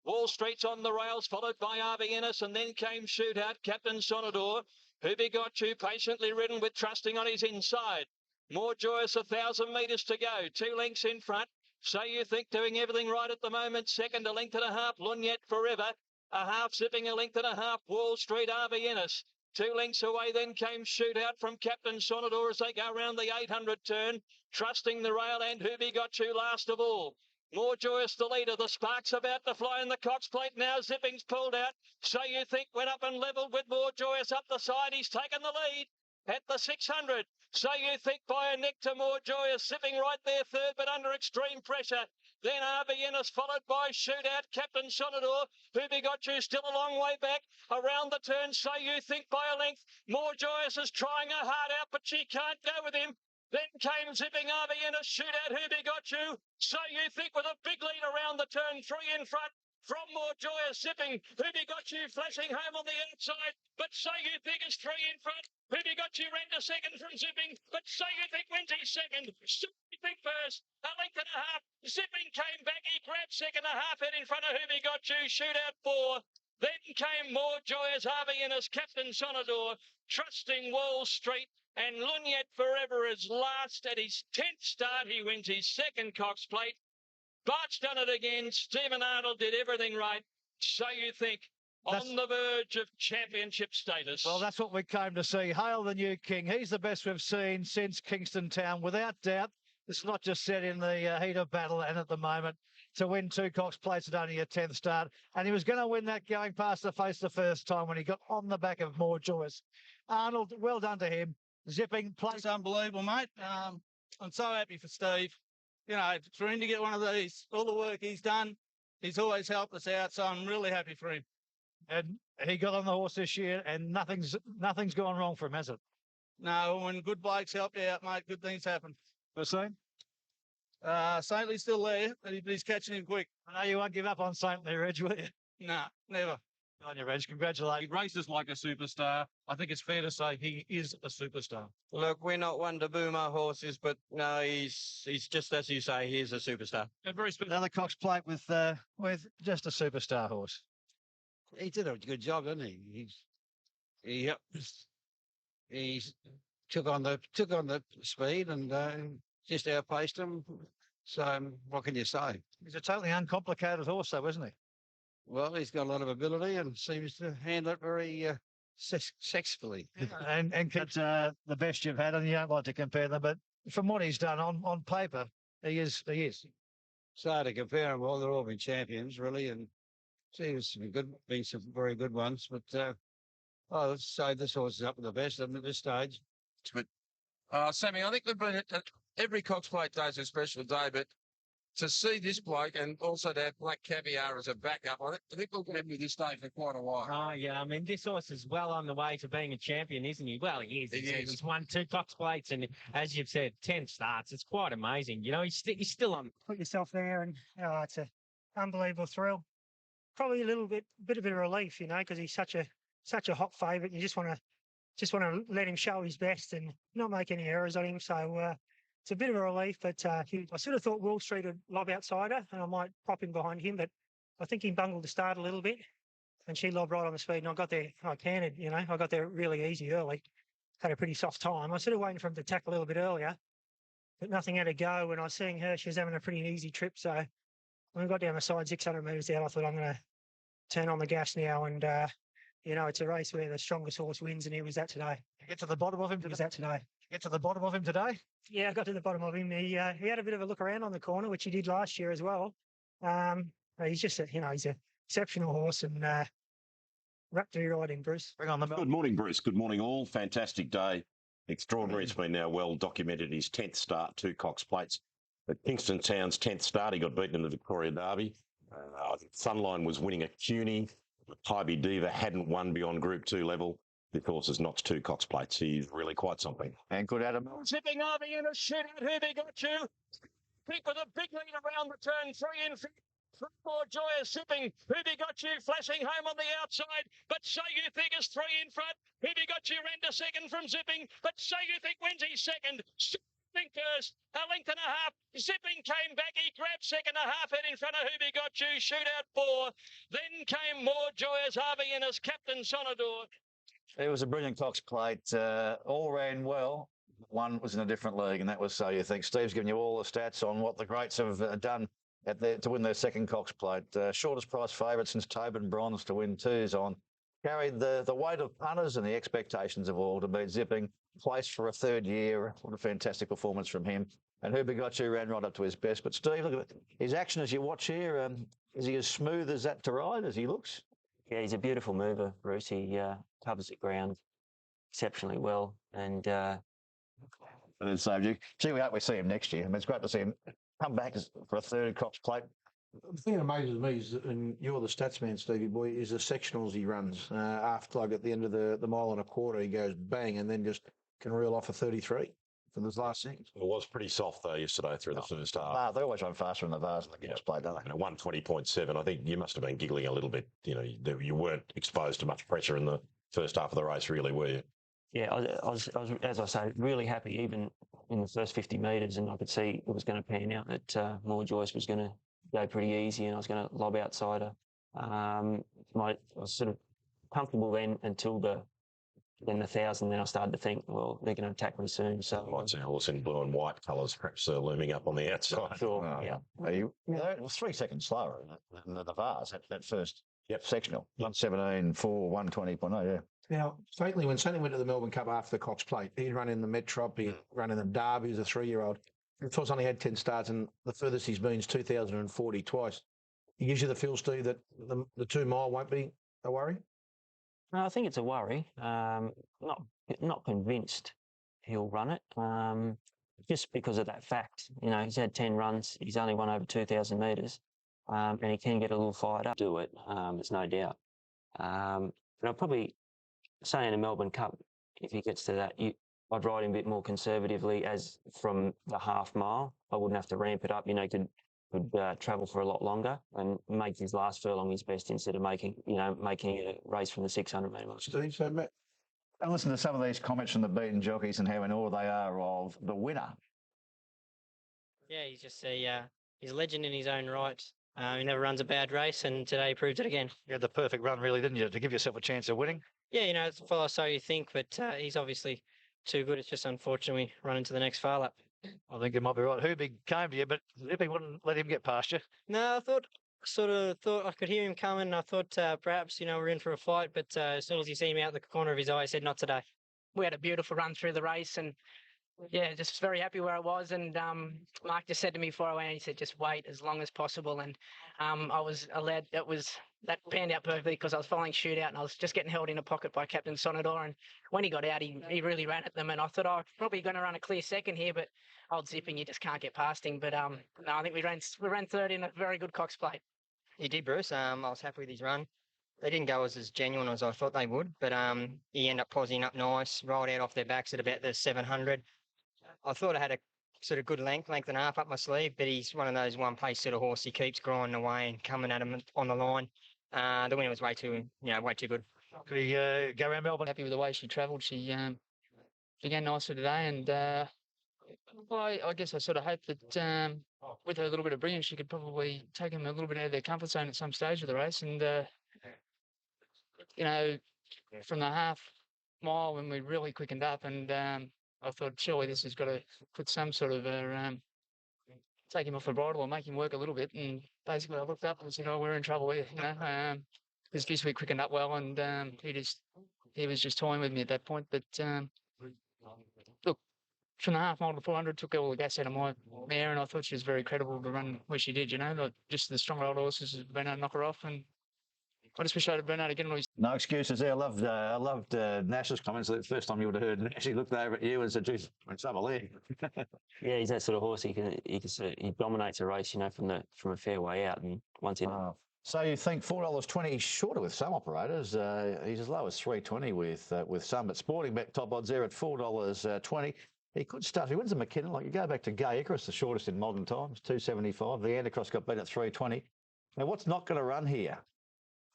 Wall Street's on the rails, followed by Arvienus, and then came Shootout, Captain Sonador. Who Be Got You, patiently ridden with Trusting on his inside. More Joyous, 1,000 metres to go. 2 lengths in front. So You Think doing everything right at the moment. Second, a length and a half. Luniet Forever. A half Zipping, a length and a half. Wall Street, Arvienus. 2 lengths away then came Shootout from Captain Sonador as they go round the 800 turn. Trusting the rail, and Who Be Got You last of all. More Joyous the leader. The spark's about to fly in the Cox plate now. Zipping's pulled out. So You Think went up and levelled with More Joyous up the side. He's taken the lead. at the 600. So You Think by a neck to More Joyous, sipping right there third, but under extreme pressure. Then RB Innes, followed by Shootout, Captain Sonador, Who Begot You, still a long way back. Around the turn, So You Think by a length. More Joyous is trying her heart out, but she can't go with him. Then came zipping RB Innes, Shootout, Who Begot You. So You Think with a big lead around the turn, 3 in front. From More Joyous, zipping, Who Begot You, flashing home on the outside, but So You Think is 3 in front. Who Begot You ran to second from zipping, but So You Think wins his second. So You Think first, a length and a half. Zipping came back, he grabbed second, a half head in front of Who Begot You, Shootout 4. Then came More Joyous, Harvey Innes, Captain Sonador, Trusting Wall Street, and Lunyat Forever is last at his 10th start. He wins his second Cox Plate. Bart's done it again. Stephen Arnold did everything right. So You Think on the verge of championship status. Well, that's what we came to see. Hail the new king. He's the best we've seen since Kingston Town, without doubt. It's not just set in the heat of battle and at the moment to win 2 Cox Plates at only a 10th start. And he was going to win that going past the face the first time when he got on the back of More Joyous. Arnold, well done to him. Zipping place. It's unbelievable, mate. I'm so happy for Steve. You know, for him to get one of these, all the work he's done, he's always helped us out. So I'm really happy for him. And he got on the horse this year, and nothing's gone wrong for him, has it? No, when good blokes help you out, mate, good things happen. The same? Saintly's still there, but he's catching him quick. I know you won't give up on Saintly, Reg, will you? No, never. Good on you, Reg. Congratulations. He races like a superstar. I think it's fair to say he is a superstar. Look, we're not one to boom our horses, but no, he's just as you say, he is a superstar. Another Cox Plate with just a superstar horse. He did a good job, didn't he? He took on the speed and just outpaced him. So what can you say? He's a totally uncomplicated horse, though, isn't he? Well, he's got a lot of ability and seems to handle it very successfully. and it's the best you've had, and you don't like to compare them, but from what he's done on paper, he is. So to compare them all, they've all been champions, really, and seems been some very good ones. But let's say this horse is up to the best of them at this stage. But Sammy, I think they've been every Cox Plate day is a special day, but to see this bloke and also to have Black Caviar as a backup, I think we'll get him with this day for quite a while. Oh, yeah. I mean, this horse is well on the way to being a champion, isn't he? Well, he is. He's won 2 Cox Plates and, as you've said, 10 starts. It's quite amazing. You know, he's still on. Put yourself there and, it's an unbelievable thrill. Probably a bit of a relief, you know, because he's such a hot favourite. You just want to let him show his best and not make any errors on him. So it's a bit of a relief, but I sort of thought Wall Street would lob outsider and I might pop in behind him, but I think he bungled the start a little bit and she lobbed right on the speed and I got there, I canted, you know, I got there really easy early, had a pretty soft time. I was sort of waiting for him to tackle a little bit earlier, but nothing had to go. When I was seeing her, she was having a pretty easy trip. So when we got down the side 600 metres out, I thought I'm going to turn on the gas now and, you know, it's a race where the strongest horse wins, and he was that today. Get to the bottom of him. He was that today. Get to the bottom of him today. Yeah, I got to the bottom of him. He had a bit of a look around on the corner, which he did last year as well. He's just he's an exceptional horse and rapidly riding, Bruce. Bring on the Good morning, Bruce. Good morning, all. Fantastic day. Extraordinary. It's been now well documented. His 10th start, 2 Cox Plates. At Kingston Town's 10th start, he got beaten in the Victoria Derby. I think Sunline was winning at CUNY. Hybe Diva hadn't won beyond Group 2 level. This horse has notched 2 Cox Plates. He's really quite something. And good Adam. Zipping RB in a shootout. Who Begot You? Pick with a big lead around the turn. 3 in front. 3 More Joyous zipping. Who Begot You? Flashing home on the outside. But So You Think is 3 in front. Who Begot You ran to second from zipping. But So You Think wins his second. Think first, a length and a half. Zipping came back. He grabbed second, a half head in front of Who Begot You. Shootout 4. Then came More Joyous, Harvey Innes, Captain Sonador. It was a brilliant Cox Plate. All ran well. One was in a different league, and that was So You Think. Steve's given you all the stats on what the greats have done to win their second Cox Plate. Shortest price favourite since Tobin Bronze to win 2s on. Carried the weight of punters and the expectations of all to beat Zipping. Placed for a 3rd year. What a fantastic performance from him. And Who Begot You ran right up to his best. But Steve, look at his action as you watch here. Is he as smooth as that to ride as he looks? Yeah, he's a beautiful mover, Bruce. He covers the ground exceptionally well. And so gee, we hope we see him next year. I mean, it's great to see him come back for a third Cox Plate. The thing that amazes me is, and you're the stats man, Stevie boy, is the sectionals he runs. After, like, at the end of the mile and a quarter, he goes bang and then just can reel off a 33 for those last things. It was pretty soft though yesterday through the first half. They always run faster in the Vars in the Cox Plate, don't they? 120.7. I think you must have been giggling a little bit. You know, you weren't exposed to much pressure in the first half of the race, really, were you? yeah, I was, as I say, really happy even in the first 50 metres, and I could see it was going to pan out that More Joyce was going to go pretty easy and I was going to lob outside her. I was sort of comfortable then until the 1,000. Then I started to think, well, they're going to attack me soon. So I'd say horse in blue and white colours, perhaps looming up on the outside. yeah. It was 3 seconds slower in the Vars, that first sectional. 117.4, 120.0, yeah. Now, faintly, when Sonny went to the Melbourne Cup after the Cox Plate, he'd run in the Metrop, he'd run in the Derby, he was a 3-year-old. He's only had 10 starts, and the furthest he's been is 2,040 twice. He gives you the feel, Steve, that the 2 mile won't be a worry? No, I think it's a worry. Not convinced he'll run it, just because of that fact. You know, he's had 10 runs, he's only won over 2,000 metres, and he can get a little fired up. Do it, there's no doubt. But I'll probably say in a Melbourne Cup, if he gets to that, I'd ride him a bit more conservatively as from the half mile. I wouldn't have to ramp it up, you know, could travel for a lot longer and make his last furlong his best instead of making a race from the 600 metre mark. Steve, so Matt, and listen to some of these comments from the beaten jockeys and how in awe they are of the winner. Yeah, he's just he's a legend in his own right. He never runs a bad race, and today he proved it again. You had the perfect run, really, didn't you, to give yourself a chance of winning? Yeah, you know, it's well, so you think, but he's obviously too good. It's just unfortunately run into the next far lap. I think you might be right. Hoobie came to you, but Zippy wouldn't let him get past you. No, I thought I could hear him coming. And I thought perhaps, you know, we're in for a fight, but as soon as he seen me out the corner of his eye, he said, "Not today." We had a beautiful run through the race, and yeah, just very happy where I was. And Mark just said to me before I went, he said, "Just wait as long as possible." And I was allowed. That panned out perfectly because I was following shootout and I was just getting held in a pocket by Captain Sonador. And when he got out, he really ran at them. And I thought, I'm probably going to run a clear second here, but old Zipping, you just can't get past him. But no, I think we ran third in a very good Cox Plate. He did, Bruce. I was happy with his run. They didn't go as genuine as I thought they would, but he ended up posing up nice, rolled out off their backs at about the 700. I thought I had a sort of good length and a half up my sleeve, but he's one of those one-pace sort of horse. He keeps grinding away and coming at him on the line. The winner was way too good. Could he go around Melbourne? Happy with the way she travelled. She began nicely today, and I guess I sort of hope that with her little bit of brilliance, she could probably take them a little bit out of their comfort zone at some stage of the race. And you know, from the half mile when we really quickened up, and I thought surely this has got to put some sort of take him off the bridle or make him work a little bit. And basically, I looked up and said, "Oh, we're in trouble here." You know, because we quickened up well, and he was just toying with me at that point. But look, from the half mile to 400, took all the gas out of my mare, and I thought she was very credible to run where she did. You know, like just the stronger old horses have been able to knock her off, and I just wish I'd have been able to get on. No excuses there. I loved Nash's comments. The first time you would have heard Nash, he looked over at you and said, "Geez, it's up a leg." Yeah, he's that sort of horse. He dominates a race, you know, from a fair way out, and once in. So you think $4.20 shorter with some operators? He's as low as $3.20 with some, but Sporting Bet top odds there at $4.20. He could start. If he wins the McKinnon, like you go back to Gay Icarus, the shortest in modern times, $2.75. The Anticross got beat at $3.20. Now, what's not going to run here?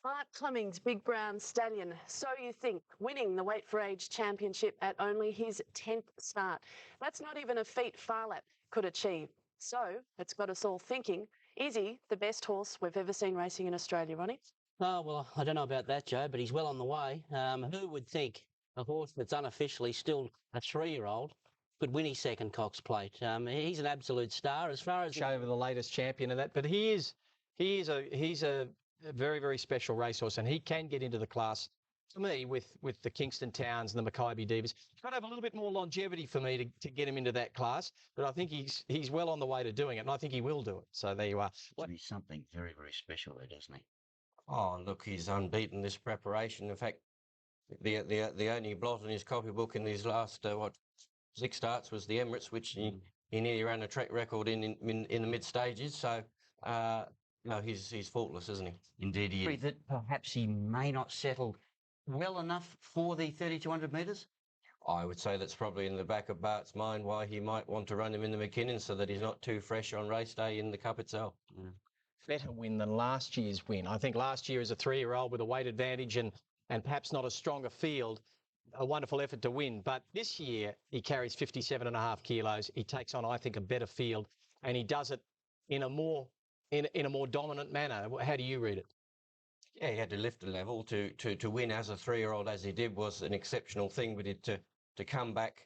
Art Cummings, Big Brown Stallion. So you think, winning the Weight for Age Championship at only his 10th start. That's not even a feat Farlap could achieve. So it's got us all thinking, is he the best horse we've ever seen racing in Australia, Ronnie? Oh, well, I don't know about that, Joe, but he's well on the way. Who would think a horse that's unofficially still a 3-year-old could win his second Cox Plate? He's an absolute star as far as... Over the latest champion of that, but he's a very, very special racehorse, and he can get into the class, for me, with the Kingston Towns and the Makybe Divas. He's got to have a little bit more longevity for me to get him into that class, but I think he's well on the way to doing it, and I think he will do it. So there you are. He's something very, very special there, doesn't he? Oh, look, he's unbeaten this preparation. In fact, the only blot in his copybook in his last 6 starts was the Emirates, which he nearly ran a track record in the mid stages. So no, he's faultless, isn't he? Indeed, he is. That perhaps he may not settle well enough for the 3,200 metres. I would say that's probably in the back of Bart's mind why he might want to run him in the McKinnon so that he's not too fresh on race day in the Cup itself. Better win than last year's win. I think last year as a 3-year-old with a weight advantage and perhaps not a stronger field, a wonderful effort to win. But this year he carries 57.5 kilos. He takes on, I think, a better field, and he does it in a more dominant manner. How do you read it? Yeah, he had to lift a level to win as a 3-year-old as he did was an exceptional thing. But to come back,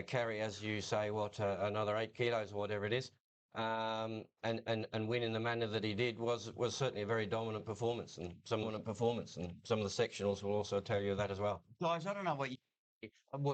carry, as you say, another 8 kilos or whatever it is, and win in the manner that he did was certainly a very dominant performance, and some of the sectionals will also tell you that as well. Guys, I don't know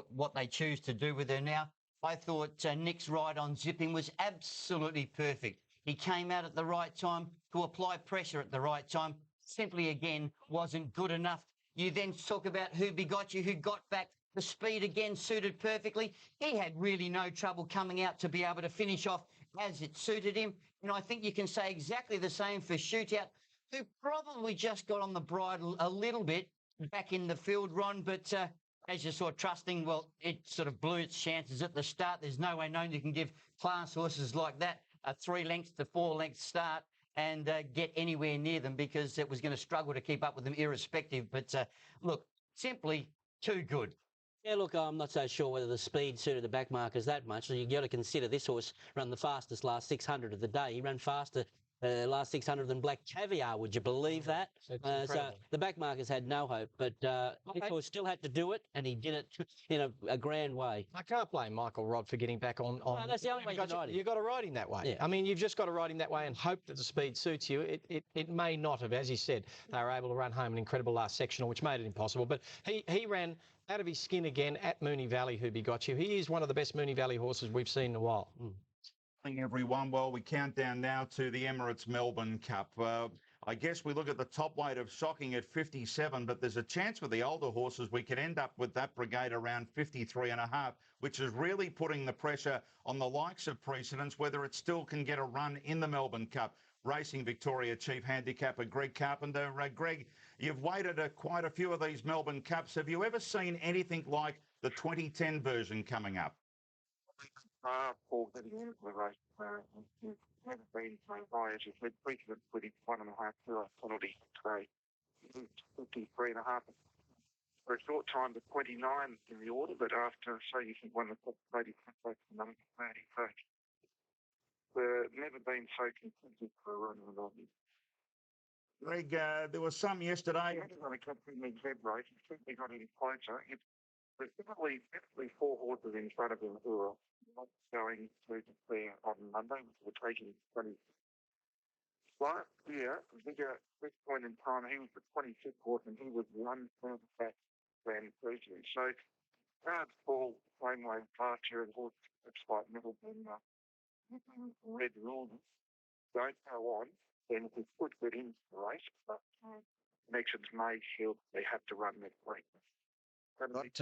what they choose to do with her now. I thought Nick's ride on Zipping was absolutely perfect. He came out at the right time to apply pressure at the right time. Simply, again, wasn't good enough. You then talk about who begot you, who got back. The speed, again, suited perfectly. He had really no trouble coming out to be able to finish off as it suited him. And I think you can say exactly the same for Shootout, who probably just got on the bridle a little bit back in the field, Ron. But as you saw, Trusting, well, it sort of blew its chances at the start. There's no way known you can give class horses like that a 3-length to 4-length start and get anywhere near them, because it was going to struggle to keep up with them irrespective. But look, simply too good. Yeah, look, I'm not so sure whether the speed suited the back markers that much. So you've got to consider this horse ran the fastest last 600 of the day. He ran faster last 600 than Black Caviar. Would you believe that? So the back markers had no hope, but this horse still had to do it, and he did it in a grand way. I can't blame Michael Rodd for getting back on. No, that's the only way you can ride him. You've got to ride him that way. Yeah. I mean, you've just got to ride him that way and hope that the speed suits you. It may not have, as he said, they were able to run home an incredible last sectional, which made it impossible. But he ran out of his skin again at Moonee Valley, who begot you. He is one of the best Moonee Valley horses we've seen in a while. Morning, everyone. Well, we count down now to the Emirates Melbourne Cup. I guess we look at the top weight of Shocking at 57, but there's a chance with the older horses we could end up with that brigade around 53.5, which is really putting the pressure on the likes of Precedence, whether it still can get a run in the Melbourne Cup. Racing Victoria Chief Handicapper Greg Carpenter. Greg, you've waited quite a few of these Melbourne Cups. Have you ever seen anything like the 2010 version coming up? Paul, that is the race. Never been so high, as you said. Precedent with his 1.5 kilo penalty today. 53.5. For a short time to 29 in the order, but after, so you think one of the top 30 race number 30. So, never been so consistent for a run in the Greg, there was some yesterday. He hasn't really kept in the head race. He's certainly got any closer. There's definitely 4 horses in front of him who are not going to declare on Monday, which we're taking 20. Last year, Vigor, at this point in time, he was the 26th horse and he was 1 further back than Presley. So, hard Paul, same way last year, the horse, despite Middleton, red rules, don't go on, then if we could get into the race, but connections may feel they have to run that break. Race